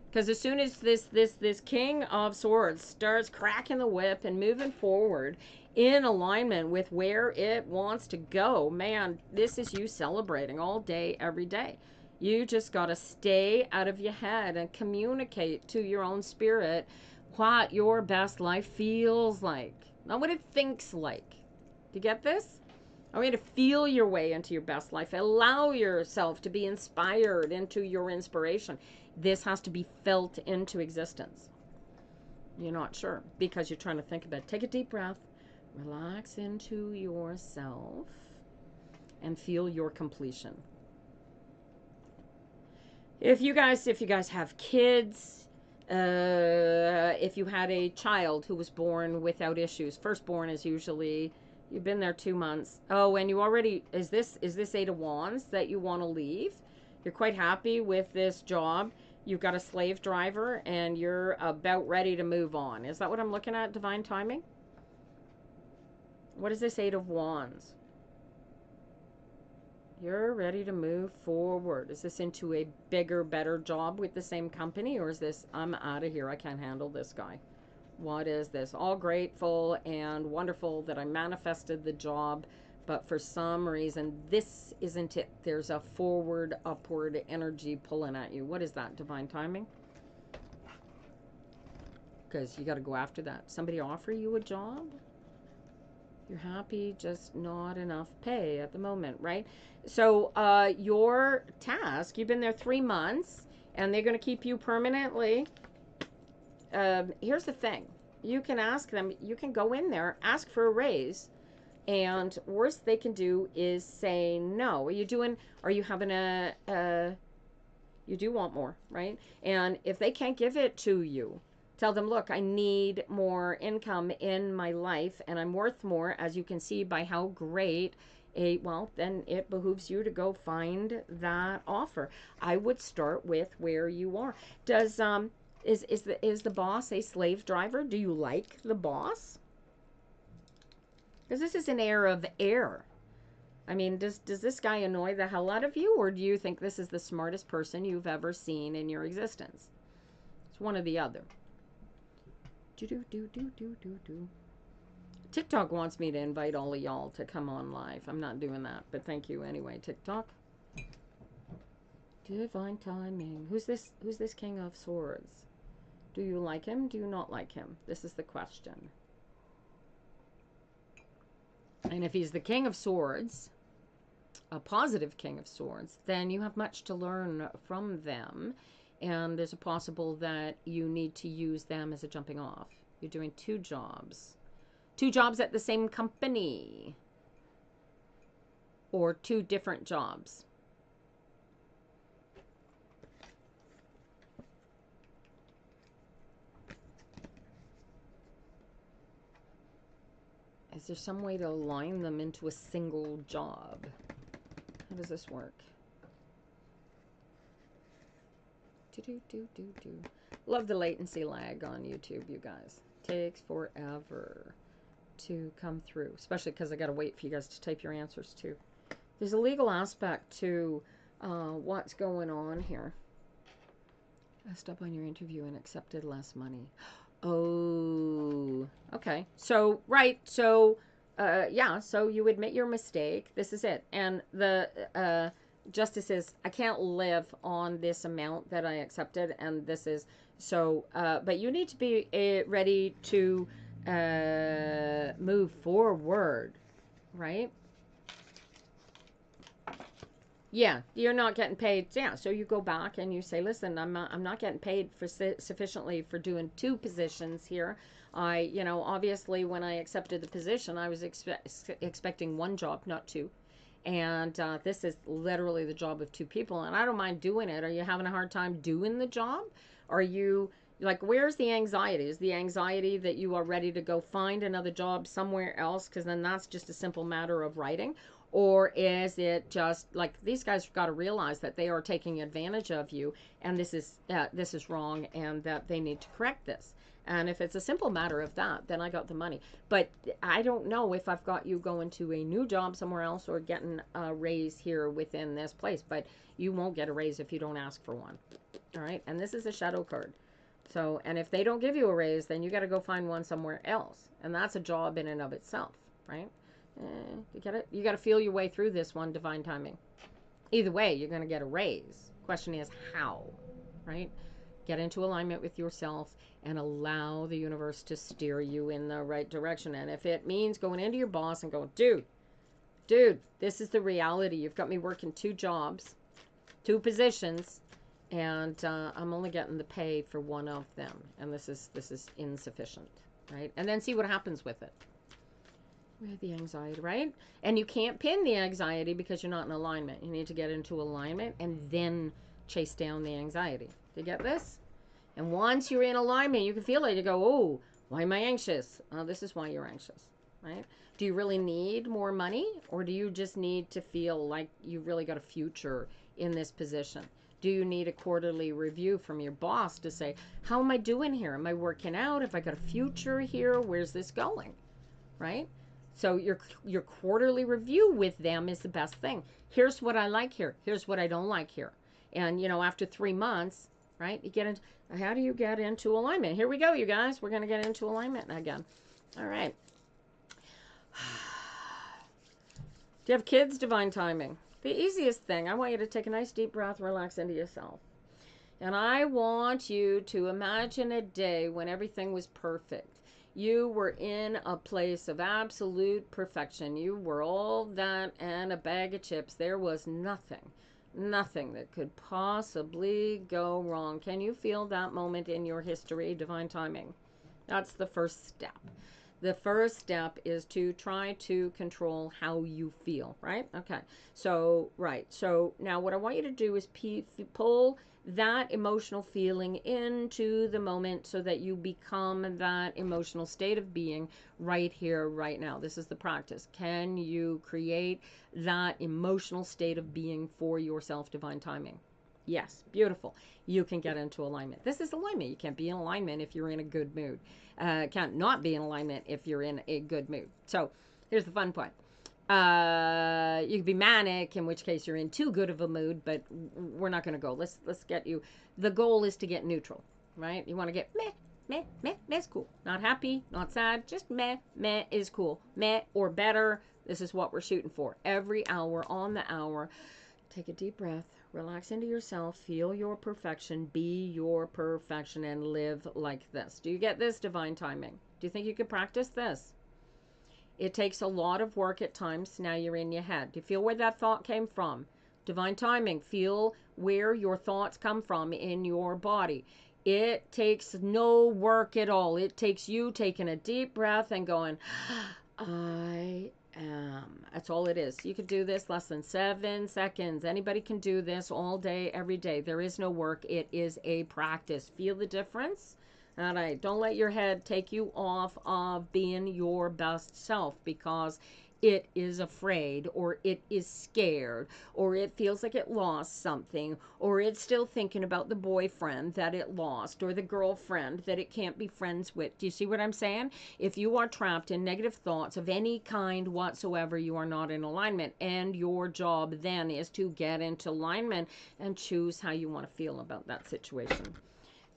Because as soon as this King of Swords starts cracking the whip and moving forward in alignment with where it wants to go, man, this is you celebrating all day, every day. You just got to stay out of your head and communicate to your own spirit what your best life feels like. Not what it thinks like. Do you get this? I want you to feel your way into your best life. Allow yourself to be inspired into your inspiration. This has to be felt into existence. You're not sure because you're trying to think about it. Take a deep breath. Relax into yourself and feel your completion. If you guys have kids, if you had a child who was born without issues, firstborn is usually, you've been there 2 months. Oh, and you already, is this 8 of Wands that you want to leave? You're quite happy with this job. You've got a slave driver and you're about ready to move on. Is that what I'm looking at, divine timing? What is this 8 of Wands? You're ready to move forward. Is this into a bigger, better job with the same company? Or is this, I'm out of here, I can't handle this guy? What is this? All grateful and wonderful that I manifested the job, but for some reason, this isn't it. There's a forward, upward energy pulling at you. What is that, divine timing? Because you got to go after that. Somebody offer you a job? You're happy, just not enough pay at the moment, right? So your task, you've been there 3 months, and they're going to keep you permanently. Here's the thing. You can ask them, you can go in there, ask for a raise, and worst they can do is say no. Are you having you do want more, right? And if they can't give it to you, tell them, look, I need more income in my life and I'm worth more, as you can see by how great well, then it behooves you to go find that offer. I would start with where you are. Does is the boss a slave driver? Do you like the boss? Because this is an air of air. I mean, does this guy annoy the hell out of you, or do you think this is the smartest person you've ever seen in your existence? It's one or the other. Do do do do do do do. TikTok wants me to invite all of y'all to come on live. I'm not doing that, but thank you anyway, TikTok. Divine timing. Who's this? Who's this King of Swords? Do you like him? Do you not like him? This is the question. And if he's the King of Swords, a positive King of Swords, then you have much to learn from them. And there's a possible that you need to use them as a jumping off. You're doing two jobs. Two jobs at the same company. Or two different jobs. Is there some way to align them into a single job? How does this work? Do. Love the latency lag on YouTube, you guys. Takes forever to come through, especially because I got to wait for you guys to type your answers too. There's a legal aspect to what's going on here. Messed up on your interview and accepted less money. Oh, okay. So, right. So, yeah. So you admit your mistake. This is it. And the justice is, I can't live on this amount that I accepted. And this is so, but you need to be ready to move forward, right? Yeah, you're not getting paid. Yeah, so you go back and you say, "Listen, I'm not getting paid for sufficiently for doing two positions here. Obviously, when I accepted the position, I was expecting one job, not two, and this is literally the job of two people, and I don't mind doing it. Are you having a hard time doing the job? Are you like, where's the anxiety? Is the anxiety that you are ready to go find another job somewhere else? Because then that's just a simple matter of writing." Or is it just like these guys have got to realize that they are taking advantage of you, and this is wrong, and that they need to correct this? And if it's a simple matter of that, then I got the money. But I don't know if I've got you going to a new job somewhere else or getting a raise here within this place. But you won't get a raise if you don't ask for one. All right. And this is a shadow card. So, and if they don't give you a raise, then you got to go find one somewhere else. And that's a job in and of itself, right? You get it? You got to feel your way through this one, divine timing. Either way, you're going to get a raise. Question is how, right? Get into alignment with yourself and allow the universe to steer you in the right direction. And if it means going into your boss and going, dude, this is the reality. You've got me working two jobs, two positions, and I'm only getting the pay for one of them. And this is insufficient, right? And then see what happens with it. With the anxiety, right? And you can't pin the anxiety because you're not in alignment. You need to get into alignment and then chase down the anxiety. Do you get this? And once you're in alignment, you can feel it. You go, oh, why am I anxious? Oh, this is why you're anxious, right? Do you really need more money, or do you just need to feel like you've really got a future in this position? Do you need a quarterly review from your boss to say, how am I doing here? Am I working out? Have I got a future here? Where's this going, right? So your quarterly review with them is the best thing. Here's what I like here. Here's what I don't like here. And, after 3 months, right, you get into, how do you get into alignment? Here we go, you guys. We're going to get into alignment again. All right. Do you have kids? Divine timing. The easiest thing, I want you to take a nice deep breath, relax into yourself. And I want you to imagine a day when everything was perfect. You were in a place of absolute perfection. You were all that and a bag of chips. There was nothing Nothing that could possibly go wrong. Can you feel that moment in your history? Divine timing. That's the first step. The first step is to try to control how you feel, right? Okay. So, right. So now what I want you to do is pull that emotional feeling into the moment so that you become that emotional state of being right here, right now. This is the practice. Can you create that emotional state of being for yourself, divine timing? Yes, beautiful. You can get into alignment. This is alignment. You can't be in alignment if you're in a good mood. Can't not be in alignment if you're in a good mood. So here's the fun part. You could be manic, in which case you're in too good of a mood, but we're not going to go. Let's get you. The goal is to get neutral, right? You want to get meh, meh, meh, meh's cool. Not happy, not sad, just meh, meh is cool. Meh or better. This is what we're shooting for. Every hour on the hour. Take a deep breath, relax into yourself, feel your perfection, be your perfection, and live like this. Do you get this, divine timing? Do you think you could practice this? It takes a lot of work at times. Now you're in your head. Do you feel where that thought came from? Divine timing. Feel where your thoughts come from in your body. It takes no work at all. It takes you taking a deep breath and going, I am. That's all it is. You could do this less than 7 seconds. Anybody can do this all day, every day. There is no work. It is a practice. Feel the difference? All right. Don't let your head take you off of being your best self because it is afraid or it is scared or it feels like it lost something or it's still thinking about the boyfriend that it lost or the girlfriend that it can't be friends with. Do you see what I'm saying? If you are trapped in negative thoughts of any kind whatsoever, you are not in alignment. And your job then is to get into alignment and choose how you want to feel about that situation.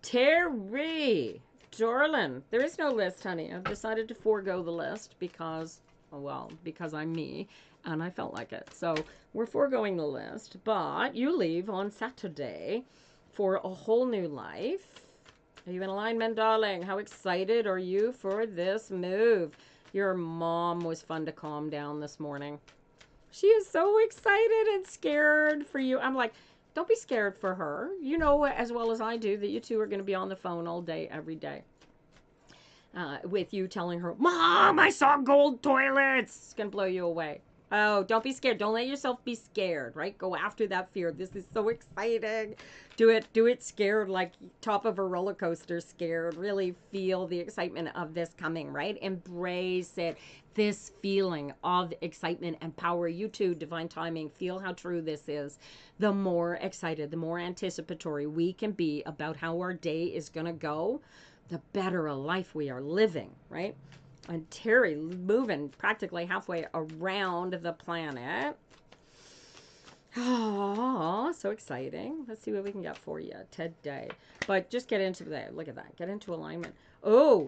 Terry, darling, there is no list, honey. I've decided to forego the list because, well, because I'm me and I felt like it. So we're foregoing the list, but you leave on Saturday for a whole new life. Are you in alignment, darling? How excited are you for this move? Your mom was fun to calm down this morning. She is so excited and scared for you. I'm like, don't be scared for her. You know as well as I do that you two are going to be on the phone all day, every day. With you telling her, Mom, I saw gold toilets. It's going to blow you away. Oh, don't be scared. Don't let yourself be scared, right? Go after that fear. This is so exciting. Do it scared, like top of a roller coaster scared. Really feel the excitement of this coming, right? Embrace it. This feeling of excitement and power. You too, divine timing. Feel how true this is. The more excited, the more anticipatory we can be about how our day is going to go, the better a life we are living, right? And Terry moving practically halfway around the planet. Oh, so exciting. Let's see what we can get for you today. But just get into that. Look at that. Get into alignment. Oh,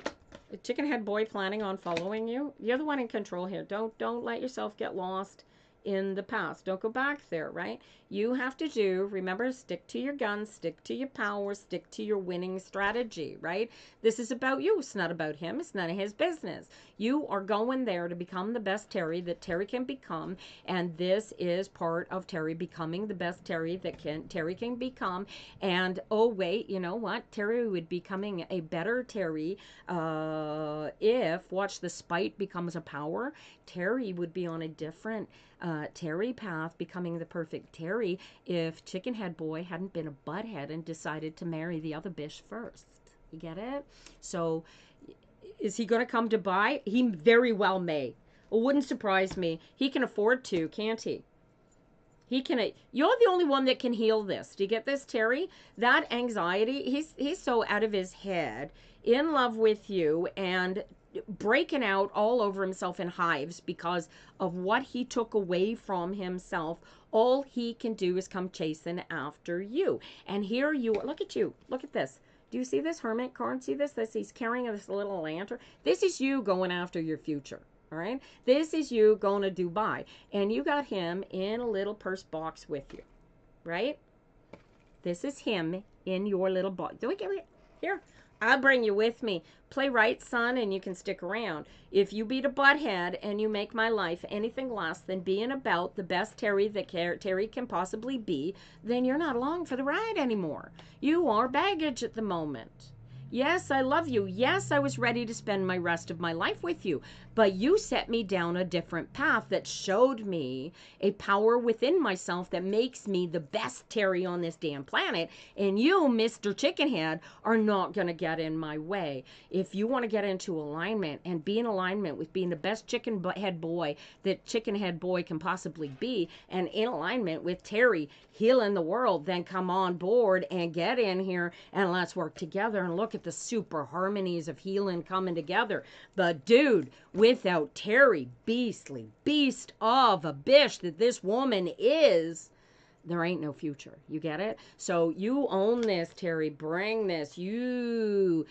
a chicken head boy planning on following you. You're the one in control here. Don't let yourself get lost in the past. Don't go back there, right? You have to remember, stick to your guns, stick to your power, stick to your winning strategy, right? This is about you. It's not about him. It's none of his business. You are going there to become the best Terry that Terry can become, and this is part of Terry becoming the best Terry that Terry can become. And oh wait, you know what? Terry would be becoming a better Terry if, watch, the spite becomes a power. Terry would be on a different Terry path, becoming the perfect Terry, if Chicken Head Boy hadn't been a butthead and decided to marry the other bish first. You get it? So, is he going to come to buy? He very well may. It wouldn't surprise me. He can afford to, can't he? He can. You're the only one that can heal this. Do you get this, Terry? That anxiety. He's so out of his head, in love with you, and breaking out all over himself in hives because of what he took away from himself. All he can do is come chasing after you. And here you are. Look at you. Look at this. Do you see this hermit card? See this? He's carrying this little lantern. This is you going after your future. All right. This is you going to Dubai. And you got him in a little purse box with you. Right? This is him in your little box. Here, I'll bring you with me. Play right, son, and you can stick around. If you beat a butthead and you make my life anything less than being about the best Terry that Terry can possibly be, then you're not along for the ride anymore. You are baggage at the moment. Yes, I love you. Yes, I was ready to spend my rest of my life with you. But you set me down a different path that showed me a power within myself that makes me the best Terry on this damn planet. And you, Mr. Chickenhead, are not going to get in my way. If you want to get into alignment and be in alignment with being the best chickenhead boy that chickenhead boy can possibly be, and in alignment with Terry healing the world, then come on board and get in here and let's work together and look at the super harmonies of healing coming together. But dude, without Terry, beastly beast of a bish that this woman is, there ain't no future. You get it? So you own this, Terry. Bring this. You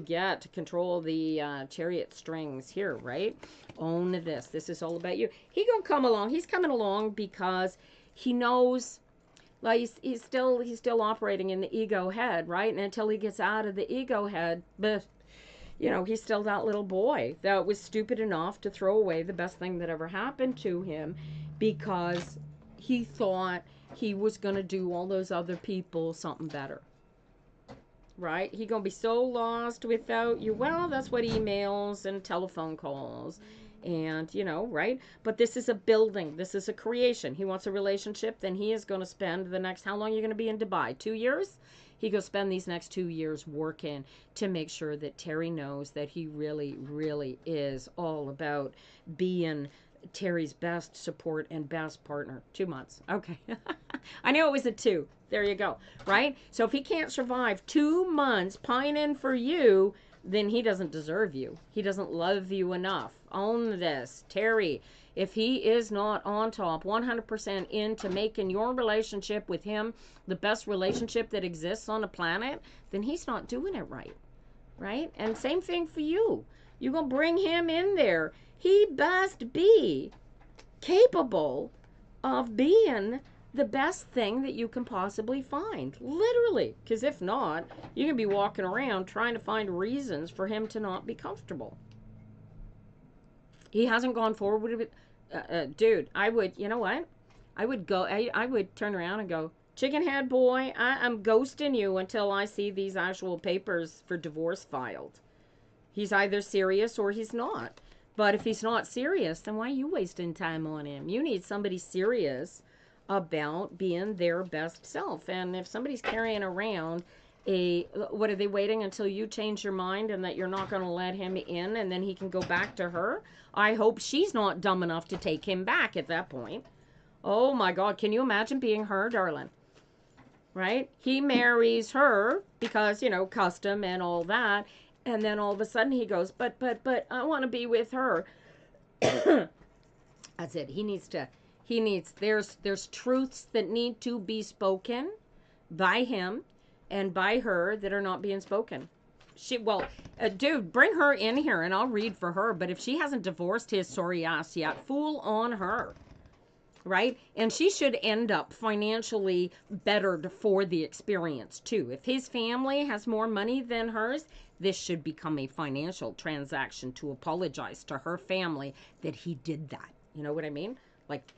get to control the chariot strings here, right? Own this. This is all about you. He gonna come along. He's coming along because he knows. Like he's still operating in the ego head, right? And until he gets out of the ego head, but he's still that little boy that was stupid enough to throw away the best thing that ever happened to him because he thought he was going to do all those other people something better. Right? He going to be so lost without you. Well, that's what emails and telephone calls and, right? But this is a building. This is a creation. He wants a relationship. Then he is going to spend the next, how long are you going to be in Dubai? 2 years? He goes spend these next 2 years working to make sure that Terry knows that he really, really is all about being Terry's best support and best partner. 2 months. Okay. I knew it was a 2. There you go. Right? So if he can't survive 2 months pining for you, then he doesn't deserve you. He doesn't love you enough. Own this. Terry, if he is not on top 100% into making your relationship with him the best relationship that exists on the planet, then he's not doing it right. Right? And same thing for you. You're going to bring him in there. He best be capable of being the best thing that you can possibly find. Literally. Because if not, you're going to be walking around trying to find reasons for him to not be comfortable. He hasn't gone forward with it. Dude, I would, you know what? I would turn around and go, Chickenhead boy, I'm ghosting you until I see these actual papers for divorce filed. He's either serious or he's not. But if he's not serious, then why are you wasting time on him? You need somebody serious about being their best self. And if somebody's carrying around what are they waiting until you change your mind and that you're not going to let him in and then he can go back to her? I hope she's not dumb enough to take him back at that point. Oh my God, can you imagine being her, darling? Right? He marries her because, custom and all that. And then all of a sudden he goes, but I want to be with her. That's it. There's truths that need to be spoken by him and by her that are not being spoken. Dude, bring her in here and I'll read for her. But if she hasn't divorced his sorry ass yet, fool on her. Right? And she should end up financially bettered for the experience too. If his family has more money than hers, this should become a financial transaction to apologize to her family that he did that. You know what I mean? Like,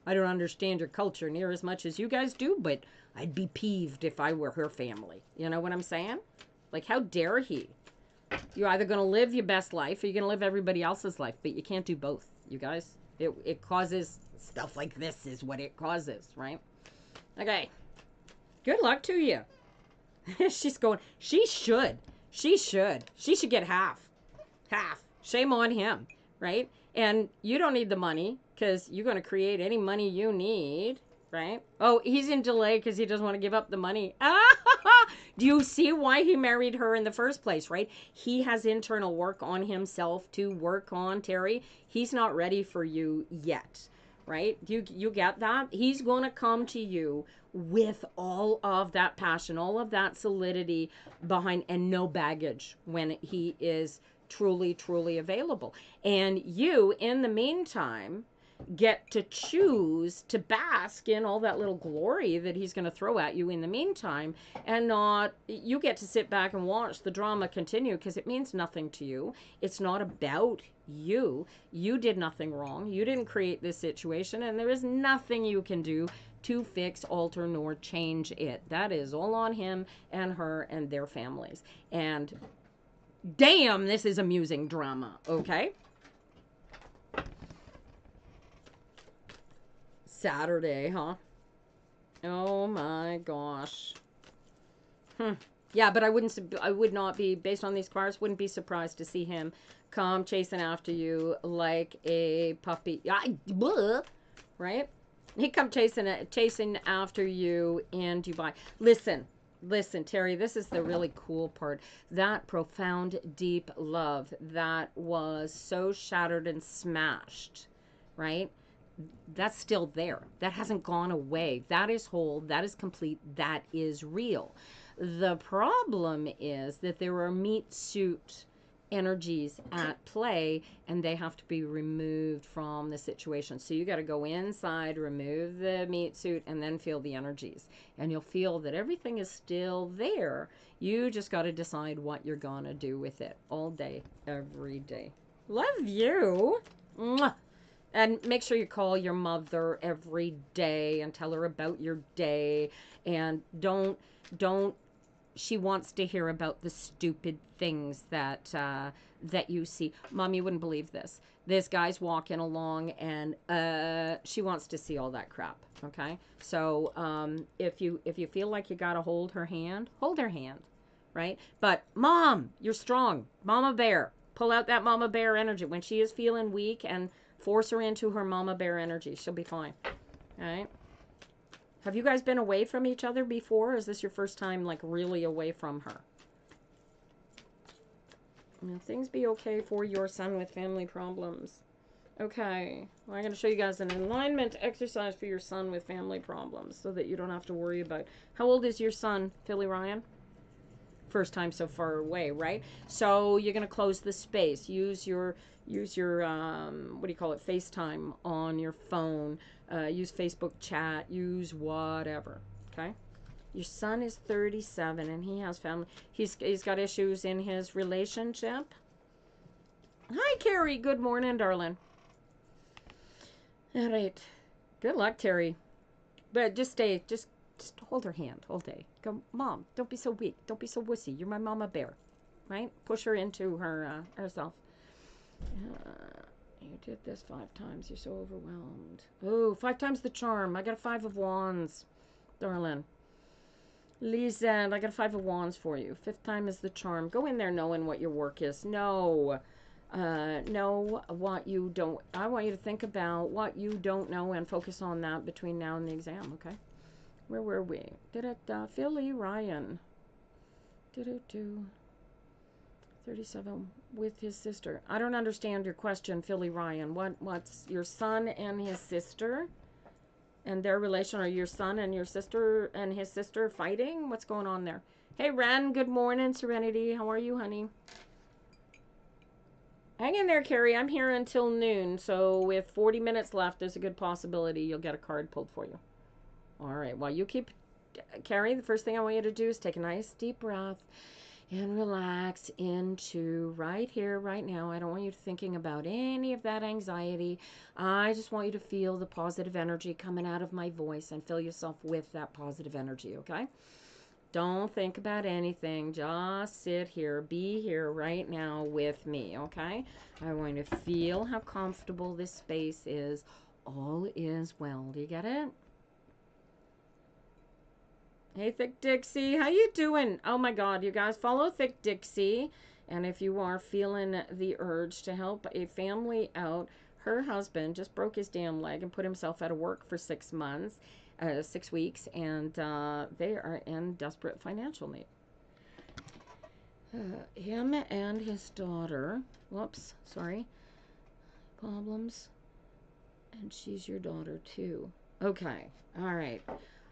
I don't understand your culture near as much as you guys do, but I'd be peeved if I were her family. You know what I'm saying? Like, how dare he? You're either going to live your best life or you're going to live everybody else's life, but you can't do both, you guys. It causes stuff like this is what it causes, right? Okay. Good luck to you. She's going, she should get half. Shame on him, right? And you don't need the money because you're going to create any money you need, right? Oh, he's in delay because he doesn't want to give up the money. Do you see why he married her in the first place, right? He has internal work on himself to work on, Terry. He's not ready for you yet, right? You get that? He's going to come to you with all of that passion, all of that solidity behind, and no baggage when he is truly, truly available. And you, in the meantime, get to choose to bask in all that little glory that he's going to throw at you in the meantime, and not you get to sit back and watch the drama continue because it means nothing to you. It's not about you. You did nothing wrong. You didn't create this situation, and there is nothing you can do to fix, alter, nor change it. That is all on him and her and their families. And damn, this is amusing drama, okay? Saturday, huh? Oh my gosh. Yeah, but I would not be, based on these cards, wouldn't be surprised to see him come chasing after you like a puppy. Right? He come chasing after you in Dubai. Listen, Terry, this is the really cool part. That profound, deep love that was so shattered and smashed, right? That's still there. That hasn't gone away. That is whole. That is complete. That is real. The problem is that there are meat suit energies at play, and they have to be removed from the situation. So you got to go inside, remove the meat suit, and then feel the energies. And you'll feel that everything is still there. You just got to decide what you're going to do with it all day, every day. Love you. Mwah. And make sure you call your mother every day and tell her about your day. And don't, she wants to hear about the stupid things that you see. Mom, you wouldn't believe this. This guy's walking along, and she wants to see all that crap. Okay, so if you feel like you gotta hold her hand, right? But Mom, you're strong, Mama Bear. Pull out that Mama Bear energy when she is feeling weak, and force her into her Mama Bear energy. She'll be fine. All right. Have you guys been away from each other before? Or is this your first time, like, really away from her? Will things be okay for your son with family problems? Okay. Well, I'm going to show you guys an alignment exercise for your son with family problems so that you don't have to worry about. How old is your son, Philly Ryan? First time so far away, right? So you're going to close the space. Use your what do you call it, FaceTime on your phone. Use Facebook chat. Use whatever. Okay. Your son is 37 and he has family. He's got issues in his relationship. Hi, Carrie. Good morning, darling. All right. Good luck, Terry. But just hold her hand all day. Go, Mom, don't be so weak. Don't be so wussy. You're my Mama Bear. Right? Push her into herself. You did this 5 times. You're so overwhelmed. Oh, 5 times the charm. I got a 5 of wands, darling. Lisa, I got a 5 of wands for you. 5th time is the charm. Go in there knowing what your work is. Know what you don't. I want you to think about what you don't know and focus on that between now and the exam, okay? Where were we? Philly Ryan. 37 with his sister. I don't understand your question, Philly Ryan. What's your son and his sister and their relation? Are your son and your sister and his sister fighting? What's going on there? Hey, Ren. Good morning, Serenity. How are you, honey? Hang in there, Carrie. I'm here until noon. So with 40 minutes left, there's a good possibility you'll get a card pulled for you. All right. Well, you keep, Carrie, the first thing I want you to do is take a nice deep breath and relax into right here, right now. I don't want you thinking about any of that anxiety. I just want you to feel the positive energy coming out of my voice and fill yourself with that positive energy, okay? Don't think about anything. Just sit here. Be here right now with me, okay? I want you to feel how comfortable this space is. All is well. Do you get it? Hey, Thick Dixie, how you doing? Oh my God, you guys follow Thick Dixie. And if you are feeling the urge to help a family out, her husband just broke his damn leg and put himself out of work for 6 months, 6 weeks, and they are in desperate financial need. Him and his daughter, whoops, sorry, problems, and she's your daughter too. Okay, all right.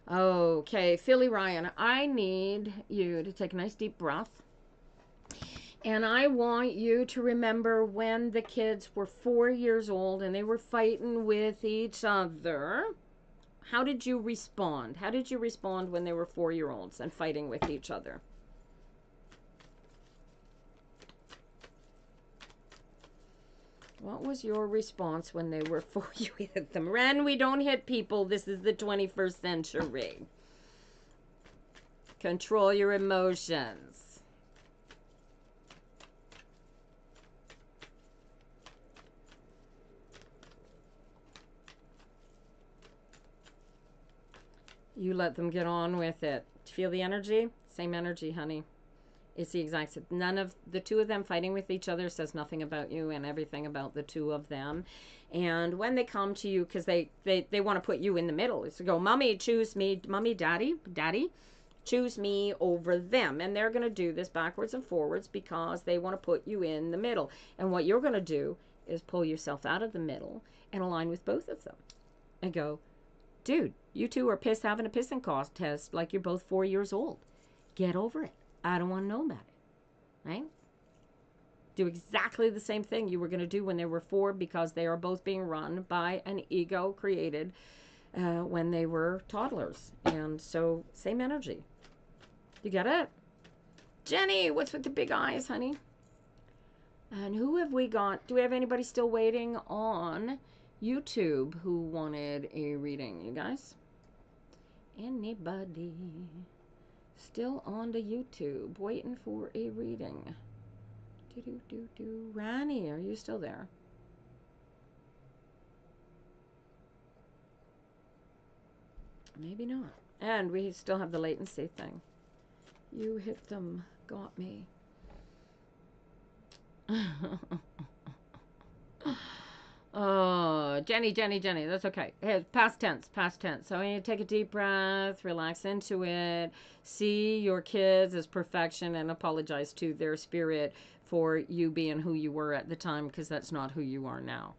Okay, Philly Ryan, I need you to take a nice deep breath And I want you to remember when the kids were 4 years old and they were fighting with each other. How did you respond? How did you respond when they were 4-year-olds and fighting with each other? What was your response when they were 4? You hit them. Ren, we don't hit people. This is the 21st century. Control your emotions. You let them get on with it. Feel the energy? Same energy, honey. It's the exact same. None of the two of them fighting with each other says nothing about you and everything about the two of them. And when they come to you, because they want to put you in the middle, it's to go, mommy, choose me, mommy, daddy, choose me over them. And they're going to do this backwards and forwards because they want to put you in the middle. And what you're going to do is pull yourself out of the middle and align with both of them and go, dude, you two are having a pissing contest like you're both 4 years old. Get over it. I don't want to know about it. Right? Do exactly the same thing you were going to do when they were 4, because they are both being run by an ego created when they were toddlers. And so, same energy. You get it? Jenny, what's with the big eyes, honey? And who have we got? Do we have anybody still waiting on YouTube who wanted a reading, you guys? Anybody still on the YouTube waiting for a reading? Rani, are you still there? Maybe not. And we still have the latency thing. You hit them, got me. Oh, Jenny, that's okay. Hey, past tense. So you take a deep breath, relax into it, see your kids as perfection, and apologize to their spirit for you being who you were at the time, because that's not who you are now.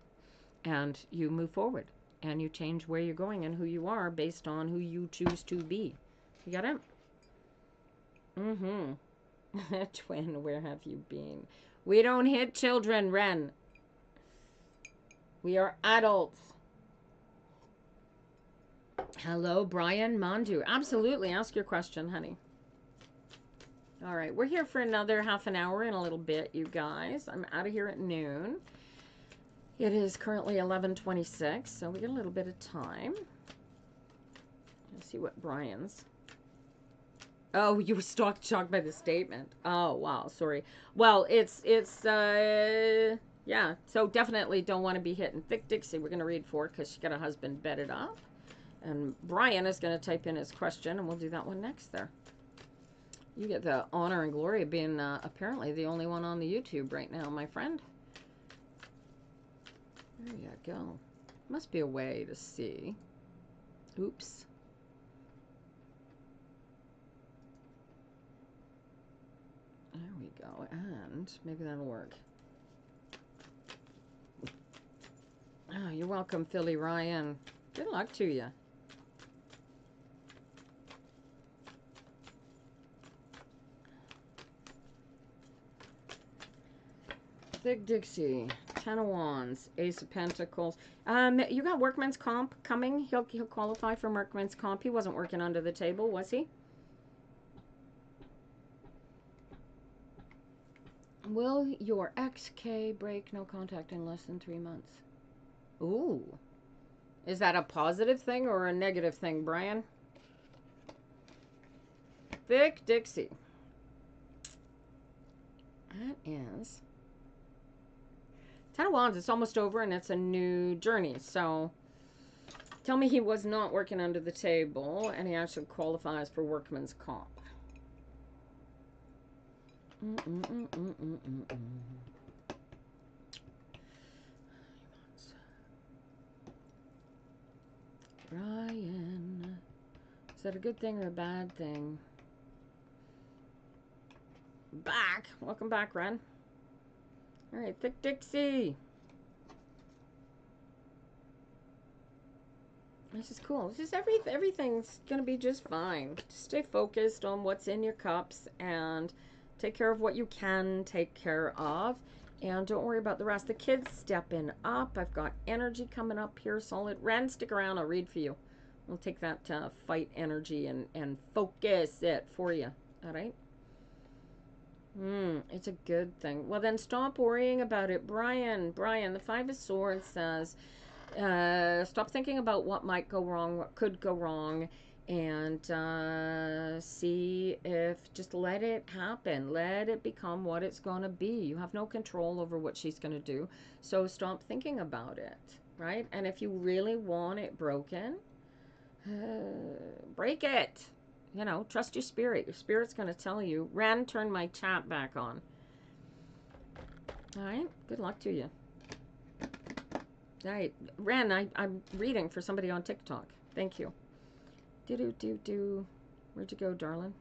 And you move forward, and you change where you're going and who you are based on who you choose to be. You got it? Twin, where have you been? We don't hit children, Ren. We are adults. Hello, Brian Mandu. Absolutely. Ask your question, honey. All right. We're here for another half an hour in a little bit, you guys. I'm out of here at noon. It is currently 11:26, so we got a little bit of time. Let's see what Brian's. Oh, you were shocked by the statement. Oh, wow. Sorry. Well, yeah. So definitely don't want to be hitting Thick Dixie. We're going to read for it because she got a husband bedded up. And Brian is going to type in his question, and we'll do that one next there. You get the honor and glory of being apparently the only one on the YouTube right now, my friend. There you go. Must be a way to see. Oops. There we go. And maybe that'll work. Oh, you're welcome, Philly Ryan. Good luck to you. Thick Dixie, 10 of Wands, Ace of Pentacles. You got workman's comp coming. He'll qualify for workman's comp. He wasn't working under the table, was he? Will your ex-K break no contact in less than 3 months? Ooh. Is that a positive thing or a negative thing, Brian? Thick Dixie. That is 10 of Wands. It's almost over and it's a new journey. So tell me he was not working under the table and he actually qualifies for workman's comp. Ryan. Is that a good thing or a bad thing? Back. Welcome back, Ren. All right, Thick Dixie. This is cool. This is everything's gonna be just fine. Just stay focused on what's in your cups and Take care of what you can take care of. And don't worry about the rest. The kids stepping up. I've got energy coming up here, solid. Ren, stick around. I'll read for you. We'll take that fight energy and focus it for you. All right? It's a good thing. Well, then stop worrying about it. Brian, the Five of Swords says, stop thinking about what might go wrong, what could go wrong, and see if, just let it happen. Let it become what it's going to be. You have no control over what she's going to do. So stop thinking about it, right? And if you really want it broken, break it. You know, trust your spirit. Your spirit's going to tell you. Ren, turn my chat back on. All right. Good luck to you. All right. Ren, I'm reading for somebody on TikTok. Thank you. Do. Where'd you go, darling?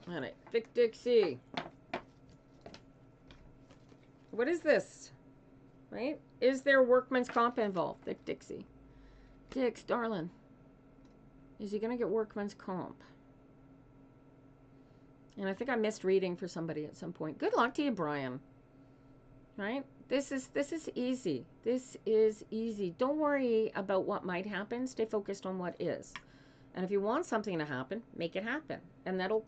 All right. Vic Dixie. What is this? Right? Is there workman's comp involved? Vic Dixie. Dix, darling. Is he going to get workman's comp? And I think I missed reading for somebody at some point. Good luck to you, Brian. Right? This is easy. This is easy. Don't worry about what might happen. Stay focused on what is. And if you want something to happen, make it happen. And that'll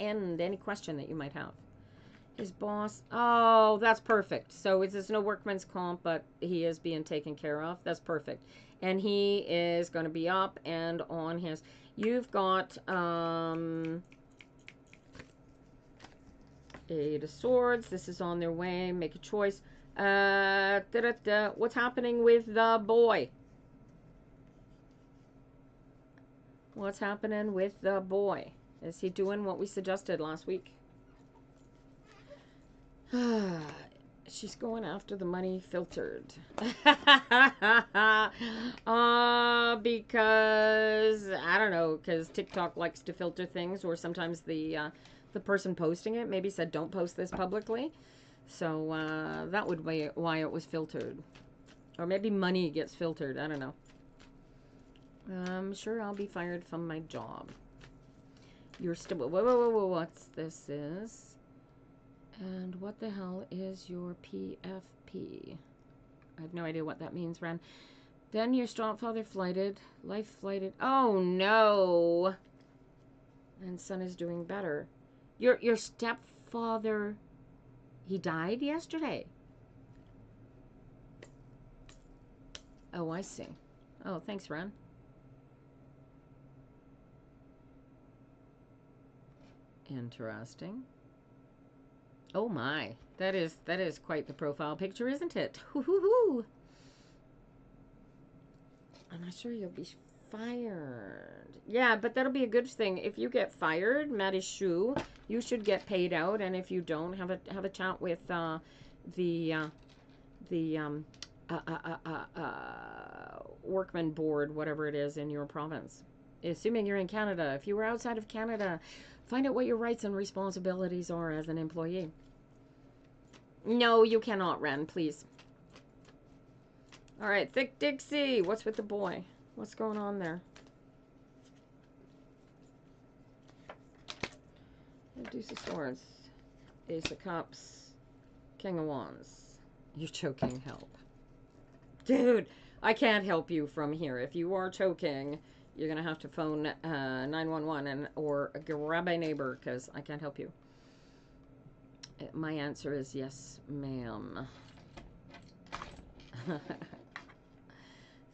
end any question that you might have. His boss. Oh, that's perfect. So there's no workman's comp, but he is being taken care of. That's perfect. And he is going to be up and on his. You've got Eight of Swords. This is on their way. Make a choice. What's happening with the boy? What's happening with the boy? Is he doing what we suggested last week? She's going after the money filtered. Because, I don't know, because TikTok likes to filter things, or sometimes the person posting it maybe said, don't post this publicly. So that would be why it was filtered. Or maybe money gets filtered. I don't know. I'm sure I'll be fired from my job. You're still... Whoa. What's this is? And what the hell is your PFP? I have no idea what that means, Ren. Then your stepfather flighted. Life flighted. Oh, no. And son is doing better. Your stepfather... He died yesterday. Oh, I see. Oh, thanks, Ren. Interesting. Oh my, that is quite the profile picture, isn't it? Hoo-hoo-hoo. I'm not sure you'll be fired. Yeah, but that'll be a good thing. If you get fired, Maddie Shu, you should get paid out, and if you don't, have a chat with the workman board, whatever it is in your province. Assuming you're in Canada. If you were outside of Canada, find out what your rights and responsibilities are as an employee. No, you cannot, Ren, please. All right, Thick Dixie, what's with the boy? What's going on there? Deuce of Swords, Ace of Cups, King of Wands. You're choking, help. Dude, I can't help you from here. If you are choking, you're going to have to phone 911 or grab a neighbor, because I can't help you. My answer is yes, ma'am.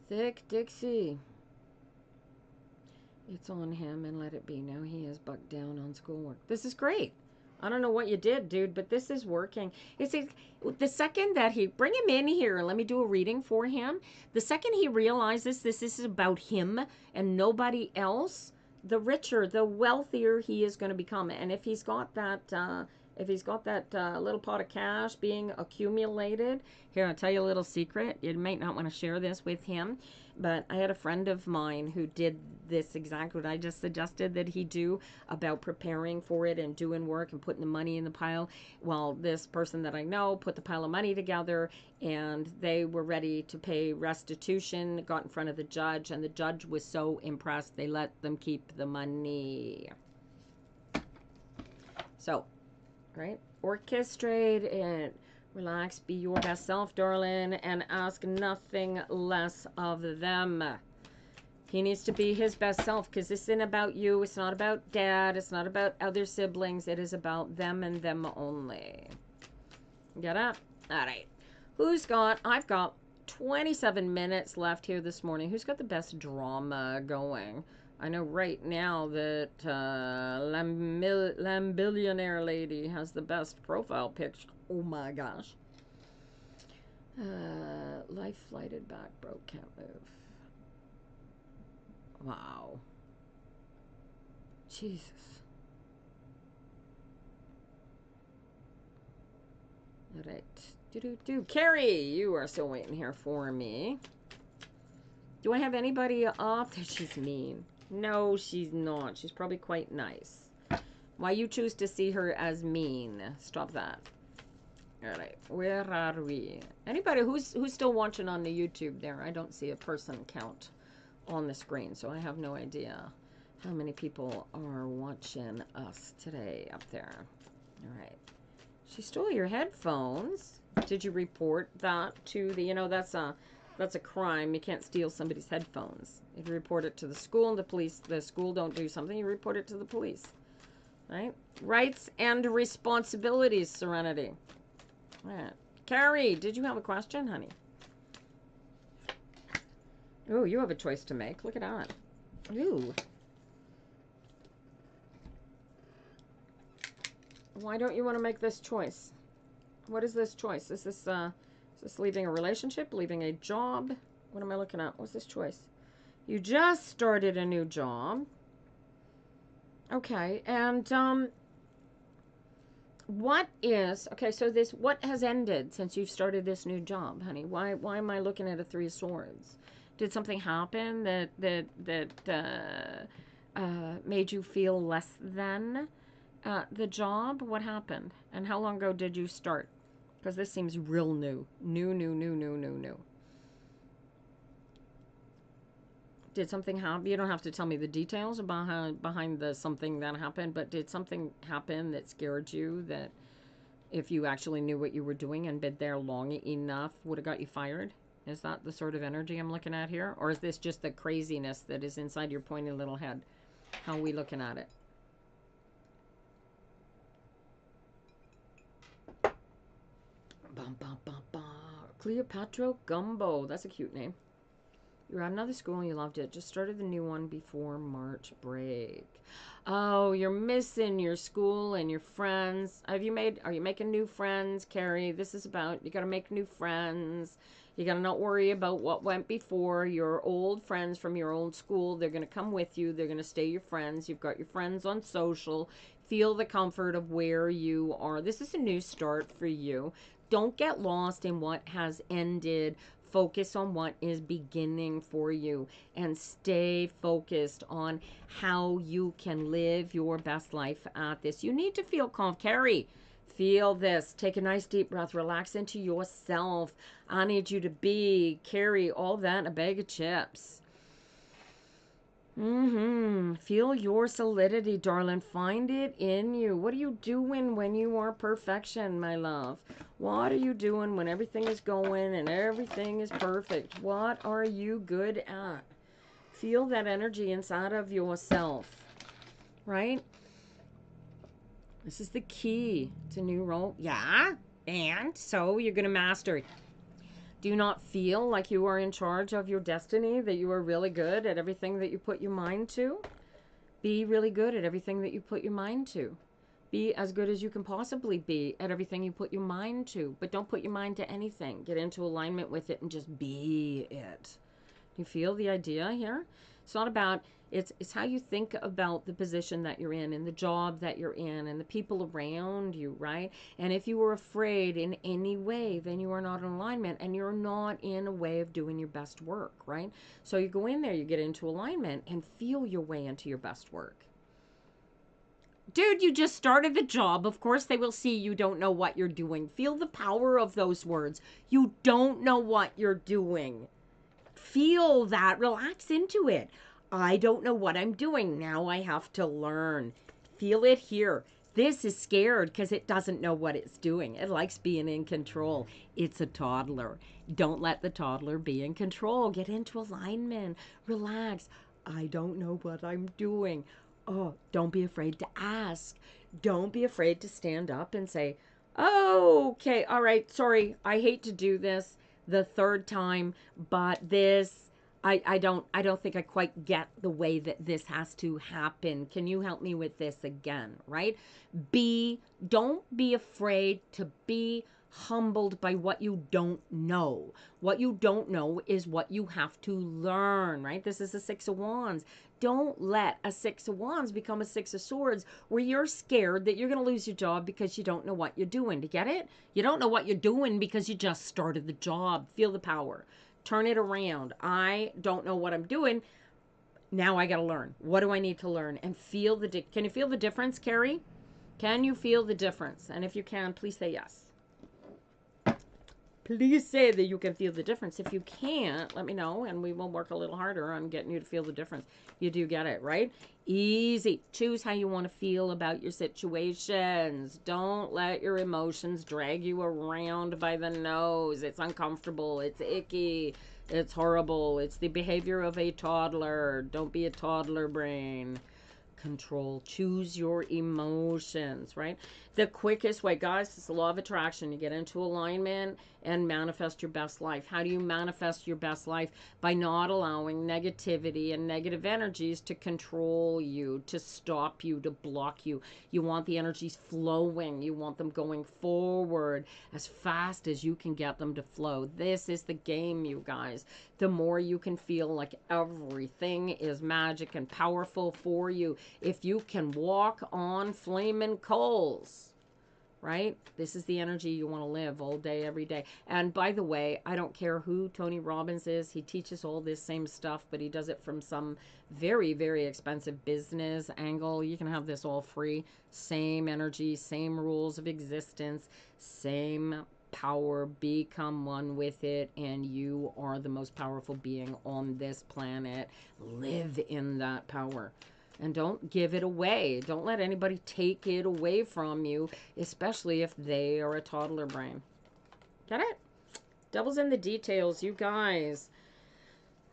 Thick Dixie. It's on him and let it be. Now he is bucked down on schoolwork. This is great. I don't know what you did, dude, but this is working. It's the second that he... Bring him in here and let me do a reading for him. The second he realizes this is about him and nobody else, the richer, the wealthier he is going to become. And if he's got that if he's got that little pot of cash being accumulated, here, I'll tell you a little secret. You might not want to share this with him, but I had a friend of mine who did this exactly what I just suggested that he do about preparing for it and doing work and putting the money in the pile. Well, this person that I know put the pile of money together, and they were ready to pay restitution, got in front of the judge, and the judge was so impressed they let them keep the money. So, right? Orchestrate it. Relax, be your best self, darling, and ask nothing less of them. He needs to be his best self because this isn't about you. It's not about dad. It's not about other siblings. It is about them and them only. Get up? All right. I've got 27 minutes left here this morning. Who's got the best drama going? I know right now that Lambillionaire lady has the best profile picture. Oh my gosh. Life flighted back, broke, can't move. Wow. Jesus. All right. Carrie, you are still waiting here for me. Do I have anybody off? She's mean. No, she's not. She's probably quite nice. Why you choose to see her as mean? Stop that. All right, where are we? Anybody who's still watching on the YouTube there? I don't see a person count on the screen, so I have no idea how many people are watching us today up there. All right. She stole your headphones. Did you report that to the, that's a crime. You can't steal somebody's headphones. If you report it to the school and the school don't do something, you report it to the police. Right? Rights and responsibilities, Serenity. All right. Carrie, did you have a question, honey? Ooh, you have a choice to make. Look at that. Ooh. Why don't you want to make this choice? What is this choice? Is this leaving a relationship, leaving a job? What am I looking at? What's this choice? You just started a new job. Okay, and what has ended since you've started this new job, honey? Why am I looking at a 3 of Swords? Did something happen that made you feel less than the job? What happened? And how long ago did you start? Because this seems real new. New. Did something happen? You don't have to tell me the details about behind the something that happened, but did something happen that scared you that if you actually knew what you were doing and been there long enough would have got you fired? Is that the sort of energy I'm looking at here? Or is this just the craziness that is inside your pointy little head? How are we looking at it? Cleopatra Gumbo. That's a cute name. You're at another school and you loved it. Just started the new one before March break. Oh, you're missing your school and your friends. Are you making new friends, Carrie? This is about, you got to make new friends. You got to not worry about what went before. Your old friends from your old school, they're going to come with you. They're going to stay your friends. You've got your friends on social. Feel the comfort of where you are. This is a new start for you. Don't get lost in what has ended. Focus on what is beginning for you and stay focused on how you can live your best life at this. You need to feel calm. Carrie, feel this. Take a nice deep breath. Relax into yourself. I need you to carry all that in a bag of chips. Feel your solidity, darling. Find it in you. What are you doing when you are perfection, my love? What are you doing when everything is going and everything is perfect? What are you good at? Feel that energy inside of yourself, right? This is the key to new role. Yeah, and so you're going to master it. Do you not feel like you are in charge of your destiny, that you are really good at everything that you put your mind to? Be really good at everything that you put your mind to. Be as good as you can possibly be at everything you put your mind to. But don't put your mind to anything. Get into alignment with it and just be it. You feel the idea here? It's not about, it's how you think about the position that you're in and the job that you're in and the people around you, right? And if you were afraid in any way, then you are not in alignment and you're not in a way of doing your best work, right? So you go in there, you get into alignment and feel your way into your best work. Dude, you just started the job. Of course, they will see you don't know what you're doing. Feel the power of those words. You don't know what you're doing. Feel that. Relax into it. I don't know what I'm doing. Now I have to learn. Feel it here. This is scared because it doesn't know what it's doing. It likes being in control. It's a toddler. Don't let the toddler be in control. Get into alignment. Relax. I don't know what I'm doing. Oh, don't be afraid to ask. Don't be afraid to stand up and say, oh, okay, all right, sorry, I hate to do this the third time, but this, I don't think I quite get the way that this has to happen. Can you help me with this again, right? Don't be afraid to be humbled by what you don't know. What you don't know is what you have to learn, right? This is a Six of Wands. Don't let a Six of Wands become a Six of Swords where you're scared that you're going to lose your job because you don't know what you're doing. To get it? You don't know what you're doing because you just started the job. Feel the power. Turn it around. I don't know what I'm doing. Now I got to learn. What do I need to learn? And feel the can you feel the difference, Carrie? Can you feel the difference? And if you can, please say yes. Please say that you can feel the difference. If you can't, let me know and we will work a little harder on getting you to feel the difference. You do get it, right? Easy. Choose how you want to feel about your situations. Don't let your emotions drag you around by the nose. It's uncomfortable. It's icky. It's horrible. It's the behavior of a toddler. Don't be a toddler brain. Control. Choose your emotions, right? The quickest way, guys, is the law of attraction. You get into alignment and manifest your best life. How do you manifest your best life? By not allowing negativity and negative energies to control you, to stop you, to block you. You want the energies flowing. You want them going forward as fast as you can get them to flow. This is the game, you guys. The more you can feel like everything is magic and powerful for you. If you can walk on flaming coals, right? This is the energy you want to live all day, every day. And by the way, I don't care who Tony Robbins is. He teaches all this same stuff, but he does it from some very, very expensive business angle. You can have this all free. Same energy, same rules of existence, same power. Become one with it, and you are the most powerful being on this planet. Live in that power. And don't give it away. Don't let anybody take it away from you, especially if they are a toddler brain. Get it? Devil's in the details, you guys.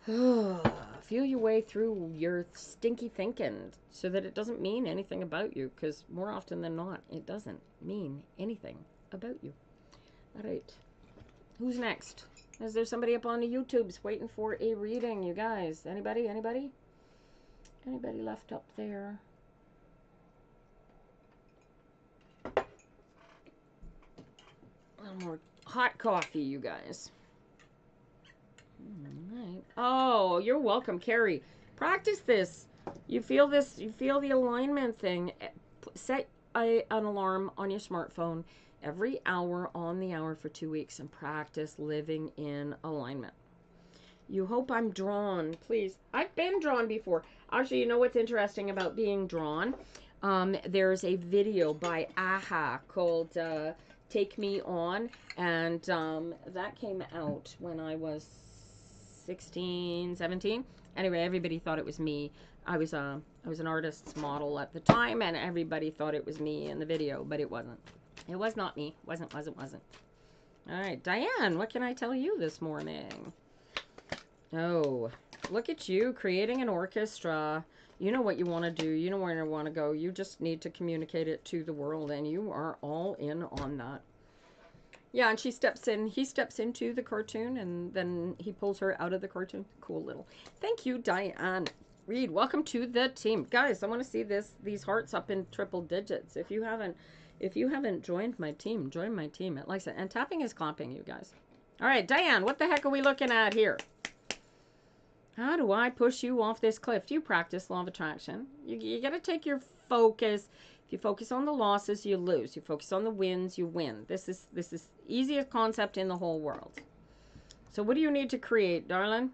Feel your way through your stinky thinking so that it doesn't mean anything about you, because more often than not, it doesn't mean anything about you. All right. Who's next? Is there somebody up on the YouTubes waiting for a reading, you guys? Anybody? Anybody? Anybody left up there? A little more hot coffee, you guys. All right. Oh, you're welcome, Carrie. Practice this. You feel this, you feel the alignment thing. Set an alarm on your smartphone every hour on the hour for 2 weeks and practice living in alignment. You hope I'm drawn, please. I've been drawn before. Actually, you know what's interesting about being drawn? There's a video by AHA called Take Me On, and that came out when I was 16, 17. Anyway, everybody thought it was me. I was an artist's model at the time, and everybody thought it was me in the video, but it wasn't. It was not me. Wasn't. All right, Diane, what can I tell you this morning? Oh, look at you creating an orchestra. You know what you want to do. You know where you want to go. You just need to communicate it to the world, and you are all in on that. Yeah, and she steps in. He steps into the cartoon, and then he pulls her out of the cartoon. Cool little. Thank you, Diane. Reed, welcome to the team, guys. I want to see these hearts up in triple digits. If you haven't joined my team, join my team. It likes it. And tapping is clapping, you guys. All right, Diane, what the heck are we looking at here? How do I push you off this cliff? Do you practice law of attraction? You got to take your focus. If you focus on the losses, you lose. You focus on the wins, you win. This is easiest concept in the whole world. So what do you need to create, darling?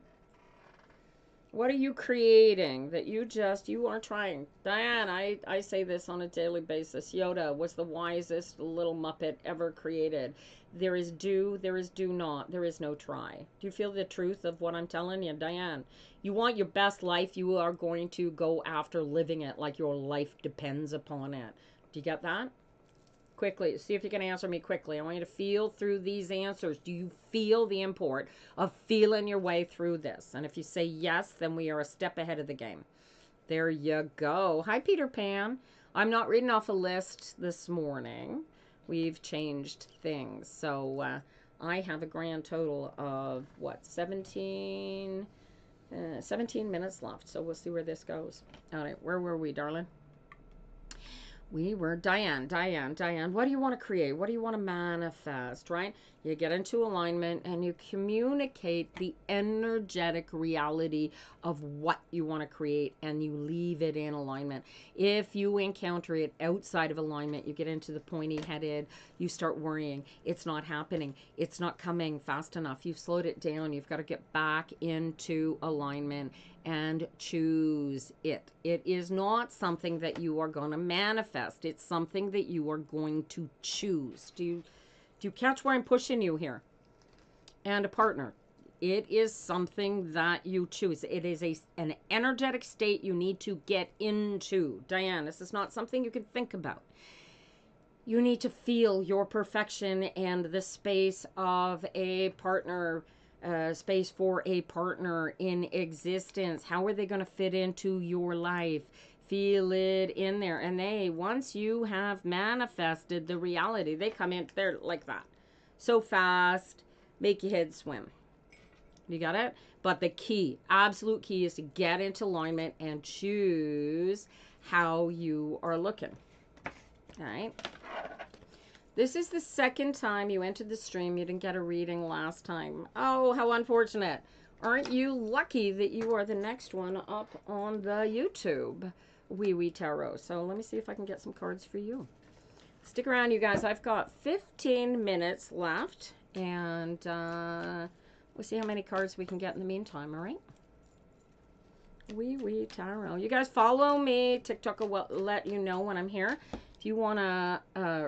What are you creating that you are trying? Diane, I say this on a daily basis. Yoda was the wisest little Muppet ever created. There is do not, there is no try. Do you feel the truth of what I'm telling you? Diane, you want your best life, you are going to go after living it like your life depends upon it. Do you get that? Quickly, see if you can answer me quickly. I want you to feel through these answers. Do you feel the import of feeling your way through this? And if you say yes, then we are a step ahead of the game. There you go. Hi, Peter Pan. I'm not reading off a list this morning. We've changed things. So I have a grand total of, what, 17 minutes left. So we'll see where this goes. All right, where were we, darling? We were Diane. What do you want to create? What do you want to manifest, right? You get into alignment and you communicate the energetic reality of what you want to create and you leave it in alignment. If you encounter it outside of alignment, you get into the pointy headed, you start worrying. It's not happening. It's not coming fast enough. You've slowed it down. You've got to get back into alignment and choose it. It is not something that you are going to manifest. It's something that you are going to choose. Do you catch where I'm pushing you here? And a partner. It is something that you choose. It is an energetic state you need to get into. Diane, this is not something you can think about. You need to feel your perfection and the space of a partner, space for a partner in existence. How are they going to fit into your life? Feel it in there. And once you have manifested the reality, they come in, they're like that. So fast, make your head swim. You got it? But the key, absolute key, is to get into alignment and choose how you are looking. All right? This is the second time you entered the stream. You didn't get a reading last time. Oh, how unfortunate. Aren't you lucky that you are the next one up on the YouTube Wee Tarot? So let me see if I can get some cards for you. Stick around, you guys. I've got 15 minutes left. And we'll see how many cards we can get in the meantime, all right? Wee Tarot. You guys follow me. TikTok will let you know when I'm here. If you want to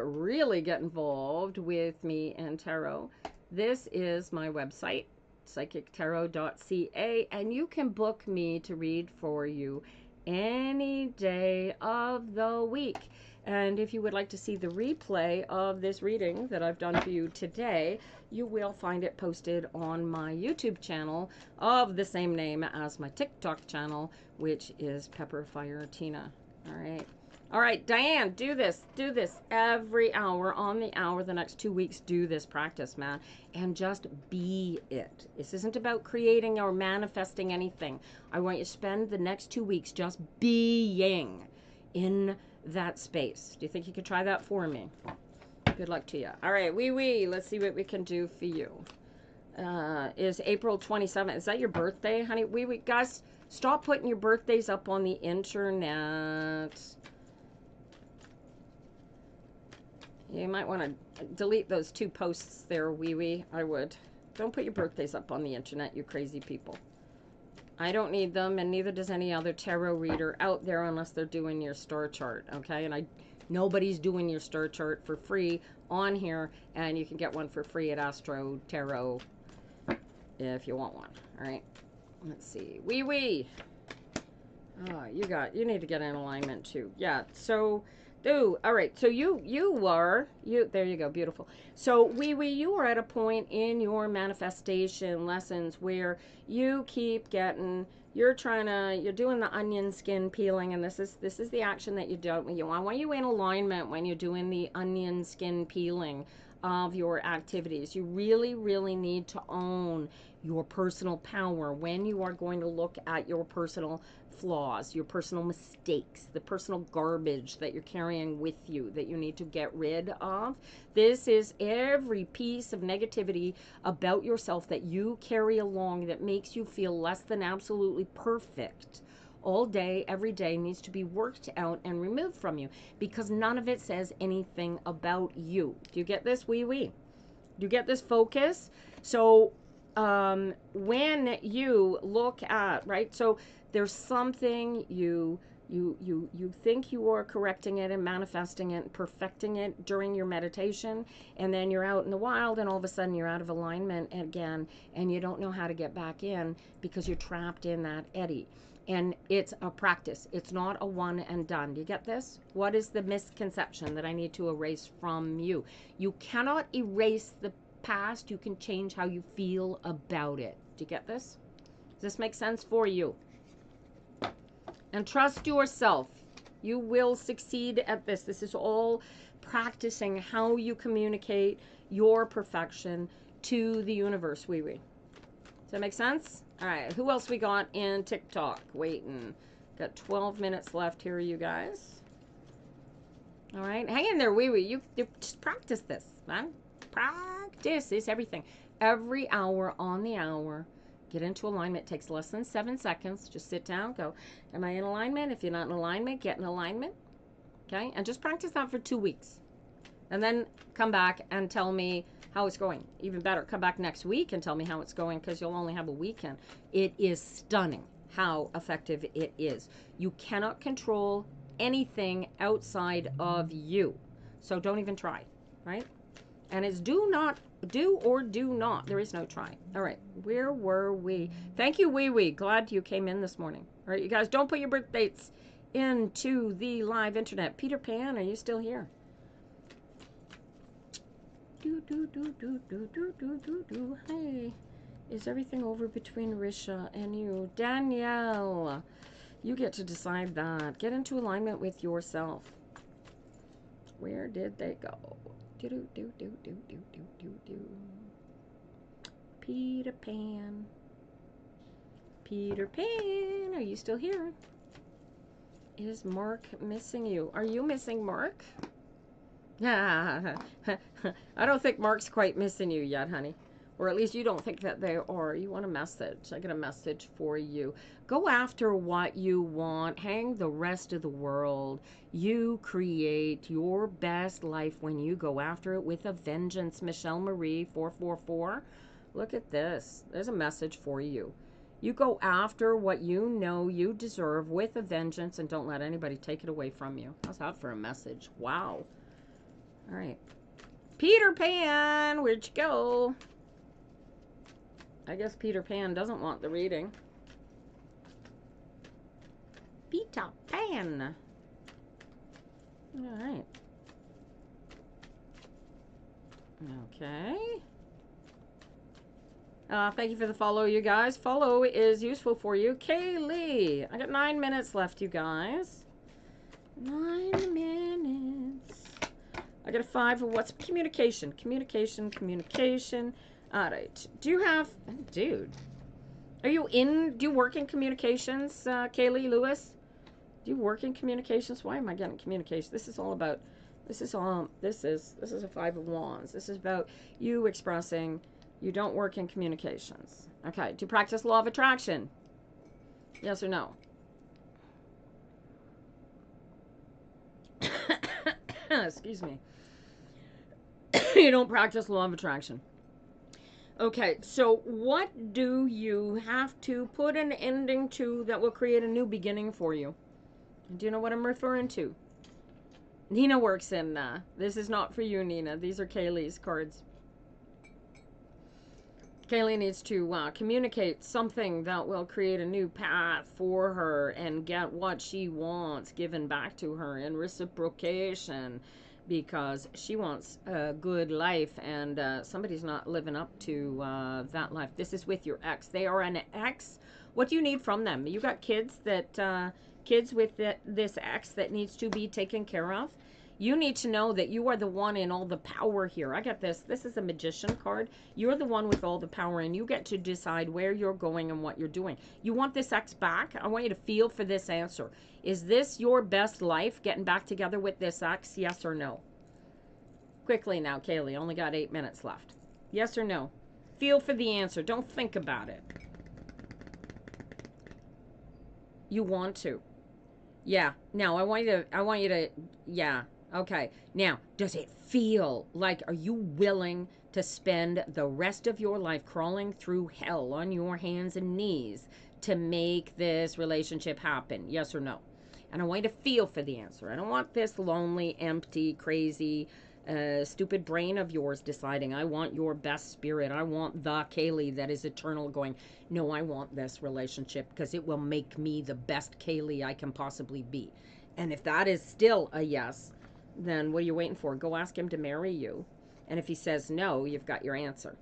really get involved with me and tarot, this is my website, psychictarot.ca, and you can book me to read for you any day of the week. And if you would like to see the replay of this reading that I've done for you today, you will find it posted on my YouTube channel of the same name as my TikTok channel, which is Pepperfire Tina. All right, Diane, do this every hour, on the hour, the next 2 weeks. Do this practice, man, and just be it. This isn't about creating or manifesting anything. I want you to spend the next 2 weeks just being in that space. Do you think you could try that for me? Good luck to you. All right, let's see what we can do for you. Is April 27th. Is that your birthday, honey? Guys, stop putting your birthdays up on the internet. You might want to delete those 2 posts there, I would. Don't put your birthdays up on the internet, you crazy people. I don't need them, and neither does any other tarot reader out there unless they're doing your star chart, okay? And nobody's doing your star chart for free on here, and you can get one for free at Astro Tarot if you want one, all right? Let's see. Oh, you need to get in alignment too. Yeah, so... all right, so there you go, beautiful. So you are at a point in your manifestation lessons where you keep getting, you're doing the onion skin peeling, and this is the action that you do. I want you in alignment when you're doing the onion skin peeling of your activities. You really, really need to own your personal power when you are going to look at your personal flaws, your personal mistakes, the personal garbage that you're carrying with you that you need to get rid of. This is every piece of negativity about yourself that you carry along that makes you feel less than absolutely perfect. All day, every day needs to be worked out and removed from you because none of it says anything about you. Do you get this? Oui, oui. Do you get this focus? So when you look at, right, so there's something you think you are correcting it and manifesting it and perfecting it during your meditation, and then you're out in the wild and all of a sudden you're out of alignment again and you don't know how to get back in because you're trapped in that eddy. And it's a practice. It's not a one and done. Do you get this? What is the misconception that I need to erase from you? You cannot erase the past. You can change how you feel about it. Do you get this? Does this make sense for you? And trust yourself. You will succeed at this. This is all practicing how you communicate your perfection to the universe. Wee wee. Does that make sense? All right. Who else we got in TikTok? Waiting. Got 12 minutes left here, you guys. All right. Hang in there, wee wee. You just practice this, man. Practice is everything. Every hour on the hour. Get into alignment. It takes less than 7 seconds. Just sit down. Go, am I in alignment? If you're not in alignment, get in alignment. Okay? And just practice that for 2 weeks. And then come back and tell me how it's going. Even better, come back next week and tell me how it's going because you'll only have a weekend. It is stunning how effective it is. You cannot control anything outside of you. So don't even try, right? And it's do or do not. There is no try. All right. Where were we? Thank you, Wee Wee. Glad you came in this morning. All right, you guys, don't put your birth dates into the live internet. Peter Pan, are you still here? Hey, is everything over between Risha and you? Danielle, you get to decide that. Get into alignment with yourself. Where did they go? Peter Pan. Peter Pan, are you still here? Is Mark missing you? Are you missing Mark? I don't think Mark's quite missing you yet, honey. Or at least you don't think that they are. You want a message. I got a message for you. Go after what you want. Hang the rest of the world. You create your best life when you go after it with a vengeance. Michelle Marie 444. Look at this. There's a message for you. You go after what you know you deserve with a vengeance and don't let anybody take it away from you. How's that for a message? Wow. All right. Peter Pan, where'd you go? I guess Peter Pan doesn't want the reading. Peter Pan. All right. Okay. Thank you for the follow, you guys. Follow is useful for you. Kaylee. I got 9 minutes left, you guys. 9 minutes. I got a 5 of what's communication. Communication. All right. Do you have, dude, do you work in communications, Kaylee Lewis? Do you work in communications? Why am I getting communication? This is all about, this is a 5 of wands. This is about you expressing you don't work in communications. Okay. Do you practice law of attraction? Yes or no? Excuse me. You don't practice law of attraction. Okay, so what do you have to put an ending to that will create a new beginning for you? Do you know what I'm referring to? Nina works in, this is not for you, Nina. These are Kaylee's cards. Kaylee needs to communicate something that will create a new path for her and get what she wants given back to her in reciprocation, because she wants a good life and somebody's not living up to that life. This is with your ex. They are an ex. What do you need from them? You got kids that kids with this ex that needs to be taken care of. You need to know that you are the one in all the power here. I got this. This is a magician card. You're the one with all the power, and you get to decide where you're going and what you're doing. You want this ex back? I want you to feel for this answer. Is this your best life, getting back together with this ex? Yes or no? Quickly now, Kaylee. Only got 8 minutes left. Yes or no? Feel for the answer. Don't think about it. You want to. Yeah. Now, I want you to, yeah. Okay. Now, does it feel like, are you willing to spend the rest of your life crawling through hell on your hands and knees to make this relationship happen? Yes or no? And I want you to feel for the answer. I don't want this lonely, empty, crazy, stupid brain of yours deciding, I want your best spirit. I want the Kaylee that is eternal going, no, I want this relationship because it will make me the best Kaylee I can possibly be. And if that is still a yes, then what are you waiting for? Go ask him to marry you. And if he says no, you've got your answer.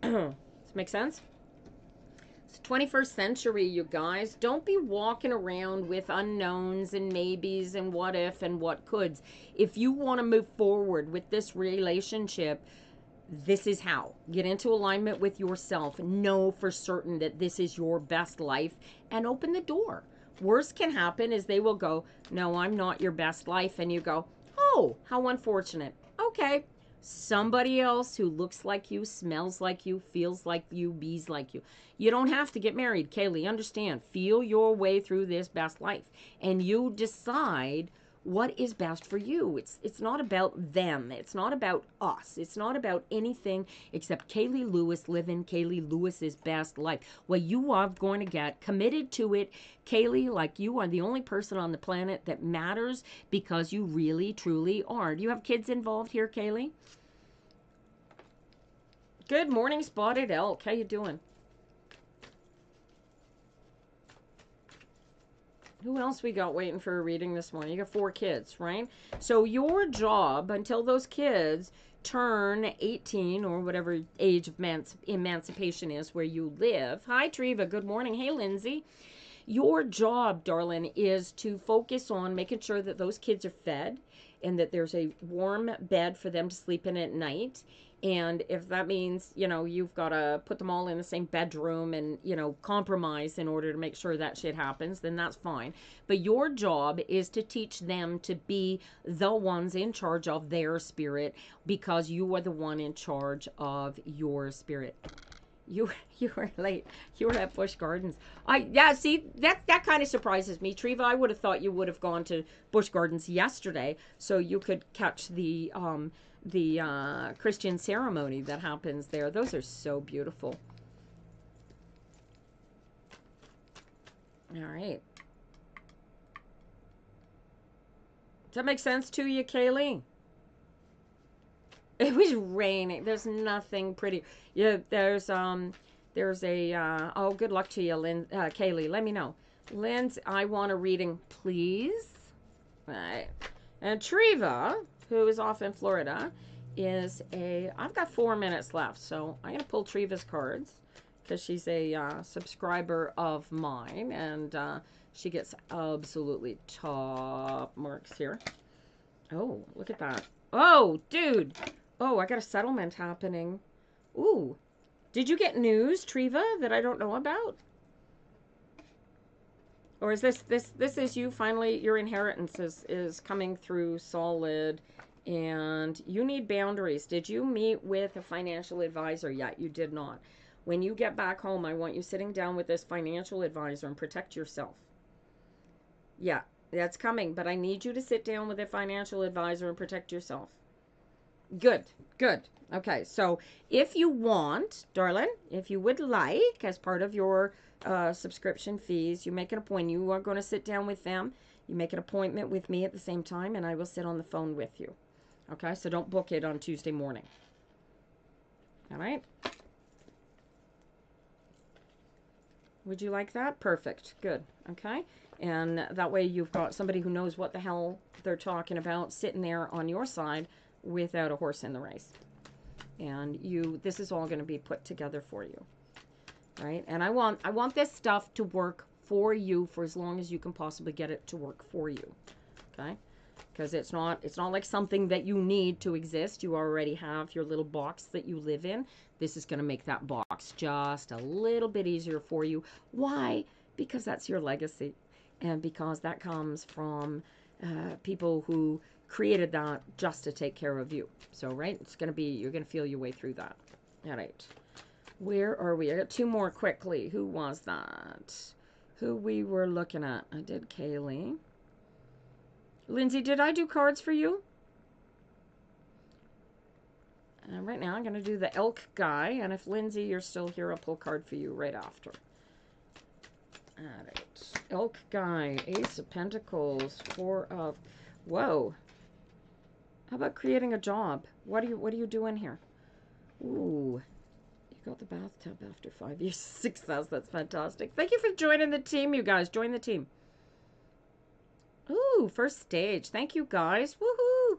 Does this make sense? It's 21st century, you guys. Don't be walking around with unknowns and maybes and what if and what coulds. If you want to move forward with this relationship, this is how. Get into alignment with yourself. Know for certain that this is your best life and open the door. Worst can happen is they will go, no, I'm not your best life. And you go, oh, how unfortunate. Okay. Somebody else who looks like you, smells like you, feels like you, bees like you. You don't have to get married, Kaylee. Understand. Feel your way through this best life. And you decide what is best for you. It's not about them. It's not about us. It's not about anything except Kaylee Lewis living Kaylee Lewis's best life. Well, you are going to get committed to it, Kaylee, like you are the only person on the planet that matters because you really, truly are. Do you have kids involved here, Kaylee? Good morning, Spotted Elk. How you doing? Who else we got waiting for a reading this morning? You got 4 kids, right? So your job until those kids turn 18 or whatever age of emancipation is where you live. Hi, Treva. Good morning. Hey, Lindsay. Your job, darling, is to focus on making sure that those kids are fed and that there's a warm bed for them to sleep in at night. And if that means, you've got to put them all in the same bedroom and, compromise in order to make sure that shit happens, then that's fine. But your job is to teach them to be the ones in charge of their spirit because you are the one in charge of your spirit. You were late. You were at Busch Gardens. See, that kind of surprises me. Treva, I would have thought you would have gone to Busch Gardens yesterday so you could catch the Christian ceremony that happens there. Those are so beautiful. All right. Does that make sense to you, Kaylee? It was raining. There's nothing pretty. Yeah, there's a oh, good luck to you, Kaylee. Let me know. Linz, I want a reading, please. All right. And Treva, who is off in Florida, I've got 4 minutes left, so I'm going to pull Treva's cards because she's a subscriber of mine, and she gets absolutely top marks here. Oh, look at that. Oh, dude. Oh, I got a settlement happening. Ooh. Did you get news, Treva, that I don't know about? Or is this is you finally, your inheritance is coming through solid and you need boundaries. Did you meet with a financial advisor yet? You did not. When you get back home, I want you sitting down with this financial advisor and protect yourself. Yeah, that's coming, but I need you to sit down with a financial advisor and protect yourself. Good, good. Okay, so if you want, darling, if you would like, as part of your subscription fees, you make an appointment. You are going to sit down with them. You make an appointment with me at the same time, and I will sit on the phone with you. Okay, so don't book it on Tuesday morning. All right? Would you like that? Perfect. Good. Okay. And that way you've got somebody who knows what the hell they're talking about sitting there on your side without a horse in the race. And this is all going to be put together for you. Right? And I want this stuff to work for you for as long as you can possibly get it to work for you. Okay? because it's not like something that you need to exist. You already have your little box that you live in. This is going to make that box just a little bit easier for you. Why? Because that's your legacy, and because that comes from people who created that just to take care of you. So, right, it's going to be, you're going to feel your way through that. All right. Where are we? I got 2 more quickly. Who was that? Who we were looking at? I did Kaylee. Lindsay, did I do cards for you? Right now, I'm going to do the elk guy. And if Lindsay, you're still here, I'll pull a card for you right after. All right. Elk guy. Ace of Pentacles. 4 of... Whoa. How about creating a job? What are you doing here? Ooh. You got the bathtub after 5 years. Success. That's fantastic. Thank you for joining the team, you guys. Join the team. Ooh, first stage. Thank you, guys. Woohoo!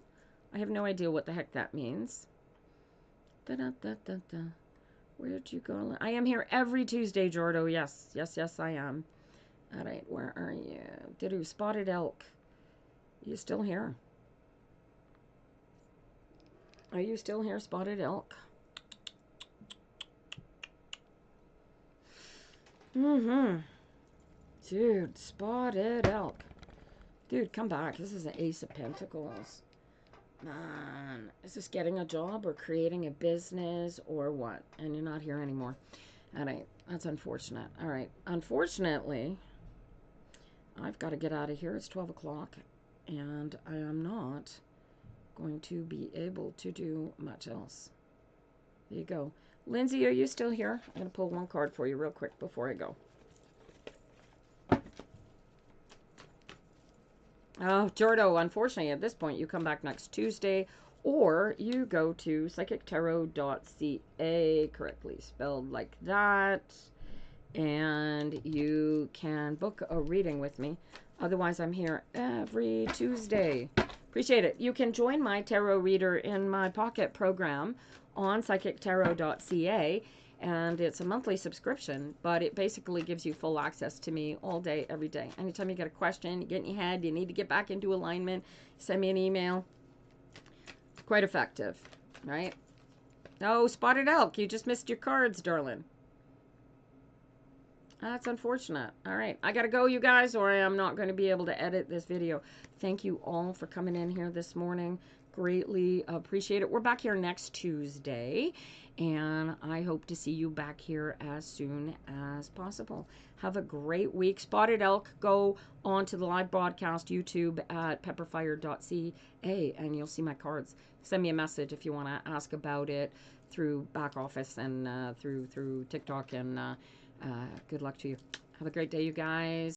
I have no idea what the heck that means. Da-da-da-da-da. Where'd you go? I am here every Tuesday, Jordo. Yes, yes, yes, I am. All right, where are you? Didoo, Spotted Elk. Are you still here? Are you still here, Spotted Elk? Mm-hmm. Dude, Spotted Elk. Dude, come back. This is an Ace of Pentacles. Man, is this getting a job or creating a business or what? And you're not here anymore. All right, that's unfortunate. All right, unfortunately, I've got to get out of here. It's 12 o'clock, and I am not going to be able to do much else. There you go. Lindsay, are you still here? I'm going to pull 1 card for you real quick before I go. Oh, Jordo, unfortunately, at this point, you come back next Tuesday, or you go to psychictarot.ca, correctly spelled like that, and you can book a reading with me. Otherwise, I'm here every Tuesday. Appreciate it. You can join my tarot reader in my pocket program on psychictarot.ca. And it's a monthly subscription, but it basically gives you full access to me all day, every day. Anytime you get a question, you get in your head, you need to get back into alignment, send me an email. Quite effective, right? Oh, Spotted Elk, you just missed your cards, darling. That's unfortunate. All right, I gotta go, you guys, or I am not going to be able to edit this video. Thank you all for coming in here this morning. Greatly appreciate it. We're back here next Tuesday, and I hope to see you back here as soon as possible. Have a great week. Spotted Elk, go on to the live broadcast YouTube at pepperfire.ca, and you'll see my cards. Send me a message if you want to ask about it through back office and through TikTok, and good luck to you. Have a great day, you guys.